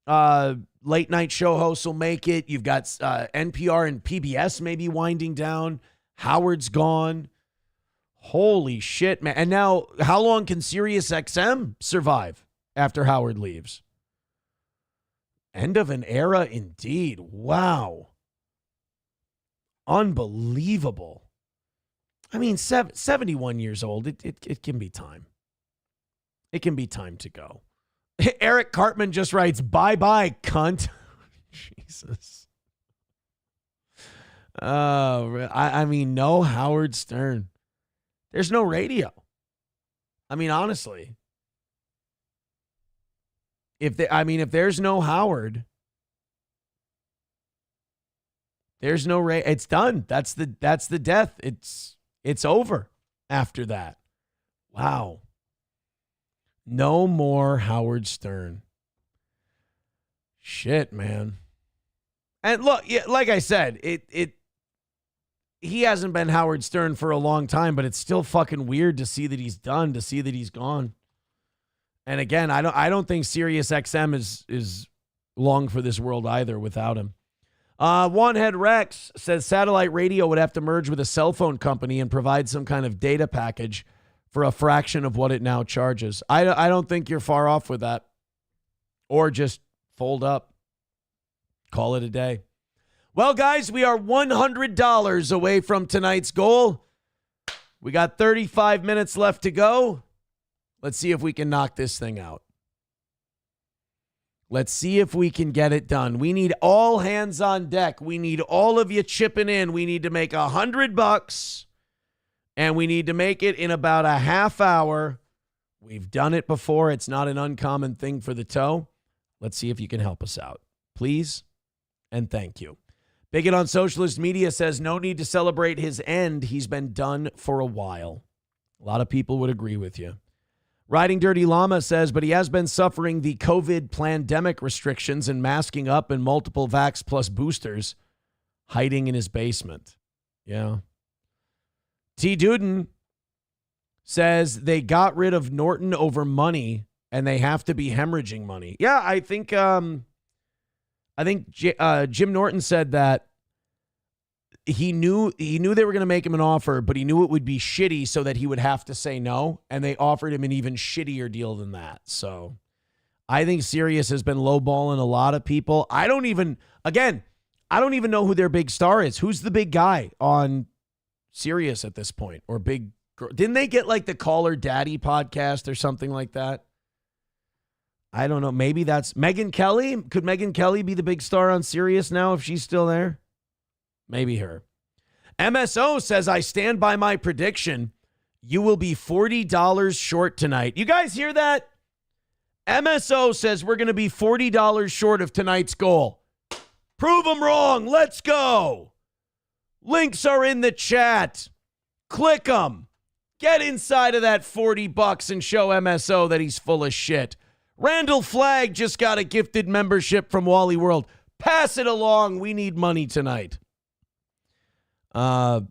late night show hosts will make it. You've got NPR and PBS maybe winding down. Howard's gone. Holy shit, man. And now, how long can SiriusXM survive after Howard leaves? End of an era indeed. Wow. Unbelievable. I mean, 71 years old, it can be time. It can be time to go. Eric Cartman just writes, bye-bye, cunt. Jesus. I mean, no Howard Stern. There's no radio. I mean, honestly. If there's no Howard, there's no it's done. That's the death. It's over after that. Wow. No more Howard Stern. Shit, man. And look, yeah, like I said, he hasn't been Howard Stern for a long time, but it's still fucking weird to see that he's done, to see that he's gone. And again, I don't think Sirius XM is long for this world either without him. Onehead Rex says satellite radio would have to merge with a cell phone company and provide some kind of data package for a fraction of what it now charges. I don't think you're far off with that. Or just fold up. Call it a day. Well, guys, we are $100 away from tonight's goal. We got 35 minutes left to go. Let's see if we can knock this thing out. Let's see if we can get it done. We need all hands on deck. We need all of you chipping in. We need to make $100, and we need to make it in about a half hour. We've done it before. It's not an uncommon thing for the toe. Let's see if you can help us out. Please and thank you. Bigot on Socialist Media says no need to celebrate his end. He's been done for a while. A lot of people would agree with you. Riding Dirty Llama says, but he has been suffering the COVID pandemic restrictions and masking up in multiple vax plus boosters, hiding in his basement. Yeah. T. Duden says they got rid of Norton over money and they have to be hemorrhaging money. Yeah, I think Jim Norton said that he knew they were going to make him an offer, but he knew it would be shitty so that he would have to say no, and they offered him an even shittier deal than that. So I think Sirius has been lowballing a lot of people. I don't even know who their big star is. Who's the big guy on Sirius at this point? Or big girl? Didn't they get like the Call Her Daddy podcast or something like that? I don't know. Maybe that's Megyn Kelly. Could Megyn Kelly be the big star on Sirius now if she's still there? Maybe her. MSO says, I stand by my prediction. You will be $40 short tonight. You guys hear that? MSO says we're going to be $40 short of tonight's goal. Prove them wrong. Let's go. Links are in the chat. Click them. Get inside of that $40 and show MSO that he's full of shit. Randall Flagg just got a gifted membership from Wally World. Pass it along. We need money tonight. Papa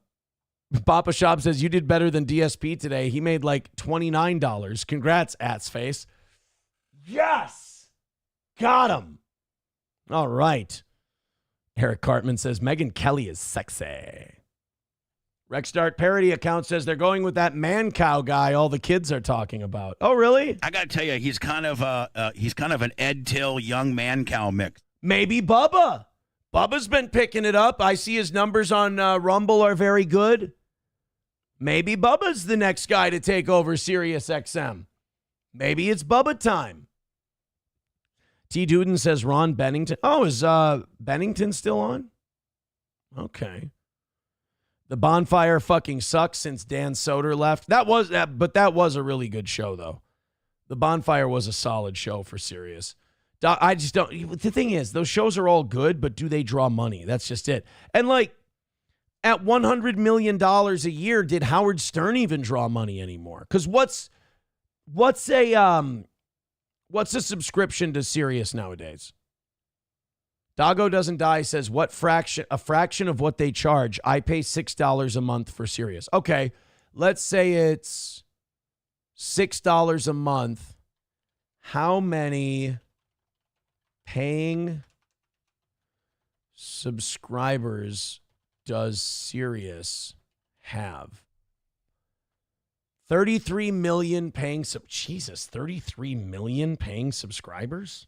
Shop says you did better than DSP today. He made like $29. Congrats, Atsface. Yes! Got him. All right. Eric Cartman says Megyn Kelly is sexy. Rexstart parody account says they're going with that man cow guy all the kids are talking about. Oh, really? I got to tell you, he's kind of an Ed Till young man cow mix. Maybe Bubba. Bubba's been picking it up. I see his numbers on Rumble are very good. Maybe Bubba's the next guy to take over Sirius XM. Maybe it's Bubba time. T. Duden says Ron Bennington. Oh, is Bennington still on? Okay. The Bonfire fucking sucks since Dan Soder left. That was a really good show, though. The Bonfire was a solid show for Sirius. I just don't. The thing is, those shows are all good, but do they draw money? That's just it. And like at $100 million a year, did Howard Stern even draw money anymore? Because what's a subscription to Sirius nowadays? Doggo Doesn't Die says, what fraction? A fraction of what they charge. I pay $6 a month for Sirius. Okay, let's say it's $6 a month. How many paying subscribers does Sirius have? 33 million paying Jesus, 33 million paying subscribers?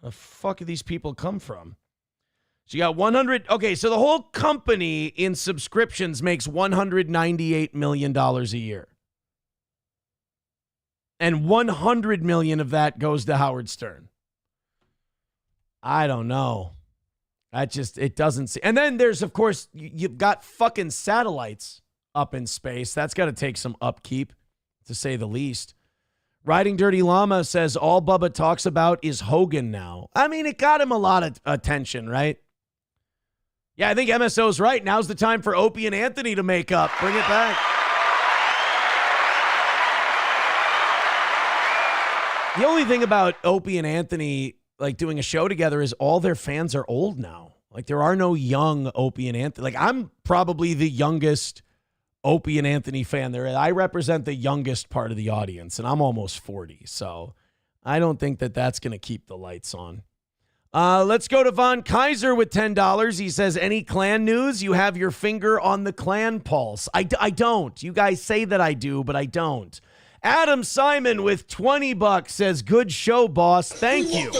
Where the fuck do these people come from? So you got 100. Okay, so the whole company in subscriptions makes $198 million a year. And 100 million of that goes to Howard Stern. I don't know. It doesn't seem. And then there's, of course, you've got fucking satellites up in space. That's got to take some upkeep, to say the least. Riding Dirty Llama says all Bubba talks about is Hogan now. I mean, it got him a lot of attention, right? Yeah, I think MSO's right. Now's the time for Opie and Anthony to make up. Bring it back. The only thing about Opie and Anthony like doing a show together is all their fans are old now. Like there are no young Opie and Anthony. Like I'm probably the youngest Opie and Anthony fan there. I represent the youngest part of the audience, and I'm almost 40. So I don't think that that's going to keep the lights on. Let's go to Von Kaiser with $10. He says, any Klan news? You have your finger on the Klan pulse. I don't. You guys say that I do, but I don't. Adam Simon with $20 says, good show, boss. Thank you.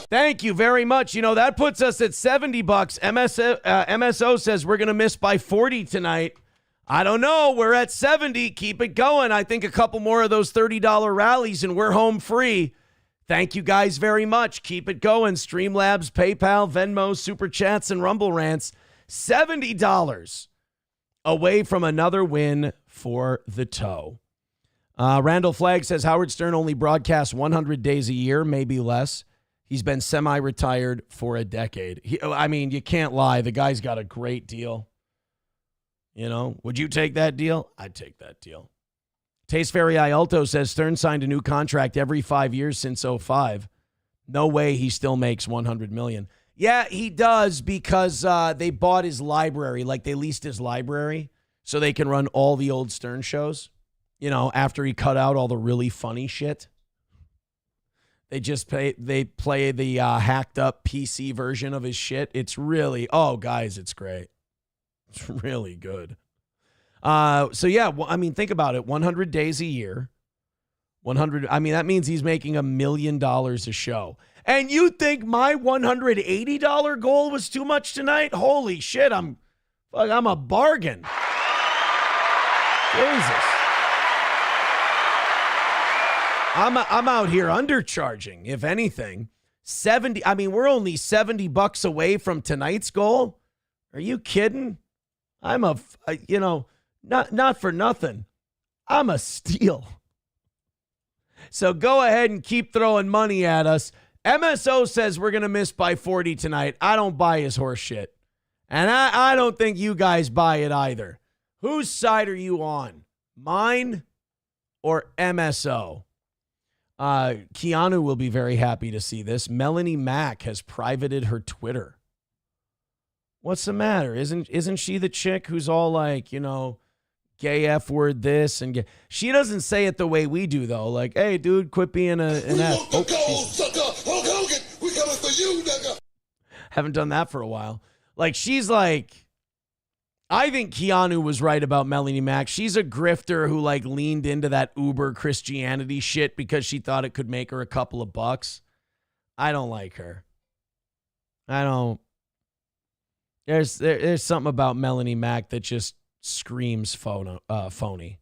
Thank you very much. You know, that puts us at $70. MSO says we're going to miss by 40 tonight. I don't know. We're at 70. Keep it going. I think a couple more of those $30 rallies and we're home free. Thank you guys very much. Keep it going. Streamlabs, PayPal, Venmo, Super Chats, and Rumble Rants. $70 away from another win for the toe. Randall Flagg says Howard Stern only broadcasts 100 days a year, maybe less. He's been semi-retired for a decade. You can't lie. The guy's got a great deal. You know, would you take that deal? I'd take that deal. Taste Fairy Ialto says Stern signed a new contract every 5 years since 2005. No way he still makes $100 million. Yeah, he does because they bought his library, like they leased his library so they can run all the old Stern shows. You know, after he cut out all the really funny shit. They play the hacked up PC version of his shit. It's really, guys, it's great. It's really good. Think about it. 100 days a year. 100. That means he's making $1 million a show. And you think my $180 goal was too much tonight? Holy shit, I'm a bargain. Jesus. I'm out here undercharging, if anything. 70. We're only $70 away from tonight's goal. Are you kidding? I'm not for nothing. I'm a steal. So go ahead and keep throwing money at us. MSO says we're going to miss by 40 tonight. I don't buy his horse shit. And I don't think you guys buy it either. Whose side are you on? Mine or MSO? Keanu will be very happy to see this. Melanie Mack has privated her Twitter. What's the matter? Isn't she the chick who's all like, gay F word this and gay? She doesn't say it the way we do though. Like, hey, dude, quit being an F. We coming for you, nigga. Haven't done that for a while. Like, she's like, I think Keanu was right about Melanie Mack. She's a grifter who like leaned into that Uber Christianity shit because she thought it could make her a couple of bucks. I don't like her. I don't. There's something about Melanie Mack that just screams phony.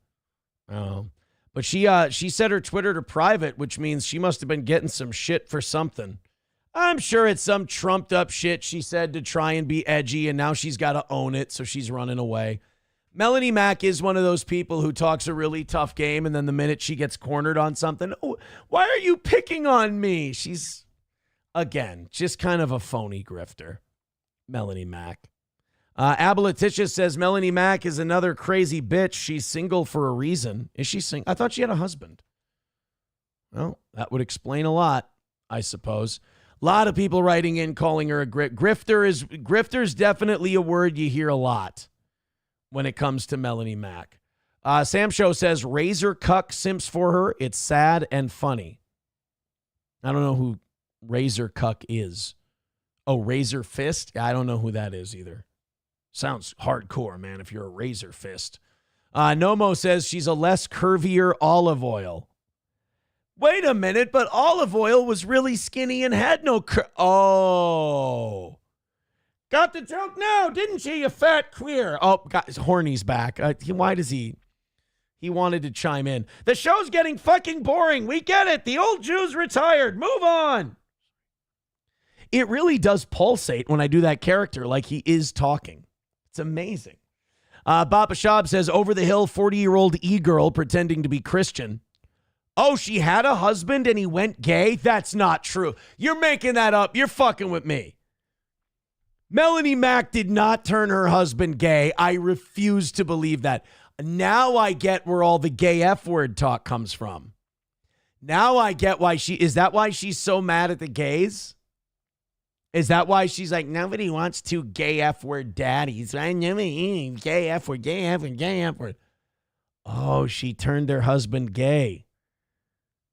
But she set her Twitter to private, which means she must have been getting some shit for something. I'm sure it's some trumped up shit she said to try and be edgy, and now she's got to own it, so she's running away. Melanie Mack is one of those people who talks a really tough game, and then the minute she gets cornered on something, oh, why are you picking on me? She's, again, just kind of a phony grifter. Melanie Mack. Aboliticia says Melanie Mack is another crazy bitch. She's single for a reason. Is she single? I thought she had a husband. Well, that would explain a lot, I suppose. A lot of people writing in calling her a grifter. Grifter's definitely a word you hear a lot when it comes to Melanie Mack. Sam Show says Razor Cuck simps for her. It's sad and funny. I don't know who Razor Cuck is. Oh, Razor Fist? I don't know who that is either. Sounds hardcore, man, if you're a Razor Fist. Nomo says she's a less curvier Olive Oil. Wait a minute, but Olive Oil was really skinny and had no Oh. Got the joke now, didn't you fat queer? Oh, God, Horny's back. Why does he He wanted to chime in. The show's getting fucking boring. We get it. The old Jew's retired. Move on. It really does pulsate when I do that character like he is talking. It's amazing. Baba Shab says, over the hill, 40-year-old e-girl pretending to be Christian. Oh, she had a husband and he went gay? That's not true. You're making that up. You're fucking with me. Melanie Mack did not turn her husband gay. I refuse to believe that. Now I get where all the gay F word talk comes from. Now I get why is that why she's so mad at the gays? Is that why she's like, nobody wants two gay F word daddies? I never gay F word, gay F word, gay F word. Oh, she turned her husband gay.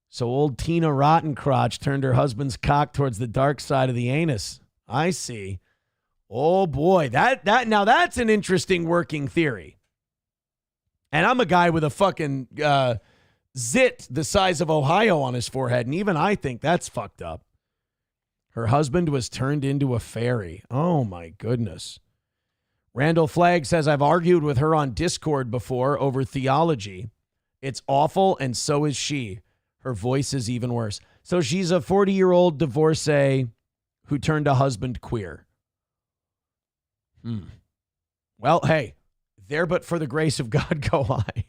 So old Tina Rottencrotch turned her husband's cock towards the dark side of the anus. I see. Oh boy, that now that's an interesting working theory. And I'm a guy with a fucking zit the size of Ohio on his forehead, and even I think that's fucked up. Her husband was turned into a fairy. Oh my goodness. Randall Flagg says, I've argued with her on Discord before over theology. It's awful, and so is she. Her voice is even worse. So she's a 40-year-old divorcee who turned a husband queer. Well, hey, there but for the grace of God go I.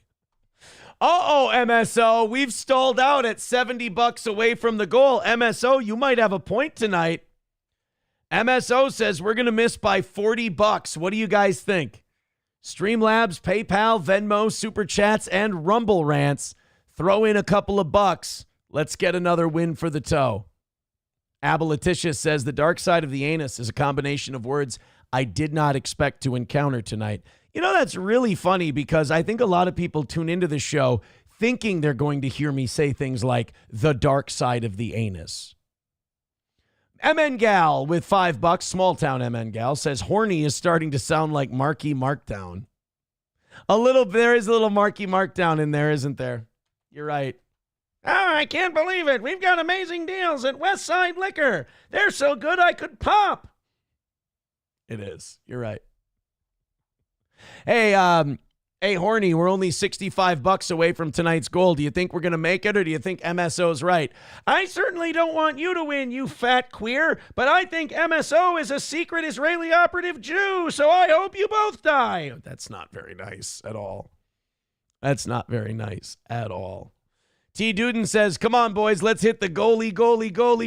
Uh-oh, MSO, we've stalled out at $70 away from the goal. MSO, you might have a point tonight. MSO says we're going to miss by $40. What do you guys think? Streamlabs, PayPal, Venmo, Super Chats, and Rumble Rants. Throw in a couple of bucks. Let's get another win for the toe. Aboliticia says the dark side of the anus is a combination of words I did not expect to encounter tonight. You know, that's really funny because I think a lot of people tune into the show thinking they're going to hear me say things like the dark side of the anus. MN Gal with $5, small town MN Gal, says horny is starting to sound like Marky Markdown. There is a little Marky Markdown in there, isn't there? You're right. Oh, I can't believe it. We've got amazing deals at Westside Liquor. They're so good I could pop. It is. You're right. Hey, Horny, we're only $65 away from tonight's goal. Do you think we're going to make it, or do you think MSO's right? I certainly don't want you to win, you fat queer, but I think MSO is a secret Israeli operative Jew, so I hope you both die. That's not very nice at all. That's not very nice at all. T. Duden says, come on, boys, let's hit the goalie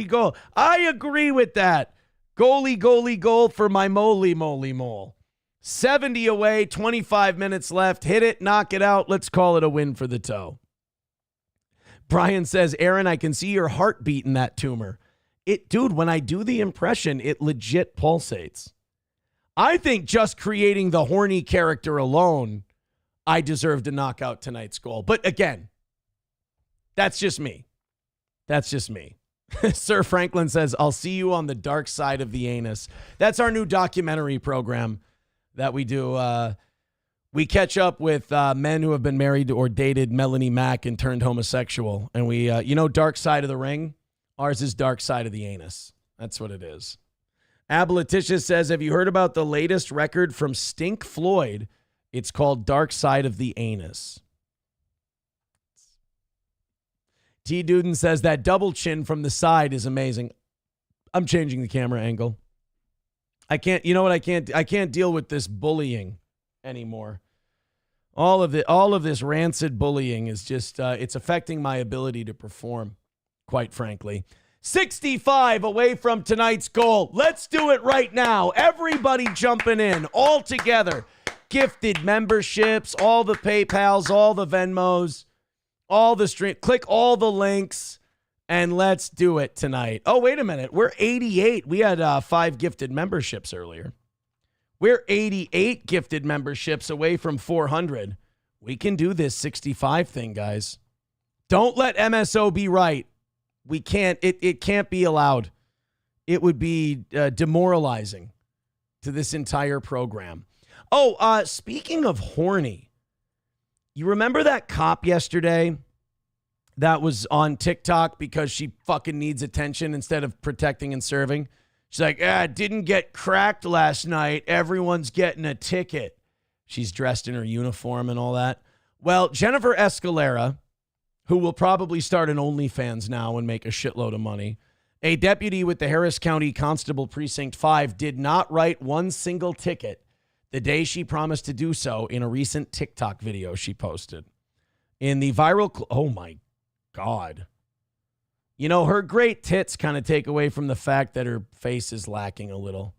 goal. I agree with that. Goalie goal for my moly mole. 70 away, 25 minutes left. Hit it, knock it out. Let's call it a win for the toe. Brian says, Aaron, I can see your heartbeat in that tumor. Dude, when I do the impression, it legit pulsates. I think just creating the horny character alone, I deserve to knock out tonight's goal. But again, that's just me. Sir Franklin says, I'll see you on the dark side of the anus. That's our new documentary program that we do. We catch up with men who have been married or dated Melanie Mack and turned homosexual. And we, dark side of the ring. Ours is dark side of the anus. That's what it is. Aboliticia says, have you heard about the latest record from Stink Floyd? It's called Dark Side of the Anus. T. Duden says that double chin from the side is amazing. I'm changing the camera angle. I can't deal with this bullying anymore. All of this rancid bullying is just, it's affecting my ability to perform, quite frankly. 65 away from tonight's goal. Let's do it right now. Everybody jumping in all together. Gifted memberships, all the PayPals, all the Venmos, all the stream. Click all the links. And let's do it tonight. Oh, wait a minute. We're 88. We had 5 gifted memberships earlier. We're 88 gifted memberships away from 400. We can do this 65 thing, guys. Don't let MSO be right. We can't. It can't be allowed. It would be demoralizing to this entire program. Oh, speaking of horny, you remember that cop yesterday that was on TikTok because she fucking needs attention instead of protecting and serving? She's like, didn't get cracked last night. Everyone's getting a ticket. She's dressed in her uniform and all that. Well, Jennifer Escalera, who will probably start an OnlyFans now and make a shitload of money, a deputy with the Harris County Constable Precinct 5, did not write one single ticket the day she promised to do so in a recent TikTok video she posted. In the viral... oh, my God. You know, her great tits kind of take away from the fact that her face is lacking a little,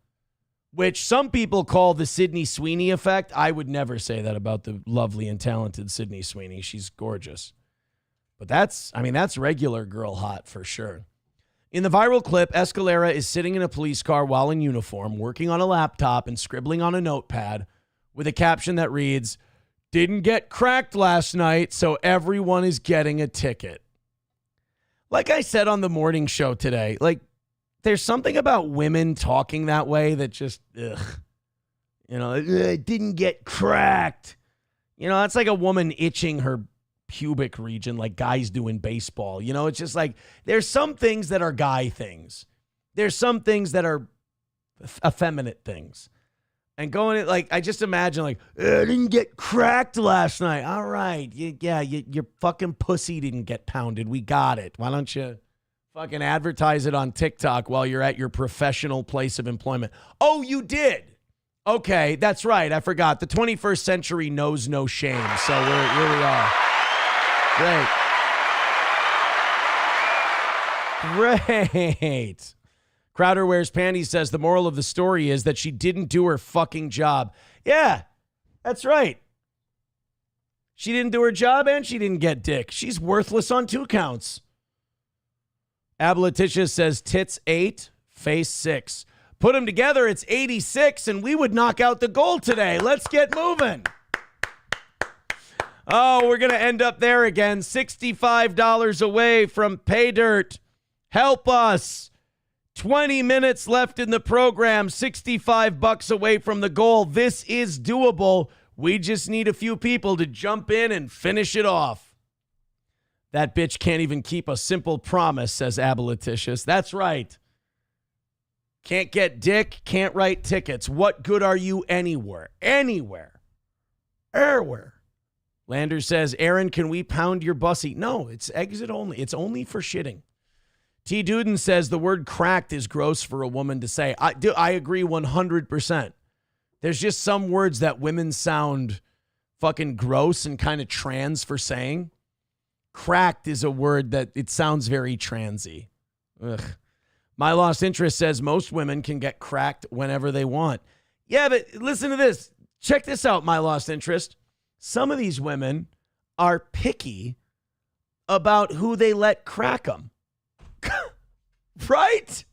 which some people call the Sydney Sweeney effect. I would never say that about the lovely and talented Sydney Sweeney. She's gorgeous. But that's regular girl hot for sure. In the viral clip, Escalera is sitting in a police car while in uniform, working on a laptop and scribbling on a notepad with a caption that reads, "Didn't get cracked last night, so everyone is getting a ticket." Like I said on the morning show today, like, there's something about women talking that way that just, ugh. You know, it didn't get cracked. You know, that's like a woman itching her pubic region like guys do in baseball. You know, it's just like, there's some things that are guy things. There's some things that are effeminate things. And going, like, I just imagine, like, I didn't get cracked last night. All right. Your fucking pussy didn't get pounded. We got it. Why don't you fucking advertise it on TikTok while you're at your professional place of employment? Oh, you did? Okay, that's right. I forgot. The 21st century knows no shame. So here we are. Great. Crowder Wears Panties says the moral of the story is that she didn't do her fucking job. Yeah, that's right. She didn't do her job and she didn't get dick. She's worthless on 2 counts. Abletitia says tits 8, face 6. Put them together, it's 86, and we would knock out the goal today. Let's get moving. Oh, we're going to end up there again. $65 away from pay dirt. Help us. 20 minutes left in the program, $65 away from the goal. This is doable. We just need a few people to jump in and finish it off. That bitch can't even keep a simple promise, says Aboliticious. That's right. Can't get dick, can't write tickets. What good are you anywhere? Anywhere. Everywhere. Lander says, Aaron, can we pound your bussy? No, it's exit only. It's only for shitting. T. Duden says the word cracked is gross for a woman to say. I agree 100%. There's just some words that women sound fucking gross and kind of trans for saying. Cracked is a word that it sounds very transy. Ugh. My Lost Interest says most women can get cracked whenever they want. Yeah, but listen to this. Check this out, My Lost Interest. Some of these women are picky about who they let crack them. Right?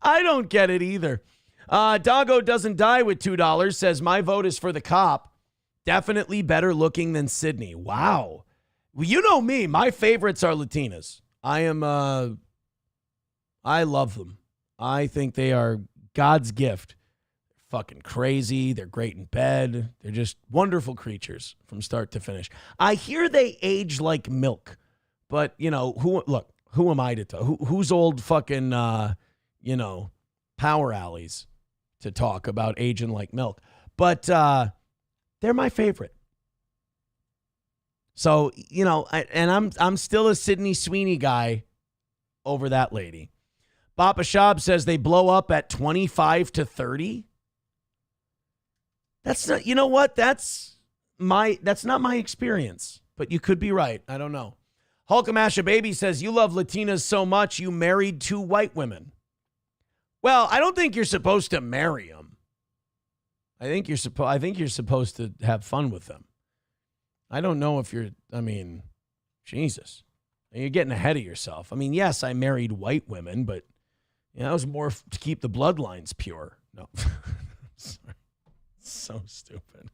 I don't get it either. Doggo Doesn't Die with $2 says, my vote is for the cop. Definitely better looking than Sydney. Wow. Well, you know me. My favorites are Latinas. I love them. I think they are God's gift. Fucking crazy. They're great in bed. They're just wonderful creatures from start to finish. I hear they age like milk, but you know, who am I to tell? Who's old fucking, power alleys to talk about aging like milk? But they're my favorite. So, you know, I'm still a Sydney Sweeney guy over that lady. Papa Shab says they blow up at 25 to 30. That's not, you know what? That's not my experience, but you could be right. I don't know. Hulkamasha Baby says, you love Latinas so much you married 2 white women. Well, I don't think you're supposed to marry them. I think you're supposed to have fun with them. I don't know if Jesus. You're getting ahead of yourself. I mean, yes, I married white women, but that was more to keep the bloodlines pure. No. Sorry. So stupid.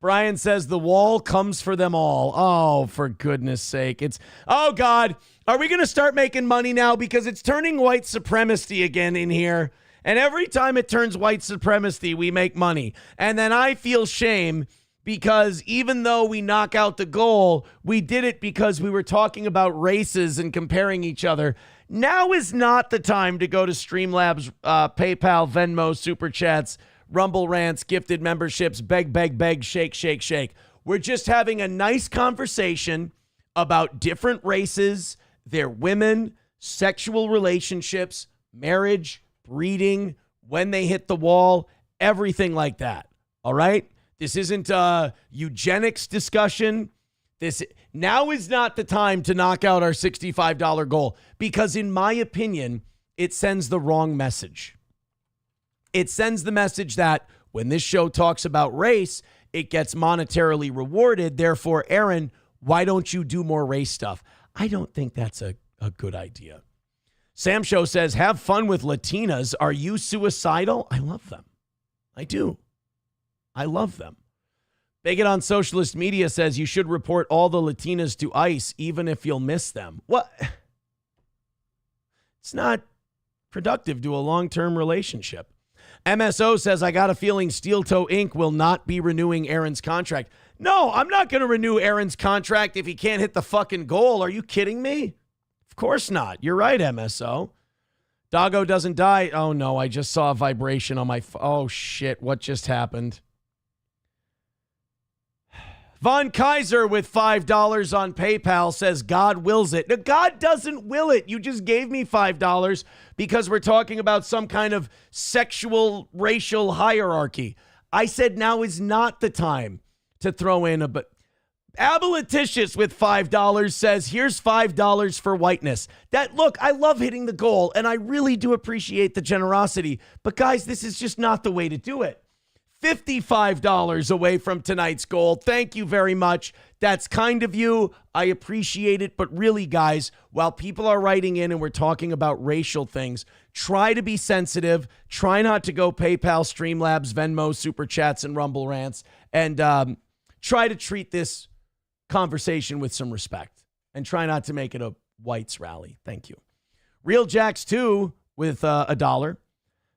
Brian says the wall comes for them all. Oh, for goodness sake. Oh, God. Are we going to start making money now? Because it's turning white supremacy again in here. And every time it turns white supremacy, we make money. And then I feel shame because even though we knock out the goal, we did it because we were talking about races and comparing each other. Now is not the time to go to Streamlabs, PayPal, Venmo, Super Chats, Rumble Rants, gifted memberships, beg, shake. We're just having a nice conversation about different races, their women, sexual relationships, marriage, breeding, when they hit the wall, everything like that. All right? This isn't a eugenics discussion. Now is not the time to knock out our $65 goal because, in my opinion, it sends the wrong message. It sends the message that when this show talks about race, it gets monetarily rewarded. Therefore, Aaron, why don't you do more race stuff? I don't think that's a good idea. Sam Show says, have fun with Latinas. Are you suicidal? I love them. I do. I love them. Bigot on Socialist Media says you should report all the Latinas to ICE, even if you'll miss them. What? It's not productive to a long-term relationship. MSO says, I got a feeling Steel Toe Inc. will not be renewing Aaron's contract. No, I'm not going to renew Aaron's contract if he can't hit the fucking goal. Are you kidding me? Of course not. You're right, MSO. Doggo doesn't die. Oh, no, I just saw a vibration on my phone. Oh, shit, what just happened? Von Kaiser with $5 on PayPal says God wills it. Now, God doesn't will it. You just gave me $5 because we're talking about some kind of sexual racial hierarchy. I said now is not the time to throw in a but. Aboliticious with $5 says here's $5 for whiteness. Look, I love hitting the goal and I really do appreciate the generosity, but guys, this is just not the way to do it. $55 away from tonight's goal. Thank you very much. That's kind of you. I appreciate it. But really, guys, while people are writing in and we're talking about racial things, try to be sensitive. Try not to go PayPal, Streamlabs, Venmo, Super Chats, and Rumble Rants. And try to treat this conversation with some respect. And try not to make it a whites rally. Thank you. Real Jacks 2 with $1.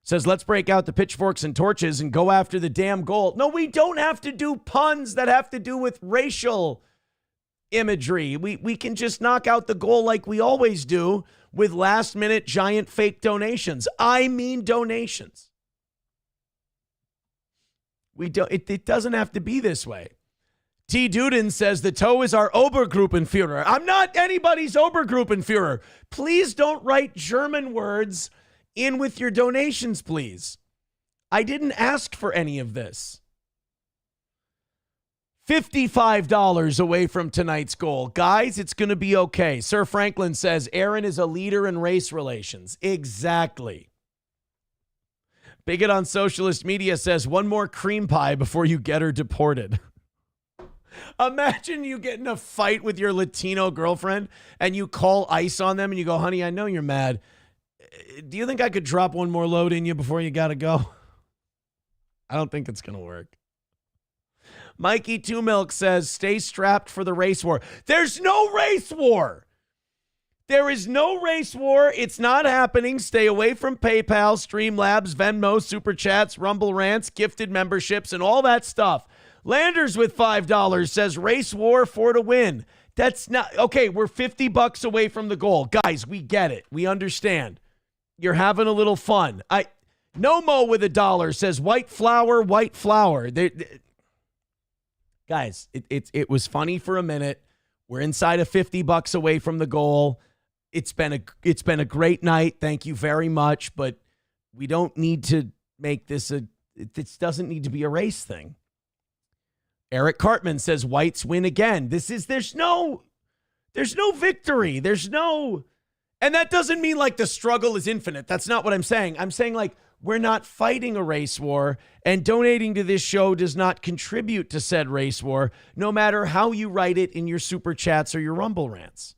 Says, let's break out the pitchforks and torches and go after the damn goal. No, we don't have to do puns that have to do with racial imagery. We can just knock out the goal like we always do with last-minute giant fake donations. I mean donations. It doesn't have to be this way. T. Duden says, the toe is our Obergruppenführer. I'm not anybody's Obergruppenführer. Please don't write German words in with your donations, please. I didn't ask for any of this. $55 away from tonight's goal. Guys, it's going to be okay. Sir Franklin says Aaron is a leader in race relations. Exactly. Bigot on Socialist Media says one more cream pie before you get her deported. Imagine you get in a fight with your Latino girlfriend and you call ICE on them and you go, honey, I know you're mad. Do you think I could drop one more load in you before you got to go? I don't think it's going to work. Mikey Two Milk says, stay strapped for the race war. There's no race war. There is no race war. It's not happening. Stay away from PayPal, Streamlabs, Venmo, Super Chats, Rumble Rants, gifted memberships, and all that stuff. Landers with $5 says race war for to win. That's not okay. We're $50 away from the goal. Guys, we get it. We understand. You're having a little fun. Nomo with $1 says white flour, white flour. Guys, it was funny for a minute. We're inside of $50 away from the goal. It's been a great night. Thank you very much. But we don't need to make this this doesn't need to be a race thing. Eric Cartman says whites win again. There's no victory. And that doesn't mean like the struggle is infinite. That's not what I'm saying. I'm saying like we're not fighting a race war, and donating to this show does not contribute to said race war, no matter how you write it in your Super Chats or your Rumble Rants.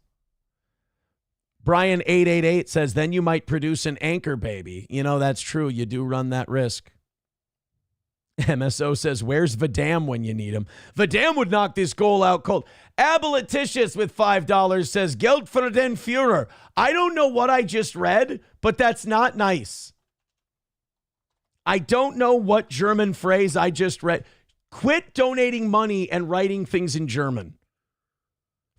Brian 888 says, then you might produce an anchor baby. You know, that's true. You do run that risk. MSO says, where's Vadam when you need him? Vadam would knock this goal out cold. Aboliticious with $5 says, Geld für den Führer. I don't know what I just read, but that's not nice. I don't know what German phrase I just read. Quit donating money and writing things in German.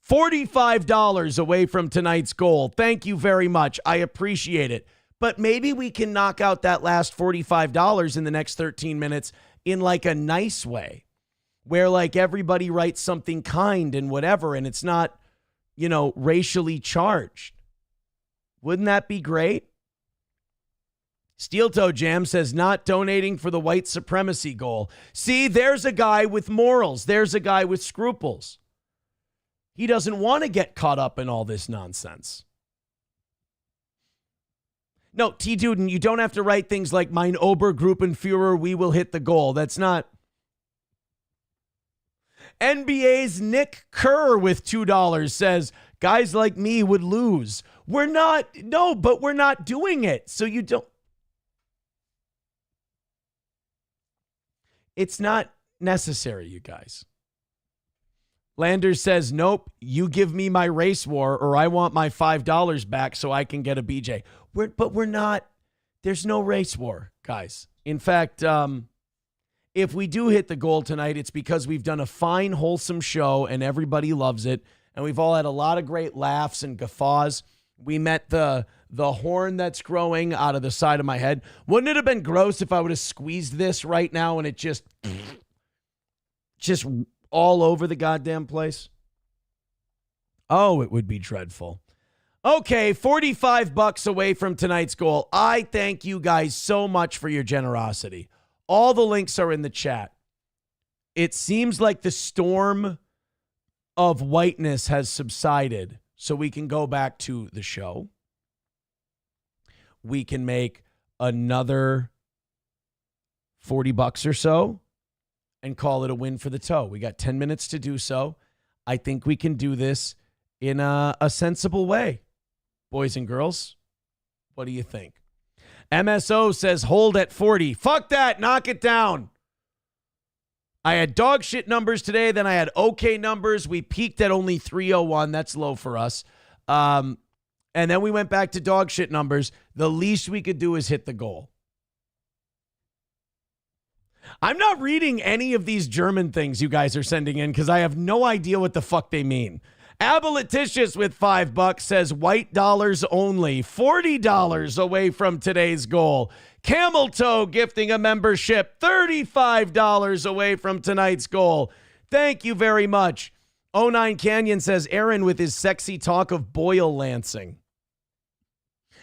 $45 away from tonight's goal. Thank you very much. I appreciate it. But maybe we can knock out that last $45 in the next 13 minutes in like a nice way. where like everybody writes something kind and whatever, and it's not, racially charged. Wouldn't that be great? Steel Toe Jam says not donating for the white supremacy goal. See, there's a guy with morals. There's a guy with scruples. He doesn't want to get caught up in all this nonsense. No, T. Duden, you don't have to write things like mein Obergruppenführer, we will hit the goal. That's not. NBA's Nick Kerr with $2 says, guys like me would lose. We're not doing it. So you don't. It's not necessary, you guys. Landers says, nope, you give me my race war or I want my $5 back so I can get a BJ. But we're not, there's no race war, guys. In fact, if we do hit the goal tonight, it's because we've done a fine, wholesome show and everybody loves it. And we've all had a lot of great laughs and guffaws. We met the horn that's growing out of the side of my head. Wouldn't it have been gross if I would have squeezed this right now and it just all over the goddamn place? Oh, it would be dreadful. Okay, $45 away from tonight's goal. I thank you guys so much for your generosity. All the links are in the chat. It seems like the storm of whiteness has subsided, so we can go back to the show. We can make another $40 or so and call it a win for the toe. We got 10 minutes to do so. I think we can do this in a sensible way. Boys and girls, what do you think? MSO says hold at 40. Fuck that. Knock it down. I had dog shit numbers today. Then I had okay numbers. We peaked at only 301. That's low for us. And then we went back to dog shit numbers. The least we could do is hit the goal. I'm not reading any of these German things you guys are sending in because I have no idea what the fuck they mean. Aboliticious with $5 says white dollars only. $40 away from today's goal. Camel Toe gifting a membership. $35 away from tonight's goal. Thank you very much. 09 Canyon says Aaron with his sexy talk of boil lancing.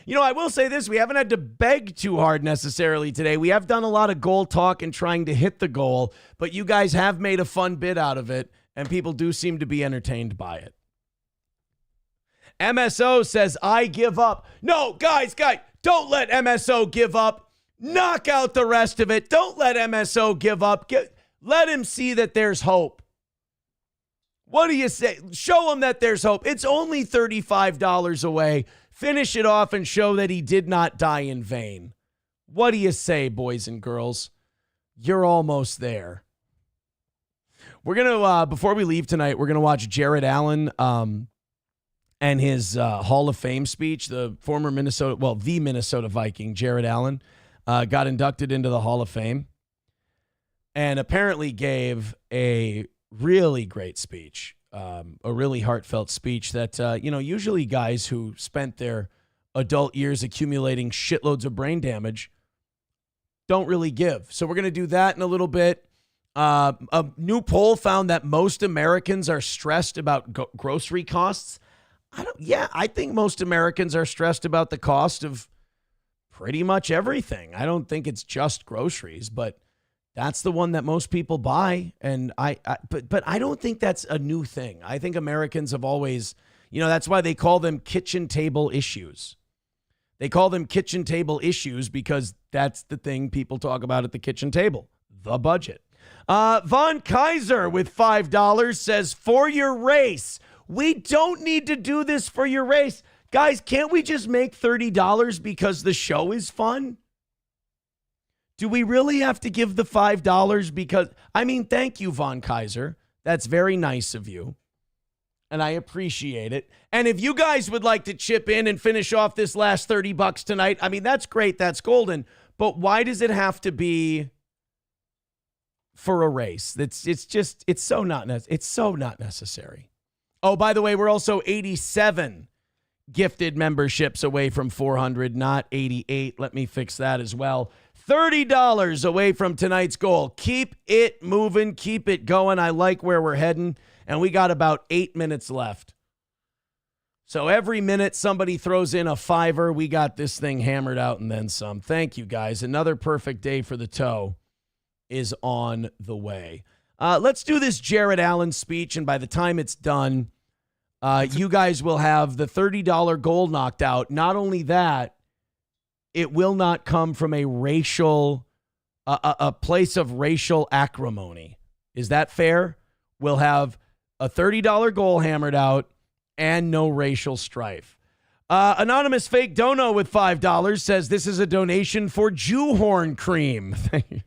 I will say this. We haven't had to beg too hard necessarily today. We have done a lot of goal talk and trying to hit the goal, but you guys have made a fun bit out of it, and people do seem to be entertained by it. MSO says, I give up. No, guys, don't let MSO give up. Knock out the rest of it. Don't let MSO give up. Let him see that there's hope. What do you say? Show him that there's hope. It's only $35 away. Finish it off and show that he did not die in vain. What do you say, boys and girls? You're almost there. We're going to, before we leave tonight, we're going to watch Jared Allen and his Hall of Fame speech. The Minnesota Viking, Jared Allen, got inducted into the Hall of Fame and apparently gave a really great speech. A really heartfelt speech that, usually guys who spent their adult years accumulating shitloads of brain damage don't really give. So we're going to do that in a little bit. A new poll found that most Americans are stressed about grocery costs. I think most Americans are stressed about the cost of pretty much everything. I don't think it's just groceries, but that's the one that most people buy. And but I don't think that's a new thing. I think Americans have always, that's why they call them kitchen table issues. They call them kitchen table issues because that's the thing people talk about at the kitchen table, the budget. Von Kaiser with $5 says, for your race, we don't need to do this for your race. Guys, can't we just make $30 because the show is fun? Do we really have to give the $5 because, thank you, Von Kaiser. That's very nice of you. And I appreciate it. And if you guys would like to chip in and finish off this last $30 tonight, that's great. That's golden. But why does it have to be for a race? It's so not necessary. Oh, by the way, we're also 87 gifted memberships away from 400, not 88. Let me fix that as well. $30 away from tonight's goal. Keep it moving. Keep it going. I like where we're heading. And we got about 8 minutes left. So every minute somebody throws in a $5, we got this thing hammered out and then some. Thank you, guys. Another perfect day for the toe is on the way. Let's do this Jared Allen speech, and by the time it's done, you guys will have the $30 goal knocked out. Not only that, it will not come from a racial, a place of racial acrimony. Is that fair? We'll have a $30 goal hammered out and no racial strife. Anonymous Fake Dono with $5 says this is a donation for Jew horn cream. Thank you.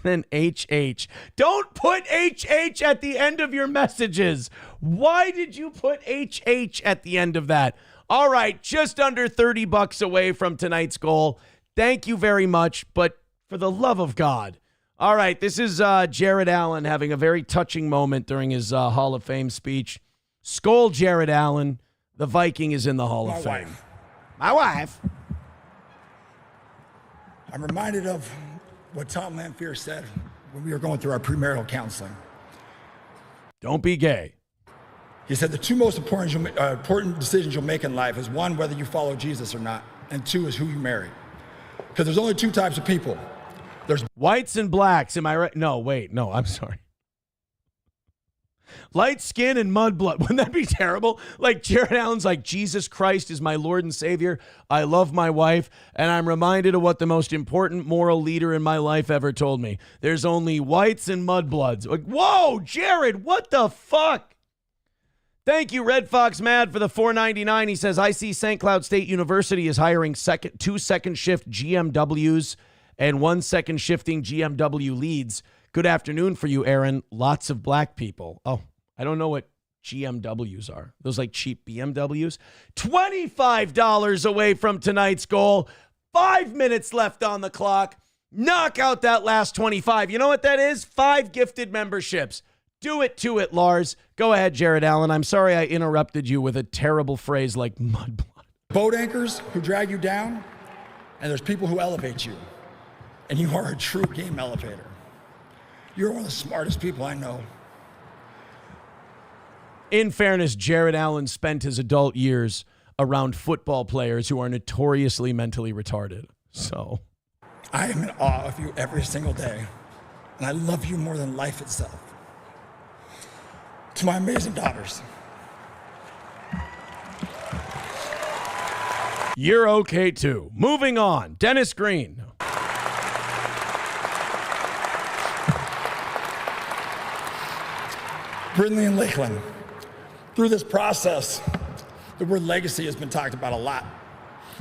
Then HH. Don't put HH at the end of your messages. Why did you put HH at the end of that? All right, just under $30 away from tonight's goal. Thank you very much, but for the love of God. All right, this is Jared Allen having a very touching moment during his Hall of Fame speech. Skol, Jared Allen. The Viking is in the Hall of Fame. My wife. I'm reminded of what Tom Lanphier said when we were going through our premarital counseling. Don't be gay. He said the two most important decisions you'll make in life is one, whether you follow Jesus or not, and two is who you marry. Because there's only two types of people. There's whites and blacks. Am I right? No, wait. No, I'm sorry. Light skin and mud blood. Wouldn't that be terrible? Like Jared Allen's like, Jesus Christ is my Lord and Savior. I love my wife, and I'm reminded of what the most important moral leader in my life ever told me. There's only whites and mudbloods. Like, whoa, Jared, what the fuck? Thank you, Red Fox Mad, for the $4.99. He says, I see St. Cloud State University is hiring two second shift GMWs and 1 second shifting GMW leads. Good afternoon for you, Aaron. Lots of black people. Oh, I don't know what GMWs are. Those like cheap BMWs. $25 away from tonight's goal. 5 minutes left on the clock. Knock out that last 25. You know what that is? 5 gifted memberships. Do it to it, Lars. Go ahead, Jared Allen. I'm sorry I interrupted you with a terrible phrase like mudblood. Boat anchors who drag you down, and there's people who elevate you. And you are a true game elevator. You're one of the smartest people I know. In fairness, Jared Allen spent his adult years around football players who are notoriously mentally retarded. So I am in awe of you every single day, and I love you more than life itself. To my amazing daughters. You're okay too. Moving on. Dennis Green. Brindley and Lakeland. Through this process, the word legacy has been talked about a lot.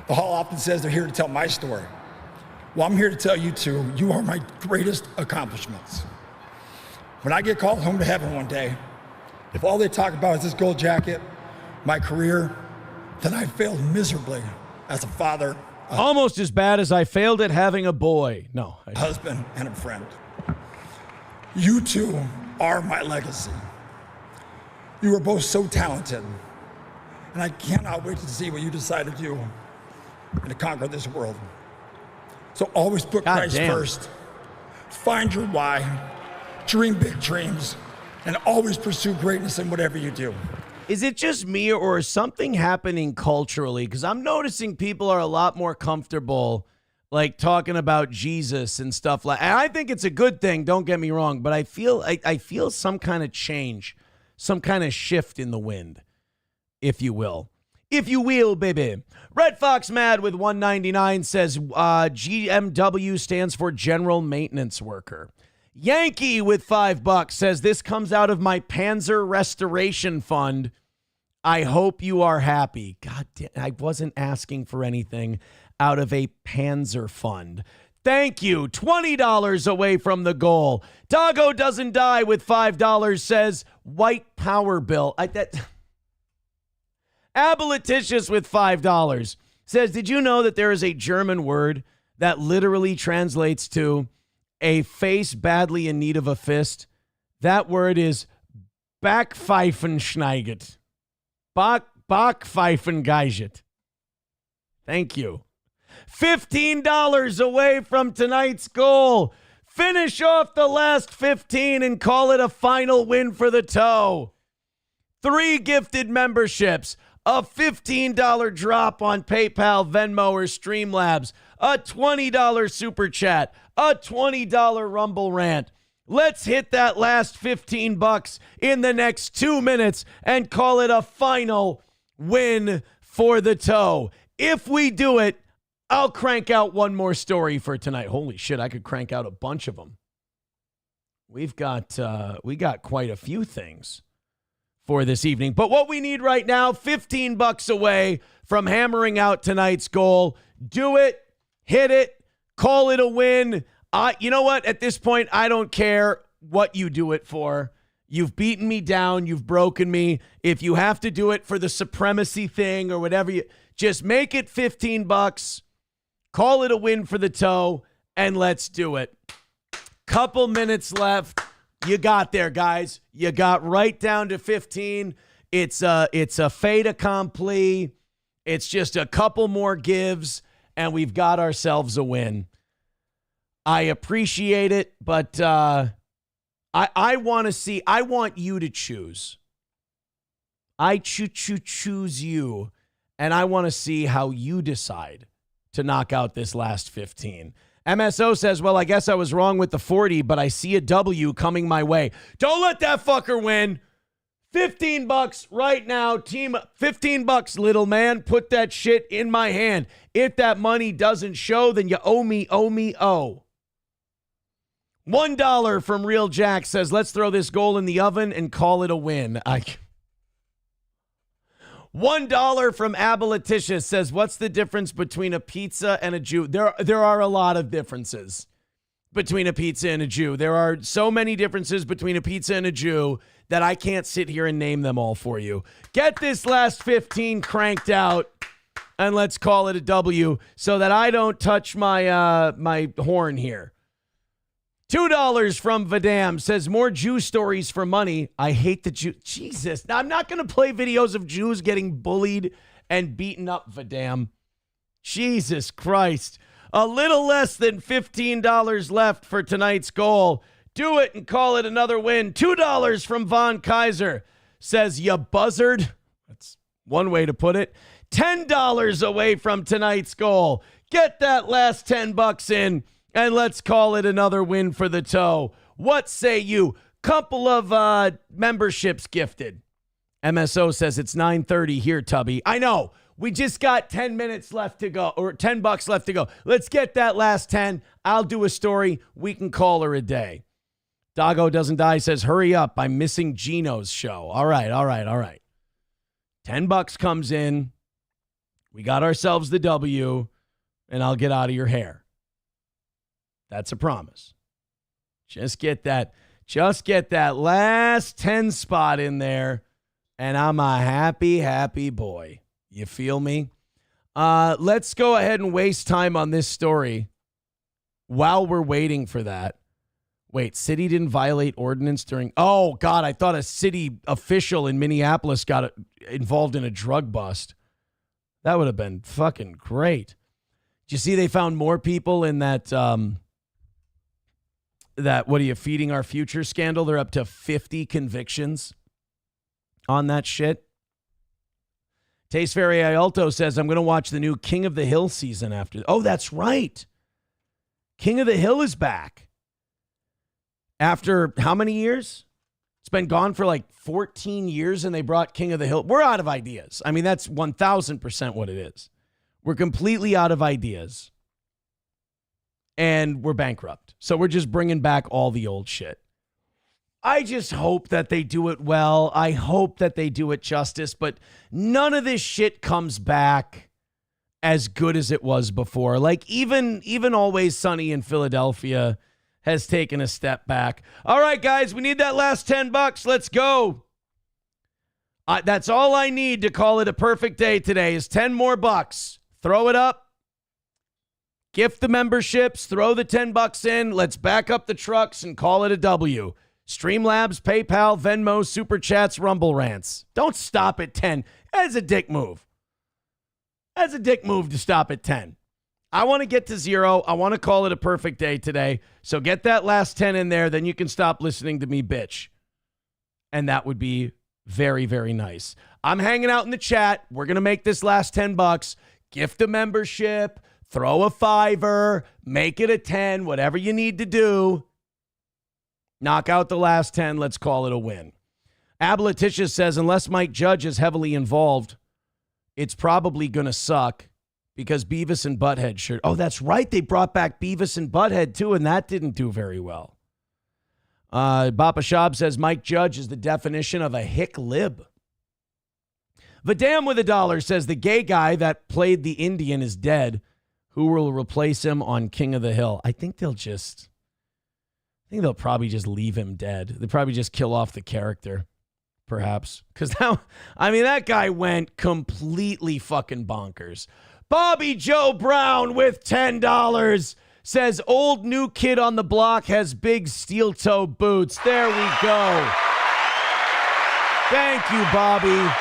The Hall often says they're here to tell my story. Well, I'm here to tell you too, you are my greatest accomplishments. When I get called home to heaven one day, if all they talk about is this gold jacket, my career, then I failed miserably as a father. Almost as bad as I failed at having a boy. No. A husband and a friend. You two are my legacy. You are both so talented, and I cannot wait to see what you decide to do and to conquer this world. So always put Christ first. Find your why, dream big dreams, and always pursue greatness in whatever you do. Is it just me or is something happening culturally? Because I'm noticing people are a lot more comfortable like talking about Jesus and stuff like. And I think it's a good thing. Don't get me wrong, but I feel some kind of change, some kind of shift in the wind, if you will. If you will, baby. Red Fox Mad with $1.99 says GMW stands for General Maintenance Worker. Yankee with $5 says this comes out of my Panzer Restoration Fund. I hope you are happy. God damn, I wasn't asking for anything out of a Panzer Fund. Thank you. $20 away from the goal. Doggo Doesn't Die with $5 says white power bill. Aboliticious with $5 says, did you know that there is a German word that literally translates to a face badly in need of a fist? That word is Backpfeifenschneiget. Backpfeifengeiget. Thank you. $15 away from tonight's goal. Finish off the last 15 and call it a final win for the toe. 3 gifted memberships, a $15 drop on PayPal, Venmo, or Streamlabs, a $20 super chat, a $20 Rumble rant. Let's hit that last $15 in the next 2 minutes and call it a final win for the toe. If we do it, I'll crank out one more story for tonight. Holy shit, I could crank out a bunch of them. We got quite a few things for this evening. But what we need right now, $15 away from hammering out tonight's goal. Do it, hit it, call it a win. You know what? At this point, I don't care what you do it for. You've beaten me down. You've broken me. If you have to do it for the supremacy thing or whatever, just make it $15. Call it a win for the toe, and let's do it. Couple minutes left. You got there, guys. You got right down to 15. It's a fait accompli. It's just a couple more gives, and we've got ourselves a win. I appreciate it, but I want you to choose. I choose you, and I want to see how you decide to knock out this last 15. MSO says, well, I guess I was wrong with the 40, but I see a W coming my way. Don't let that fucker win. $15 right now, team. $15, little man. Put that shit in my hand. If that money doesn't show, then you owe me. $1 from Real Jack says, let's throw this goal in the oven and call it a win. $1 from Aboliticia says, what's the difference between a pizza and a Jew? There are a lot of differences between a pizza and a Jew. There are so many differences between a pizza and a Jew that I can't sit here and name them all for you. Get this last 15 cranked out, and let's call it a W so that I don't touch my my horn here. $2 from Vadam says, more Jew stories for money. I hate the Jew. Jesus. Now, I'm not going to play videos of Jews getting bullied and beaten up, Vadam. Jesus Christ. A little less than $15 left for tonight's goal. Do it and call it another win. $2 from Von Kaiser says, you buzzard. That's one way to put it. $10 away from tonight's goal. Get that last $10 in. And let's call it another win for the toe. What say you? Couple of memberships gifted. MSO says it's 9:30 here, Tubby. I know. We just got 10 minutes left to go, or $10 left to go. Let's get that last 10. I'll do a story. We can call her a day. Doggo Doesn't Die says, hurry up. I'm missing Gino's show. All right. $10 comes in. We got ourselves the W, and I'll get out of your hair. That's a promise. Just get that last 10 spot in there, and I'm a happy boy. You feel me? Let's go ahead and waste time on this story while we're waiting for that. Wait, city didn't violate ordinance during... Oh, God, I thought a city official in Minneapolis got involved in a drug bust. That would have been fucking great. Did you see they found more people in that... that what are you feeding our future scandal? They're up to 50 convictions on that shit. Taste Fairy Ialto says, I'm going to watch the new King of the Hill season after. Oh, that's right. King of the Hill is back. After how many years? It's been gone for like 14 years and they brought King of the Hill. We're out of ideas. I mean, that's 1000% what it is. We're completely out of ideas. And we're bankrupt. So we're just bringing back all the old shit. I just hope that they do it well. I hope that they do it justice. But none of this shit comes back as good as it was before. Like even Always Sunny in Philadelphia has taken a step back. All right, guys, we need that last $10. Let's go. That's all I need to call it a perfect day today is 10 more bucks. Throw it up. Gift the memberships, throw the $10 in, let's back up the trucks and call it a W. Streamlabs, PayPal, Venmo, Super Chats, Rumble Rants. Don't stop at 10. That's a dick move. That's a dick move to stop at 10. I want to get to 0. I want to call it a perfect day today. So get that last 10 in there. Then you can stop listening to me bitch. And that would be very, very nice. I'm hanging out in the chat. We're going to make this last $10. Gift a membership. Throw a $5. Make it a 10. Whatever you need to do. Knock out the last 10. Let's call it a win. Abletitia says, unless Mike Judge is heavily involved, it's probably going to suck because Beavis and Butthead should. Oh, that's right. They brought back Beavis and Butthead, too, and that didn't do very well. Bapa Shab says, Mike Judge is the definition of a hick lib. Vidam with $1 says, the gay guy that played the Indian is dead. Who will replace him on King of the Hill? I think they'll probably just leave him dead. They'll probably just kill off the character. Perhaps. Because now, I mean, that guy went completely fucking bonkers. Bobby Joe Brown with $10 says, old new kid on the block has big steel toe boots. There we go. Thank you, Bobby.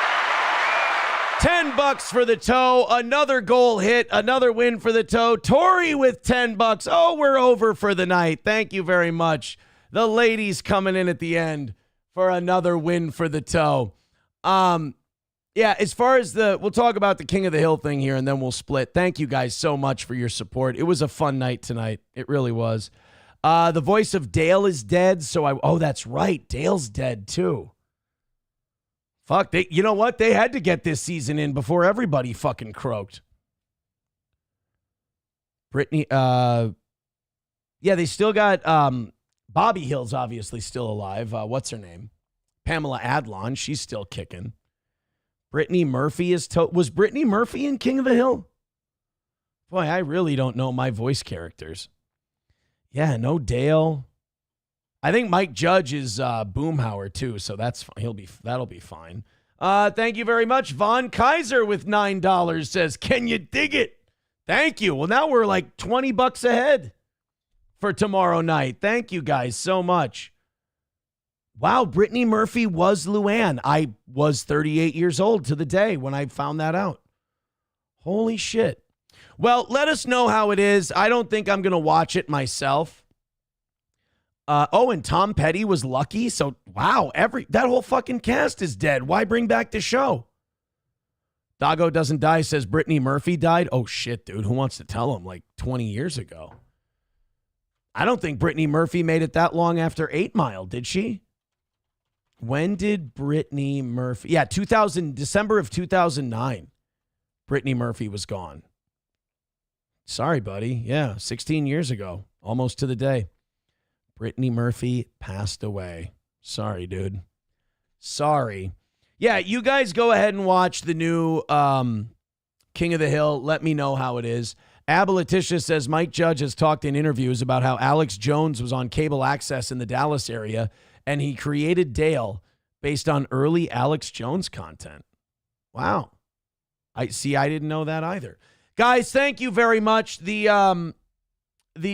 $10 for the toe. Another goal hit. Another win for the toe. Tori with $10. Oh, we're over for the night. Thank you very much. The ladies coming in at the end for another win for the toe. Yeah, as far as we'll talk about the King of the Hill thing here and then we'll split. Thank you guys so much for your support. It was a fun night tonight. It really was. The voice of Dale is dead. Oh, that's right. Dale's dead too. Fuck, you know what? They had to get this season in before everybody fucking croaked. Brittany, yeah, they still got, Bobby Hill's obviously still alive. What's her name? Pamela Adlon. She's still kicking. Brittany Murphy is, was Brittany Murphy in King of the Hill? Boy, I really don't know my voice characters. Yeah, no Dale. I think Mike Judge is Boomhauer too, so that'll be fine. Thank you very much. Von Kaiser with $9 says, "Can you dig it?" Thank you. Well, now we're like $20 ahead for tomorrow night. Thank you guys so much. Wow, Brittany Murphy was Luann. I was 38 years old to the day when I found that out. Holy shit. Well, let us know how it is. I don't think I'm going to watch it myself. And Tom Petty was lucky. So, wow, that whole fucking cast is dead. Why bring back the show? Doggo Doesn't Die says Brittany Murphy died. Oh, shit, dude. Who wants to tell him? Like 20 years ago. I don't think Brittany Murphy made it that long after 8 Mile, did she? When did Brittany Murphy? Yeah, December of 2009. Brittany Murphy was gone. Sorry, buddy. Yeah, 16 years ago. Almost to the day. Brittany Murphy passed away. Sorry, dude. Sorry. Yeah, you guys go ahead and watch the new King of the Hill. Let me know how it is. Abletitia says Mike Judge has talked in interviews about how Alex Jones was on cable access in the Dallas area, and he created Dale based on early Alex Jones content. Wow. I didn't know that either. Guys, thank you very much. The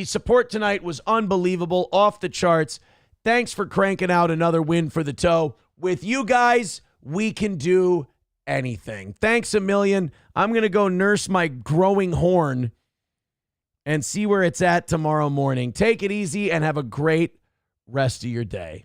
support tonight was unbelievable, off the charts. Thanks for cranking out another win for the toe. With you guys, we can do anything. Thanks a million. I'm going to go nurse my growing horn and see where it's at tomorrow morning. Take it easy and have a great rest of your day.